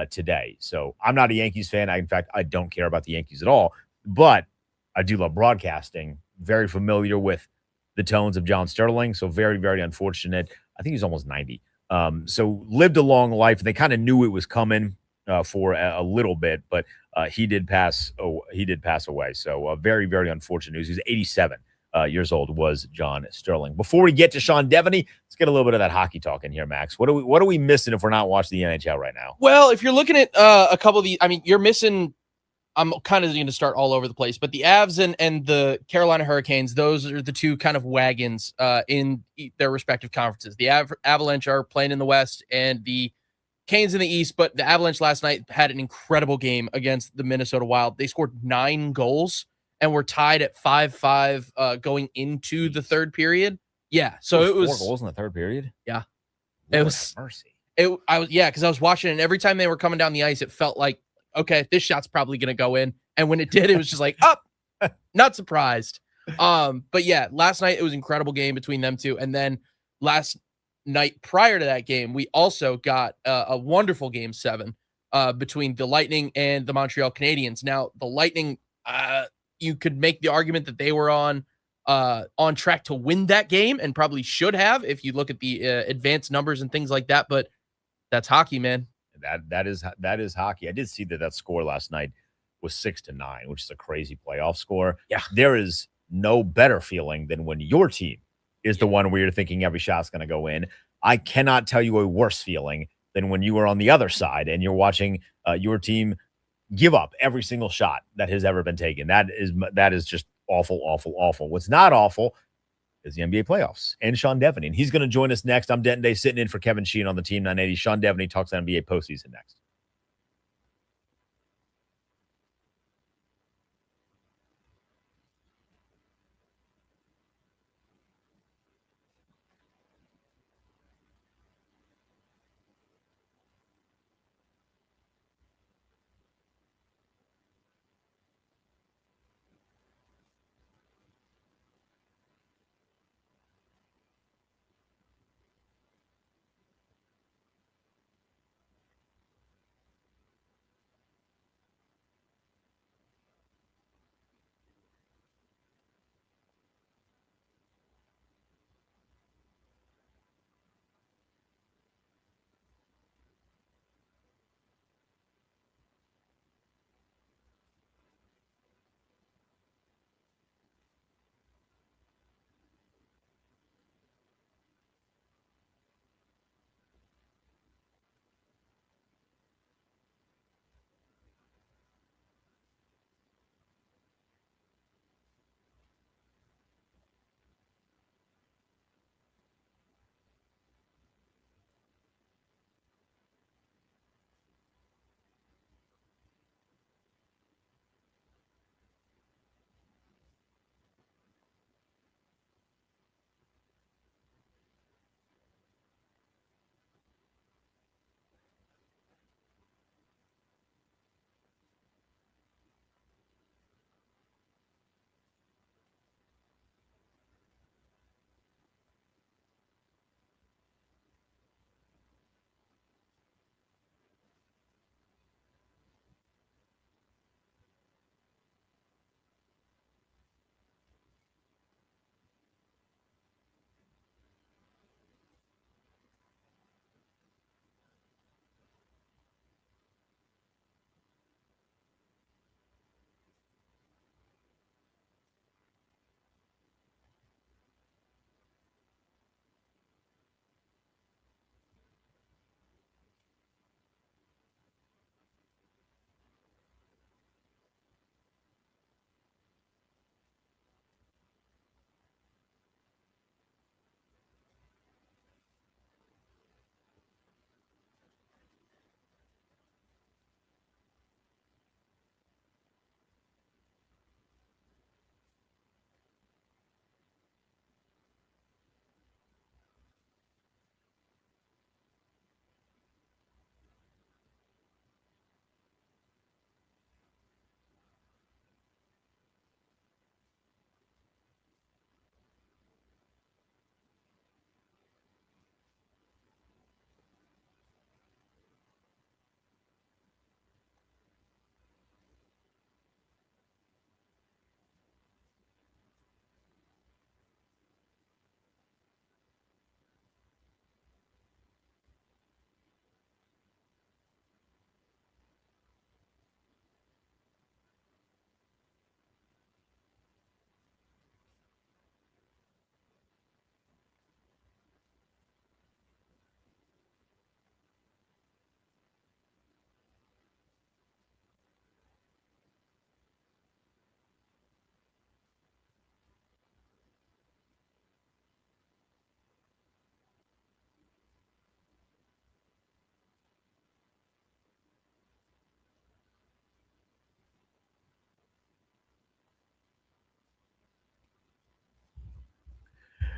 today. So I'm not a Yankees fan. In fact, I don't care about the Yankees at all, but I do love broadcasting. Very familiar with the tones of John Sterling. So very, very unfortunate. I think he's almost 90. So lived a long life. They kind of knew it was coming for a little bit, but he did pass away. So very, very unfortunate news. He's 87 years old was John Sterling. Before we get to Sean Devaney, let's get a little bit of that hockey talk in here, Max. What are we missing if we're not watching the NHL right now? Well, if you're looking at a couple of these, I mean, you're missing I'm kind of going to start all over the place, but the Avs and the Carolina Hurricanes, those are the two kind of wagons in their respective conferences. The Avalanche are playing in the West and the Canes in the East, but the Avalanche last night had an incredible game against the Minnesota Wild. They scored 9 goals and were tied at 5-5 going into the third period. Yeah, so it was 4 goals in the third period. Yeah, Lord it was mercy. Because I was watching it, and every time they were coming down the ice, it felt like, okay, this shot's probably going to go in. And when it did, it was just like, not surprised. But yeah, last night it was an incredible game between them two. And then last night prior to that game, we also got a wonderful game 7 between the Lightning and the Montreal Canadiens. Now, the Lightning, you could make the argument that they were on track to win that game and probably should have if you look at the advanced numbers and things like that. But that's hockey, man. That is hockey. I did see that score last night was 6-9, which is a crazy playoff score. Yeah. There is no better feeling than when your team is the one where you're thinking every shot's going to go in. I cannot tell you a worse feeling than when you are on the other side and you're watching your team give up every single shot that has ever been taken. That is just awful, awful, awful. What's not awful is the NBA playoffs and Sean Devaney. And he's going to join us next. I'm Denton Day sitting in for Kevin Sheehan on the Team 980. Sean Devaney talks NBA postseason next.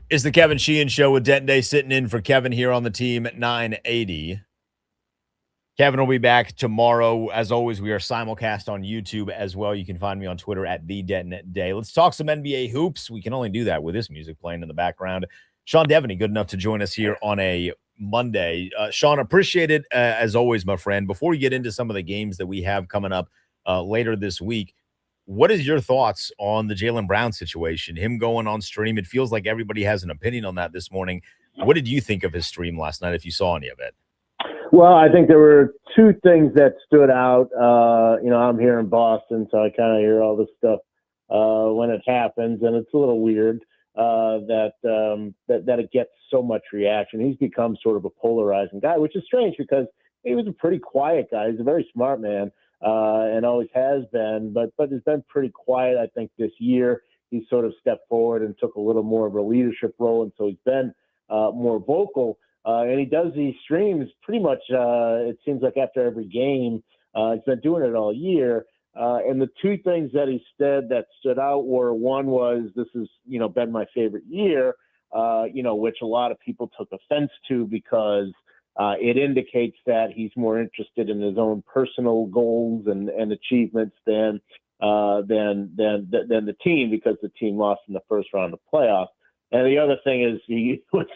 It's the Kevin Sheehan Show with Denton Day sitting in for Kevin here on the team at 980. Kevin will be back tomorrow. As always, we are simulcast on YouTube as well. You can find me on Twitter at @TheDentonDay. Let's talk some NBA hoops. We can only do that with this music playing in the background. Sean Devaney, good enough to join us here on a Monday. Sean, appreciate it as always, my friend. Before we get into some of the games that we have coming up later this week, what is your thoughts on the Jaylen Brown situation? Him going on stream. It feels like everybody has an opinion on that this morning. What did you think of his stream last night, if you saw any of it? Well, I think there were two things that stood out. I'm here in Boston, so I kind of hear all this stuff when it happens, and it's a little weird that it gets so much reaction. He's become sort of a polarizing guy, which is strange because he was a pretty quiet guy. He's a very smart man. And always has been, but has been pretty quiet. I think this year he sort of stepped forward and took a little more of a leadership role, and so he's been more vocal. And he does these streams pretty much, it seems like after every game. He's been doing it all year. And the two things that he said that stood out were, one was, this has, been my favorite year, which a lot of people took offense to because it indicates that he's more interested in his own personal goals and achievements than the team, because the team lost in the first round of playoffs. And the other thing is he was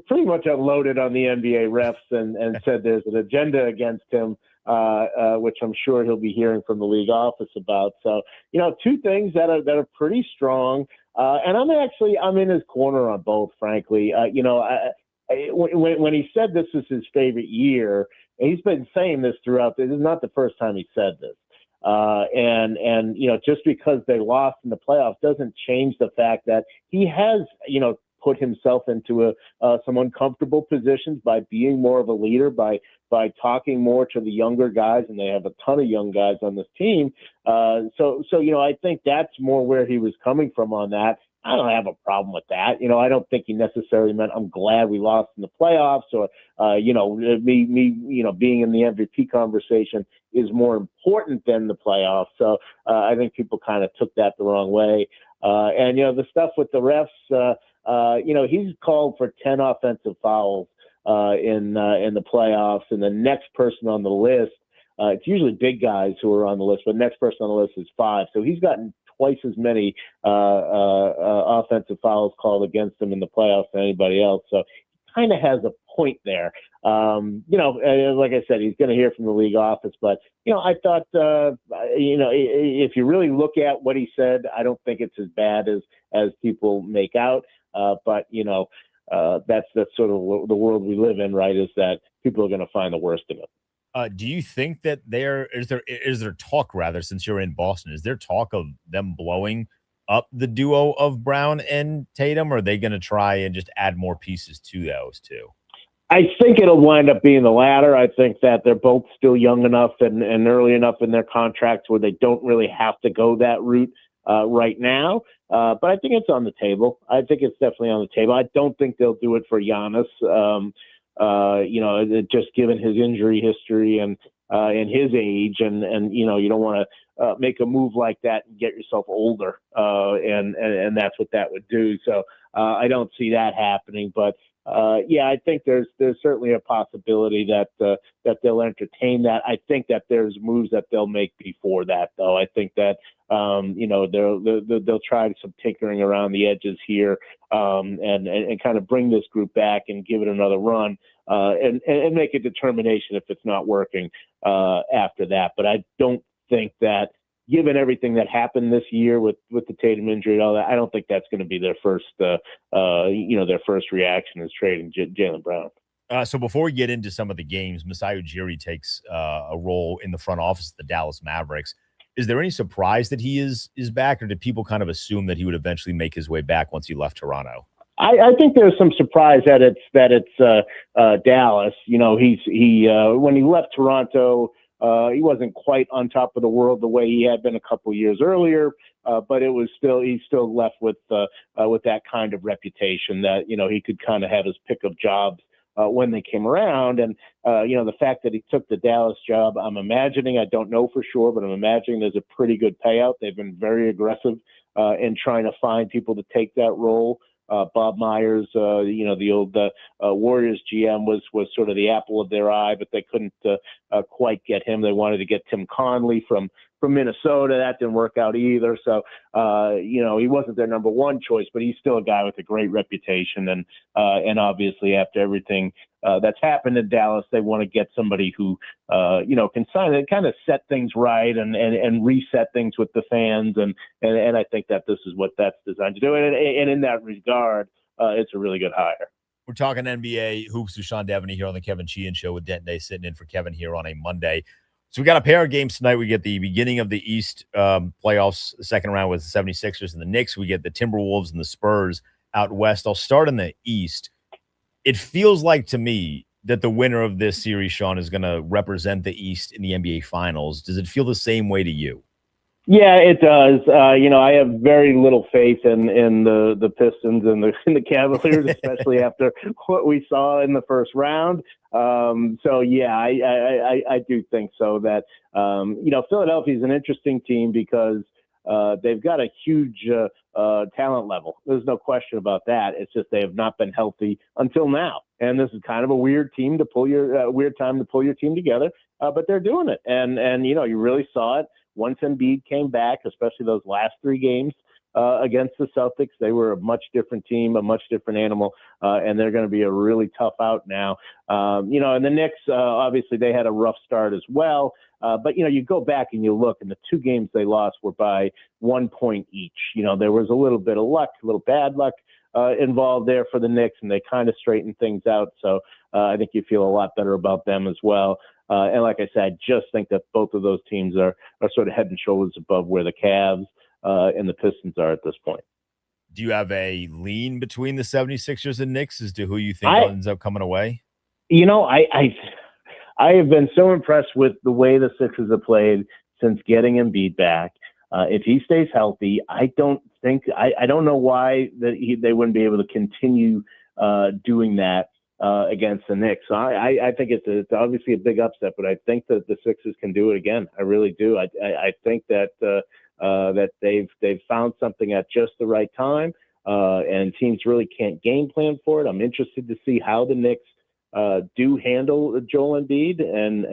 pretty much unloaded on the NBA refs and said there's an agenda against him, which I'm sure he'll be hearing from the league office about. So, two things that are pretty strong. And I'm in his corner on both, frankly. When he said this was his favorite year, and he's been saying this throughout, this is not the first time he said this. And just because they lost in the playoffs doesn't change the fact that he has, put himself into some uncomfortable positions by being more of a leader, by talking more to the younger guys, and they have a ton of young guys on this team. So I think that's more where he was coming from on that. I don't have a problem with that. I don't think he necessarily meant I'm glad we lost in the playoffs, or me being in the MVP conversation is more important than the playoffs. So I think people kind of took that the wrong way. And the stuff with the refs, he's called for 10 offensive fouls in the playoffs, and the next person on the list, it's usually big guys who are on the list, but the next person on the list is 5. So he's gotten twice as many offensive fouls called against him in the playoffs than anybody else. So he kind of has a point there. Like I said, he's going to hear from the league office, but I thought, if you really look at what he said, I don't think it's as bad as people make out. But that's sort of the world we live in, right? Is that people are going to find the worst of it. Do you think that is there talk, rather, since you're in Boston, is there talk of them blowing up the duo of Brown and Tatum, or are they going to try and just add more pieces to those two? I think it'll wind up being the latter. I think that they're both still young enough and early enough in their contracts where they don't really have to go that route right now. But I think it's on the table. I think it's definitely on the table. I don't think they'll do it for Giannis. Just given his injury history and his age, and you don't want to make a move like that and get yourself older, and that's what that would do. So I don't see that happening. But I think there's certainly a possibility that they'll entertain that. I think that there's moves that they'll make before that, though. I think that they'll try some tinkering around the edges here, and kind of bring this group back and give it another run, and make a determination if it's not working after that. But I don't think that, given everything that happened this year with the Tatum injury and all that, I don't think that's going to be their first reaction is trading Jaylen Brown. So before we get into some of the games, Masai Ujiri takes a role in the front office of the Dallas Mavericks. Is there any surprise that he is back, or did people kind of assume that he would eventually make his way back once he left Toronto? I think there's some surprise that it's Dallas. He when he left Toronto, he wasn't quite on top of the world the way he had been a couple years earlier, but he's still left with that kind of reputation that he could kind of have his pick of jobs when they came around. And the fact that he took the Dallas job, I'm imagining, I don't know for sure, but I'm imagining there's a pretty good payout. They've been very aggressive in trying to find people to take that role. Bob Myers, the old Warriors GM was sort of the apple of their eye, but they couldn't quite get him. They wanted to get Tim Conley from Minnesota. That didn't work out either. So, he wasn't their number one choice, but he's still a guy with a great reputation. And obviously after everything that's happened in Dallas, they want to get somebody who, can kind of set things right and reset things with the fans. And I think that this is what that's designed to do. And in that regard, it's a really good hire. We're talking NBA hoops with Sean Devaney here on the Kevin Sheehan Show with Denton Day sitting in for Kevin here on a Monday. So we got a pair of games tonight. We get the beginning of the East playoffs, the second round with the 76ers and the Knicks. We get the Timberwolves and the Spurs out west. I'll start in the East. It feels like to me that the winner of this series, Sean, is going to represent the East in the NBA Finals. Does it feel the same way to you? Yeah, it does. I have very little faith in the Pistons and the Cavaliers, especially after what we saw in the first round. So yeah, I do think so. That Philadelphia is an interesting team because they've got a huge talent level. There's no question about that. It's just they have not been healthy until now, and this is kind of a weird time to pull your team together. But they're doing it, and you really saw it. Once Embiid came back, especially those last three games against the Celtics, they were a much different team, a much different animal, and they're going to be a really tough out now. And the Knicks, obviously, they had a rough start as well. But you go back and you look, and the two games they lost were by 1 point each. There was a little bit of luck, a little bad luck involved there for the Knicks, and they kind of straightened things out. So I think you feel a lot better about them as well. And like I said, I just think that both of those teams are sort of head and shoulders above where the Cavs and the Pistons are at this point. Do you have a lean between the 76ers and Knicks as to who you think ends up coming away? I have been so impressed with the way the Sixers have played since getting Embiid back. If he stays healthy, I don't know why they wouldn't be able to continue doing that against the Knicks. So I think it's obviously a big upset, but I think that the Sixers can do it again. I really do. I think that that they've found something at just the right time, and teams really can't game plan for it. I'm interested to see how the Knicks do handle Joel Embiid, and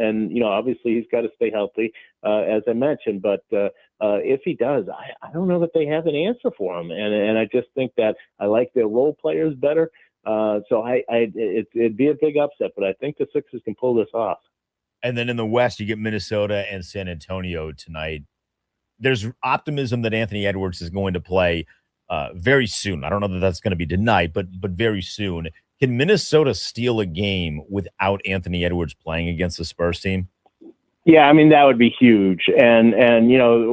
obviously he's got to stay healthy, as I mentioned. But if he does, I don't know that they have an answer for him, and I just think that I like their role players better. So it'd be a big upset, but I think the Sixers can pull this off. And then in the West, you get Minnesota and San Antonio tonight. There's optimism that Anthony Edwards is going to play very soon. I don't know that that's going to be tonight, but very soon. Can Minnesota steal a game without Anthony Edwards playing against the Spurs team? Yeah, I mean, that would be huge. And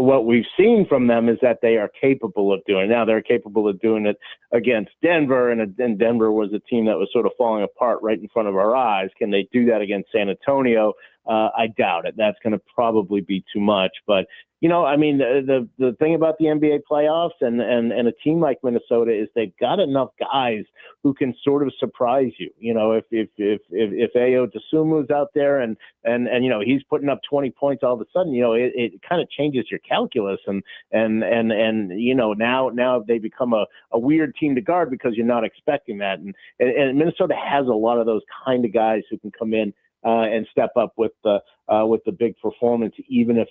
what we've seen from them is that they are capable of doing it. Now they're capable of doing it against Denver, and Denver was a team that was sort of falling apart right in front of our eyes. Can they do that against San Antonio? I doubt it. That's going to probably be too much. But, I mean, the thing about the NBA playoffs and a team like Minnesota is they've got enough guys who can sort of surprise you. If Ayo Dosunmu's out there and he's putting up 20 points all of a sudden, it kind of changes your calculus and now they become a weird team to guard because you're not expecting that. And Minnesota has a lot of those kind of guys who can come in and step up with the big performance, even if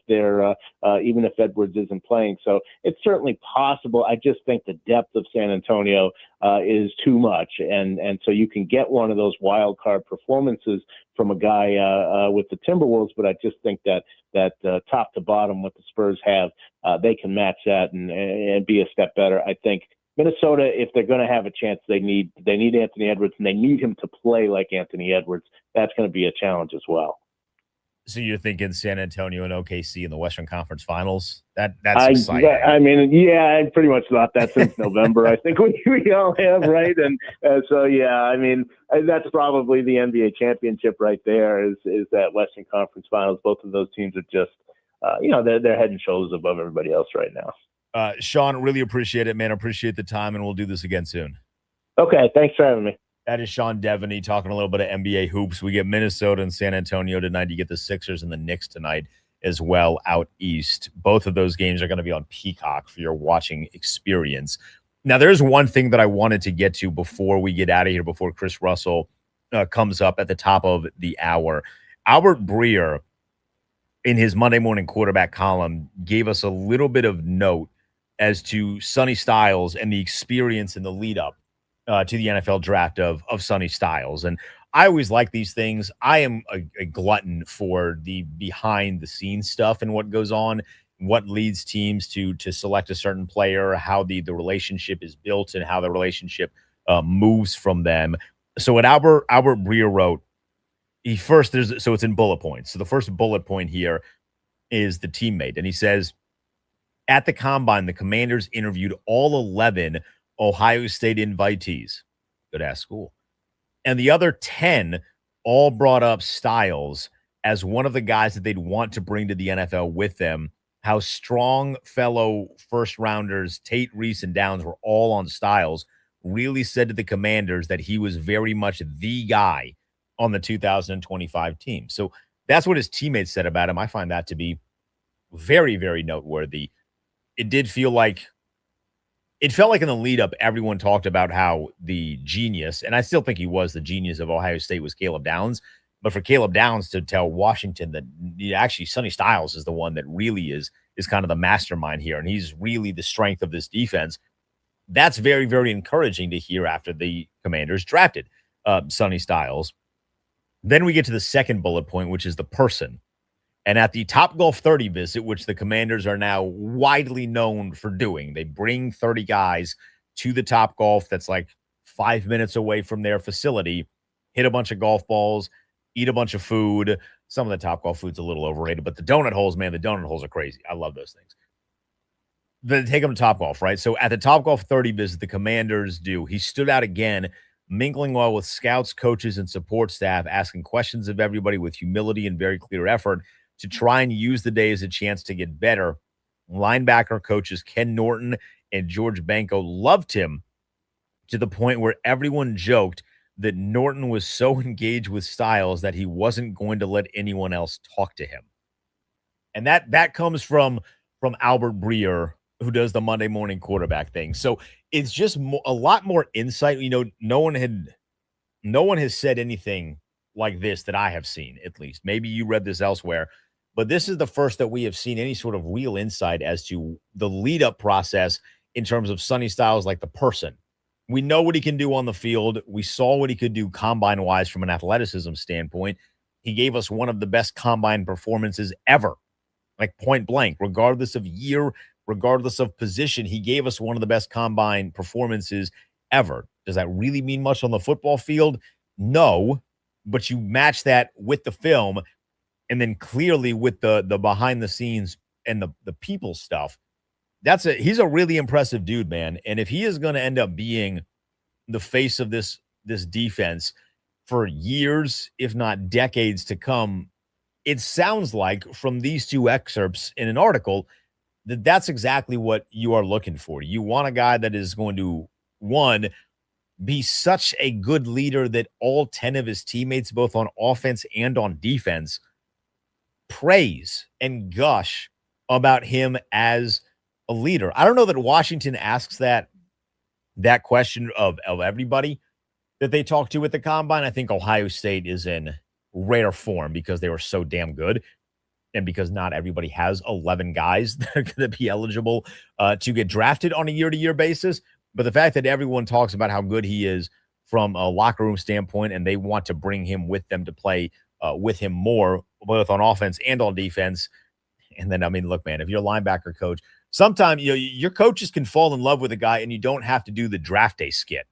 Edwards isn't playing. So it's certainly possible. I just think the depth of San Antonio is too much, and so you can get one of those wild card performances from a guy with the Timberwolves. But I just think that top to bottom, what the Spurs have, they can match that and be a step better. I think Minnesota, if they're going to have a chance, they need Anthony Edwards, and they need him to play like Anthony Edwards. That's going to be a challenge as well. So you're thinking San Antonio and OKC in the Western Conference Finals? That's exciting. I mean, yeah, I pretty much thought that since November. I think we all have, right? And so, yeah, I mean, that's probably the NBA championship right there is that Western Conference Finals. Both of those teams are just, they're head and shoulders above everybody else right now. Sean, really appreciate it, man. Appreciate the time, and we'll do this again soon. Okay, thanks for having me. That is Sean Devaney talking a little bit of NBA hoops. We get Minnesota and San Antonio tonight. You get the Sixers and the Knicks tonight as well out east. Both of those games are going to be on Peacock for your watching experience. Now, there's one thing that I wanted to get to before we get out of here, before Chris Russell comes up at the top of the hour. Albert Breer, in his Monday morning quarterback column, gave us a little bit of note as to Sonny Styles and the experience in the lead up to the NFL draft of Sonny Styles. And I always like these things. I am a glutton for the behind the scenes stuff and what goes on, what leads teams to select a certain player, how the relationship is built and how the relationship moves from them. So what Albert Breer wrote, so it's in bullet points. So the first bullet point here is the teammate. And he says, at the combine, the Commanders interviewed all 11 Ohio State invitees. Good ass school. And the other 10 all brought up Styles as one of the guys that they'd want to bring to the NFL with them. How strong fellow first rounders Tate, Reese, and Downs were all on Styles, really said to the Commanders that he was very much the guy on the 2025 team. So that's what his teammates said about him. I find that to be very, very noteworthy. It felt like in the lead up, everyone talked about how the genius, and I still think he was the genius of Ohio State, was Caleb Downs. But for Caleb Downs to tell Washington that actually Sonny Styles is the one that really is kind of the mastermind here, and he's really the strength of this defense, that's very, very encouraging to hear after the Commanders drafted Sonny Styles. Then we get to the second bullet point, which is the person. And at the Topgolf 30 visit, which the Commanders are now widely known for doing, they bring 30 guys to the Topgolf that's like 5 minutes away from their facility, hit a bunch of golf balls, eat a bunch of food. Some of the Topgolf food's a little overrated, but the donut holes, man, the donut holes are crazy. I love those things. They take them to Topgolf, right? So at the Topgolf 30 visit, the Commanders do. He stood out again, mingling well with scouts, coaches, and support staff, asking questions of everybody with humility and very clear effort to try and use the day as a chance to get better. Linebacker coaches Ken Norton and George Banco loved him to the point where everyone joked that Norton was so engaged with Styles that he wasn't going to let anyone else talk to him. And that comes from Albert Breer, who does the Monday morning quarterback thing. So it's just a lot more insight. You know, no one has said anything like this that I have seen, at least. Maybe you read this elsewhere, but this is the first that we have seen any sort of real insight as to the lead up process in terms of Sonny Styles, like the person. We know what he can do on the field. We saw what he could do combine wise from an athleticism standpoint. He gave us one of the best combine performances ever, like point blank, regardless of year, regardless of position. He gave us one of the best combine performances ever. Does that really mean much on the football field? No, but you match that with the film and then clearly with the behind the scenes and the people stuff. He's a really impressive dude, man. And if he is going to end up being the face of this defense for years, if not decades to come, it sounds like from these two excerpts in an article that's exactly what you are looking for. You want a guy that is going to, one, be such a good leader that all 10 of his teammates, both on offense and on defense, praise and gush about him as a leader. I don't know that Washington asks that question of everybody that they talk to at the combine. I think Ohio State is in rare form because they were so damn good and because not everybody has 11 guys that are going to be eligible to get drafted on a year-to-year basis. But the fact that everyone talks about how good he is from a locker room standpoint and they want to bring him with them to play with him more, both on offense and on defense. And then, I mean, look, man, if you're a linebacker coach, sometimes your coaches can fall in love with a guy and you don't have to do the draft day skit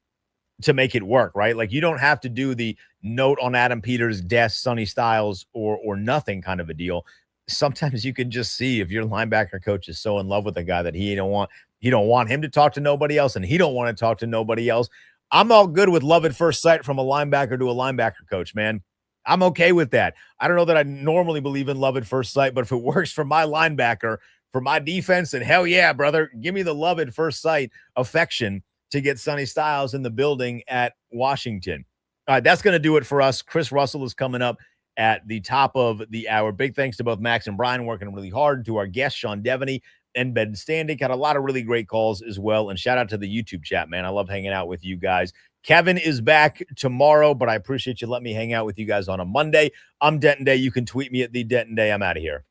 to make it work, right? Like you don't have to do the note on Adam Peters' desk, Sonny Styles, or nothing kind of a deal. Sometimes you can just see if your linebacker coach is so in love with a guy that he don't want him to talk to nobody else and he don't want to talk to nobody else. I'm all good with love at first sight from a linebacker to a linebacker coach, man. I'm okay with that. I don't know that I normally believe in love at first sight, but if it works for my linebacker, for my defense, then hell yeah, brother. Give me the love at first sight affection to get Sonny Styles in the building at Washington. All right, that's going to do it for us. Chris Russell is coming up at the top of the hour. Big thanks to both Max and Brian working really hard, to our guest, Sean Devaney, and Ben Standing. Got a lot of really great calls as well. And shout out to the YouTube chat, man. I love hanging out with you guys. Kevin is back tomorrow, but I appreciate you letting me hang out with you guys on a Monday. I'm Denton Day. You can tweet me at the Denton Day. I'm out of here.